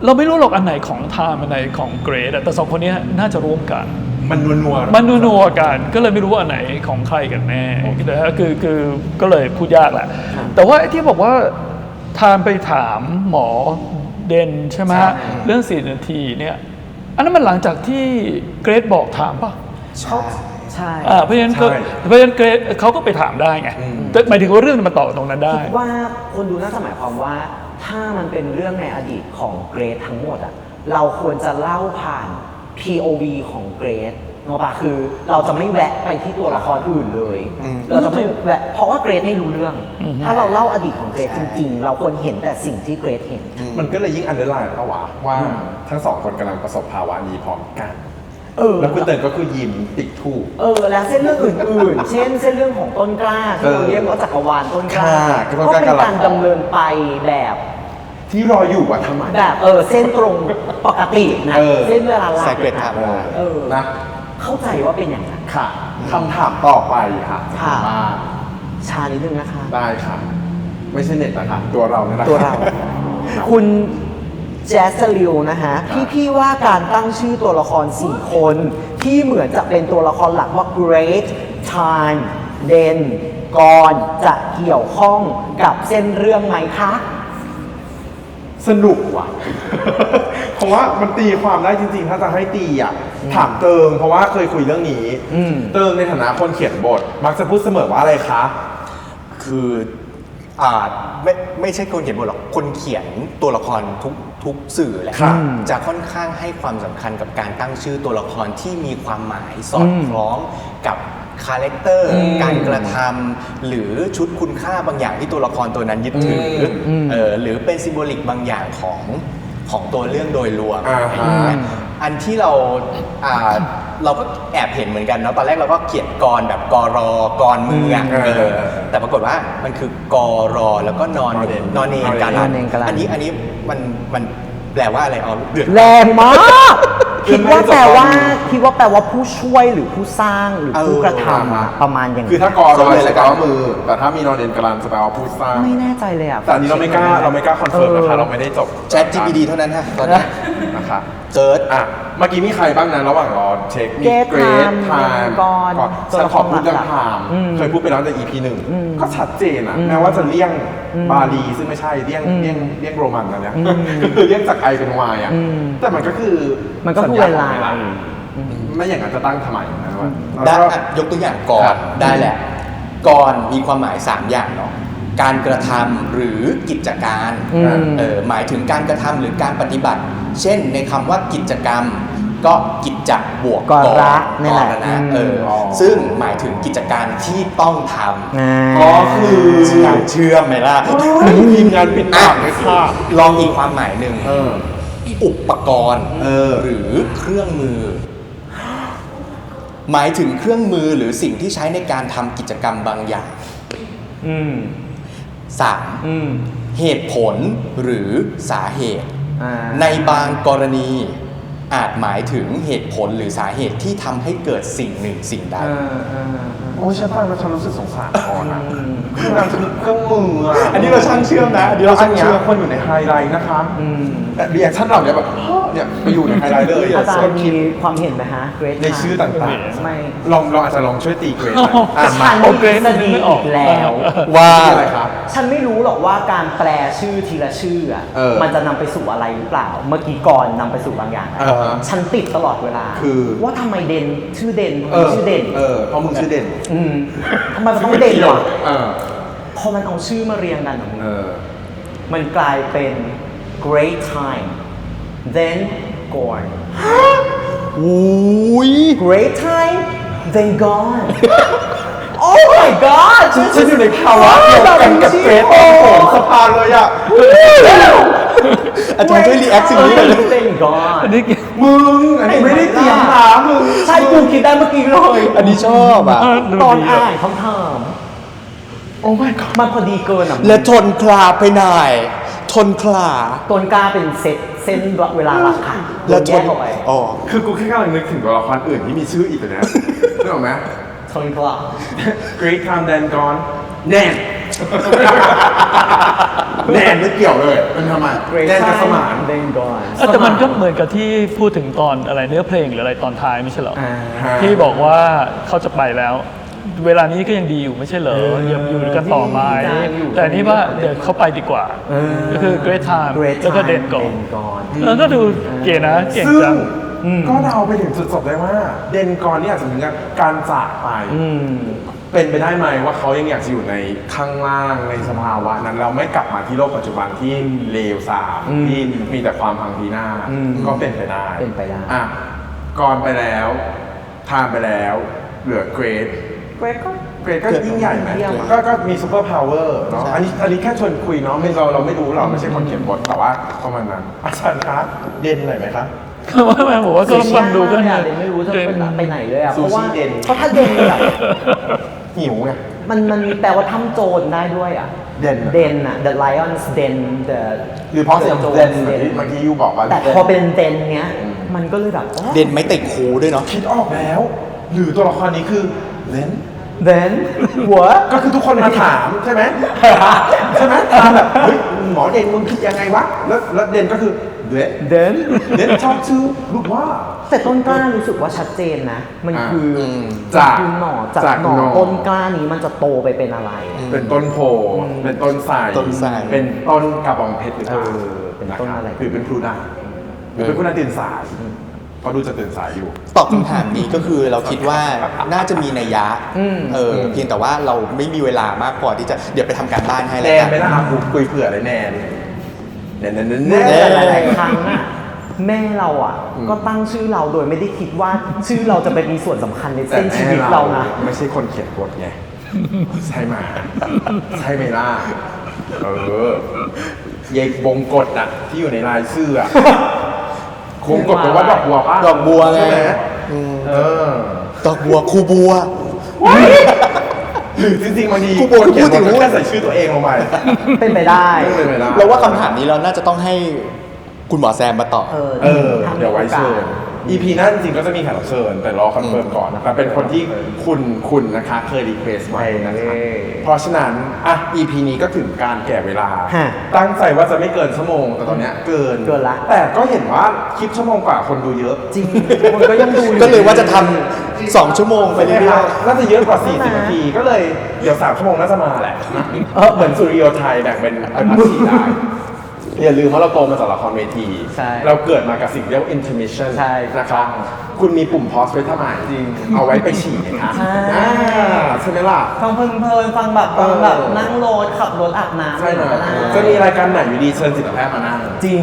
เราไม่รู้หรอกอันไหนของไทม์อันไหนของเกรดแต่สองคนนี้น่าจะร่วมกัน มันนัว มันนัวๆกันก็เลยไม่รู้ว่าอันไหนของใครกันแน่นะฮะคือก็เลยพูดยากแหละแต่ว่าไอ้ที่บอกว่าไทม์ไปถามหมอเดนใช่ไหมเรื่อง4 นาทีเนี่ยอันนั้นมันหลังจากที่เกรดบอกถามป่ะ ใช่ เพราะฉะนั้นเกรดเขาก็ไปถามได้ไงแต่หมายถึงว่าเรื่องมันต่อตรงนั้นได้ คิดว่าคนดูน่าจะหมายความว่าถ้ามันเป็นเรื่องในอดีตของเกรซทั้งหมดอะเราควรจะเล่าผ่าน POV ของเกรซเนาะปะคือเราจะไม่แวะไปที่ตัวละครอื่นเลยเราจะไม่แวะเพราะว่าเกรซไม่รู้เรื่อง ถ้าเราเล่าอดีตของเกรซจริงๆ เราควรเห็นแต่สิ่งที่เกรซเห็น มันก็เลยยิ่งอันเดอร์ไลน์เอาวะว่าทั้งสองคนกำลังประสบภาวะนี้พร้อมกัน แล้วคุณเติร์นก็คือยิ้มติดถูก แล้วเส้นเรื่องอื่นๆ เช่นเส้นเรื่องของต้นกล้าที่เราเรียกว่าจักรวาลต้นกล้า ค่ะ ก็เป็นการดำเนินไปแบบ ที่รออยู่อะทำไม แบบเส้นตรงปกตินะเส้นเวลาหลัก Sacred Timeline นะ เข้าใจว่าเป็นอย่างนั้น ค่ะคำถามต่อไปค่ะ ค่ะ มา ชานิดนึงนะคะ ได้ค่ะ ไม่ใช่เน็ตนะคะตัวเราเนี่ยนะ ตัวเรา คุณแจสลิวนะฮะพี่ว่าการตั้งชื่อตัวละคร 4 คนที่เหมือนจะเป็นตัวละครหลักว่า Great Time เดนกรจะเกี่ยวข้องกับเส้นเรื่องไหมคะ สนุกว่ะ เพราะว่ามันตีความได้จริงๆ ถ้าจะให้ตีอ่ะถามเติง เพราะว่าเคยคุยเรื่องนี้เติงในฐานะคนเขียนบท มักจะพูดเสมอว่าอะไรคะ คือไม่ใช่คนเขียนบทหรอกคนเขียนตัวละครทุกสื่อแหละ ครับ จะค่อนข้างให้ความสำคัญกับการตั้งชื่อตัวละครที่มีความหมายสอดคล้องกับคาแรคเตอร์การกระทำหรือชุดคุณค่าบางอย่างที่ตัวละครตัวนั้นยึดถือหรือเป็นซิมโบลิกบางอย่างของตัวเรื่องโดยรวม อันที่เราก็แอบเห็นเหมือนกันเนาะตอนแรกเราก็เขียนกรแบบกรอกรมืออ่ะแต่ปรากฏว่ามันคือกรอแล้วก็นอนเองการันอันนี้มันแปลว่าอะไรอ๋อเดือด แรงมาก คิดว่าแปลว่าผู้ช่วยหรือผู้สร้างหรือผู้กระทำอะประมาณอย่าง คือถ้ากอรอจะแปลว่ามือ แต่ถ้ามีนอนเดนกรันจะแปลว่าผู้สร้าง ไม่แน่ใจเลยอ่ะ แต่อันนี้เราไม่กล้าคอนเฟิร์มนะคะ เราไม่ได้จบ ChatGPT เท่านั้นฮะตอนนี้ นะคะ เซิร์ช เมื่อกี้มีใครบ้างนะระหว่างรอเช็คมี Great เกรด Time ไทม์ ก่อน ฉันขอพูดเรื่องไทม์ อืม เคยพูดไปแล้วใน EP 1ก็ชัดเจนอะแม้ว่าจะเลี่ยงบาลีซึ่งไม่ใช่เลี่ยงโรมันนะเนี่ยคือเลี่ยงจากไอเป็นวายอะแต่มันก็คือ มันก็คือเวลา ไม่อย่างนั้นจะตั้งทำไมนะว่า ได้ยกตัวอย่างกรได้แหละกรมีความหมาย 3 อย่างเนาะการกระทำหรือกิจการหมายถึงการกระทำหรือการปฏิบัติ เช่นในคำว่ากิจกรรมก็กิจ จะบวก กระนี่แหละ กนะอืม ซึ่งหมายถึงกิจการที่ต้องทำ ก็คือ การเชื่อมไหมล่ะ ทีมงานปิดปากเลยค่ะ ลองอีกความหมายหนึ่ง เออ อุปกรณ์หรือเครื่องมือ หมายถึงเครื่องมือหรือสิ่งที่ใช้ในการทำกิจกรรมบางอย่าง 3. เหตุผลหรือสาเหตุ ในบางกรณีอาจหมายถึงเหตุผลหรือสาเหตุที่ทำให้เกิดสิ่งหนึ่งสิ่งใด โอ้ยฉันฟังแล้วฉันรู้สึกสงสารคอนอ่ะคือนางจะมีเครื่องมืออ่ะ อันนี้เราช่างเชื่อมนะอันนี้เราช่างเชื่อม คนอยู่ในไฮไลท์นะคะแต่รีแอคชั่นเราเนี่ยแบบเนี่ยไปอยู่ในไฮไลท์เลย อาจารย์มีความเห็นไหมฮะ Great ในชื่อต่าง ไม่ ๆเราอาจจะลองช่วยตีเกรดอ่าน ฉั มาน มีทฤษฎีอีกแล้ว ว่า อะไรครับ ฉันไม่รู้หรอกว่าการแปลชื่อทีละชื่ออ่ะ มันจะนำไปสู่อะไรหรือเปล่า เมื่อกี้ก่อนนำไปสู่บางอย่างอะฉันติดตลอดเวลา คือ ว่าทำไมเด่นชื่อเด่นชื่อเด่น เพราะมึงชื่อเด่น ทำไมมันต้องเด่นวะ เออ พอมันเอาชื่อมาเรียงกันอะ เออ มันกลายเป็น great time then gone อุ้ย great time then gone oh my god ฉันอยู่ในภาวะเดียวกันกับเกรดตอนผมสะพานเลยอ่ะ อาจารย์ช่วยรีแอคสิ่งนี้เลย then gone อันนี้ มึงอันนี้ไม่ได้เตรียมถามมึง ใช่กูคิดได้เมื่อกี้เลย อันนี้ชอบอ่ะ ตอนอ่านคำถาม โอ้ my god มันพอดีเกินอ่ะ และทนคลาไปหน่อยทนคลา ต้นกล้าเป็นเส้นเวลาหลักค่ะ แล้ว แย ท ก น ออกไป อ๋อ คือกูแค่กำลังนึกถึงตัวละครอื่นที่มีชื่ออีกเลยนะนึกออกไหม ต้นกล้า Great Time Then Gone แน่น แน่นไม่เกี่ยวเลยมันทำไม great แน่นกับสมาน time then gone แต่มันก็เหมือนกับที่พูดถึงตอนอะไรเนื้อเพลงหรืออะไรตอนท้ายไม่ใช่เหรอ อ่า ที่บอกว่าเขาจะไปแล้ว เวลานี้ก็ยังดีอยู่ไม่ใช่เหรอยังอยู่กันต่อไหมแต่อันนี่ว่าเดี๋ยวเขาไปดีกว่า ก็คือ great time great แล้วก็ time เด่นก่อน then gone แล้วก็ดูเก๋นะเก่ง ซึ่ง จัง ก็เดาไปถึงจุดจบได้ว่า เดนกอนเนี่ยอาจจะเหมือนกับการจากไป เป็นไปได้ไหมว่าเขายังอยากจะอยู่ในข้างล่างในสภาวะนั้นเราไม่กลับมาที่โลกปัจจุบันที่เลวทรามที่มีแต่ความพังพินาศก็เป็นไปได้ เป็นไปได้ อ่ะกอนไปแล้วทามไปแล้ว เหลือเกรด great ก็ เกรดก็ยิ่งใหญ่ไหม เยี่ยมอะ ก็มีซูเปอร์พาวเวอร์เนาะ ใช่ อันนี้แค่ชวนคุยเนาะไม่เราไม่รู้เราไม่ใช่คนเขียนบทแต่ว่าประมาณนั้นอาจารย์คะเด่นหน่อยไหมครับ ว่าแม่บอกว่าก็ฟังดูก็ เนี่ เนี่ย ย ไม่รู้จะไปไหนเลยอ่ะ ซู เพราะ ชิ ว่า เด่น เพราะถ้าเด่นแบบ หิวไง มันมีแปลว่าถ้ำโจรได้ด้วยอ่ะ เด่น เด่นอ่ะ the lions den the หรือเพราะเสียง the เด่น Jones เหมือนที่เมื่อกี้ยูบอกว่า แต่พอเป็นเด่นเนี้ย มันก็เลยแบบอ๋อ เด่นไม่ติดคูด้วยเนาะ คิดออกแล้ว หรือตัวละครนี้คือเลน then หัว ก็คือทุกคนมาถามใช่ไหม ใช่ไหมถามแบบเฮ้ยหมอเด่นมึงคิดยังไงวะแล้วเด่นก็คือเด่น then เด่นชอบชื่อลูกว่า แต่ต้นกล้ารู้สึกว่าชัดเจนนะ มันคืออ จาก คือหน่อจาก จาก หน่อ หน่อ ต้นกล้านี้มันจะโตไปเป็นอะไรอะ เป็นต้นโพเป็นต้นไทร ต้นไทร เป็นต้นกระบองเพชรหรือเปล่า เป็นต้นอะไร หรือเป็นพลูด่างหรือเป็นพลูด่างตื่นสายเพราะดูจะตื่นสายอยู่ ตอบคำถามนี้ก็คือเราคิดว่าน่าจะมีนัยยะเพียงแต่ว่าเราไม่มีเวลามากพอที่จะเดี๋ยวไปทำการบ้านให้ แน แล้ว น กัน ไม่น่ากูคุยเผื่อเลยแนนแนน แม่แต่หลายๆครั้งอะแม่เราอ่ะ ก็ตั้งชื่อเราโดยไม่ได้คิดว่าชื่อเราจะไปมีส่วนสำคัญใน แต่ เส้นชีวิตเรานะ ไม่ใช่คนเขียนบทไงใช่ไหมใช่ไหมล่ะเยกบงกฎอะที่อยู่ในรายชื่ออะคงกดแปลว่าดอกบัวป่ะ ดอกบัวไง ใช่ไหมเออ ดอกบัวครูบัว หรือจริงๆบางที กูบอก คนเขียนบท พูดถึง ก็แค่ใส่ชื่อตัวเองลงไป เป็นไปได้ เป็นไปได้ เราว่าคำถามนี้เราน่าจะต้องให้คุณหมอแซมมาตอบ เดี๋ยวไว้เชิญ EP หนั้นจริงๆก็จะมีแขกรับเชิญแต่รอคอนเฟิร์มก่อนแต่เป็นคนที่คุณนะคะเคยรีเควสไว้นะคะเพราะฉะนั้นอ่ะ EP นี้ก็ถึงการแก่เวลา ฮะ ตั้งใจว่าจะไม่เกินชั่วโมงแต่ตอนเนี้ยเกิน ละ แต่ก็เห็นว่าคลิปชั่วโมงกว่าคนดูเยอะ จริงคนก็ยังดูอยู่ ก็เลยว่าจะทำ2 ชั่วโมงไปเรื่อย น่าจะเยอะกว่า 40 นาที ก็เลยเดี๋ยว3 ชั่วโมงน่าจะมาแหละเหมือนสุริโยไทยแบ่งเป็นพาร์ท4ได้อย่าลืมว่าเราโตมาจากละครเวที ใช่ เราเกิดมากับสิ่งเรียกว่า intermission ใช่ นะครับคุณมีปุ่ม pause ไว้ทำไมจริง เอาไว้ไปฉี่ไงคะ ใช่ ใช่ไหมล่ะ ฟังเพลินๆฟังแบบนั่งรถขับรถอาบน้ำ ใช่ อะไร นะ ก็ได้ จะมีรายการไหนอยู่ดีเชิญจิตแพทย์มานั่ง จริง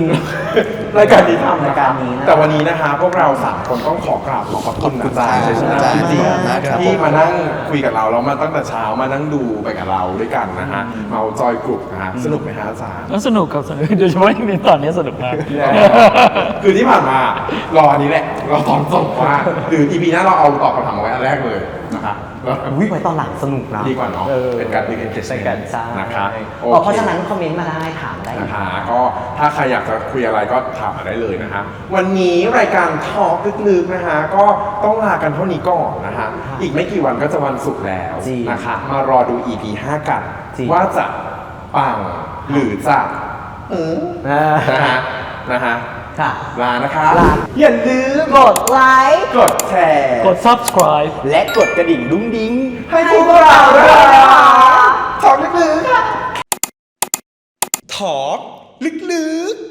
รายการนี้ทำ รายการนี้นะ แต่วันนี้นะคะพวกเรา3คนต้องขอกราบขอบคุณอาจารย์ชัยชนะจริง ครับ ๆที่มานั่งคุยกับเราแล้วมาตั้งแต่เช้ามานั่งดูไปกับเราด้วยกันนะฮะเมาจอยกลุ่มนะฮะสนุกไหมฮะอาจารย์ แล้วสนุกครับสนุกโดยเฉพาะในตอนนี้สนุกมาก คือที่ผ่านมารออันนี้แหละเราตอนส่งว่าหรือ EP หน้าเราเอาตอบคำถามเอาไว้อันแรกเลยนะคะแล้ว วิไว้ตอนหลังสนุกนะ ดีกว่าเนาะเป็นการดึง engagement ใช่ นะคะโอ เพราะฉะนั้นคอมเมนต์มาได้ถามได้ นะคะก็ถ้าใครอยากจะคุยอะไรก็ถามมาได้เลยนะคะวันนี้รายการทอล์กลึกๆนะคะก็ต้องลากันเท่านี้ก่อนนะคะอีกไม่กี่วันก็จะวันศุกร์แล้ว จริง นะคะมารอดู EP 5 กัน จริง ว่าจะปังหรือจะนะฮะ ค่ะ ลานะคะ ลา อย่าลืม กดไลค์ กดแชร์ กด subscribe และกดกระดิ่งดุ้งดิ้ง ให้พวกเราด้วยนะคะทอล์กลึกๆค่ะทอล์กลึกๆ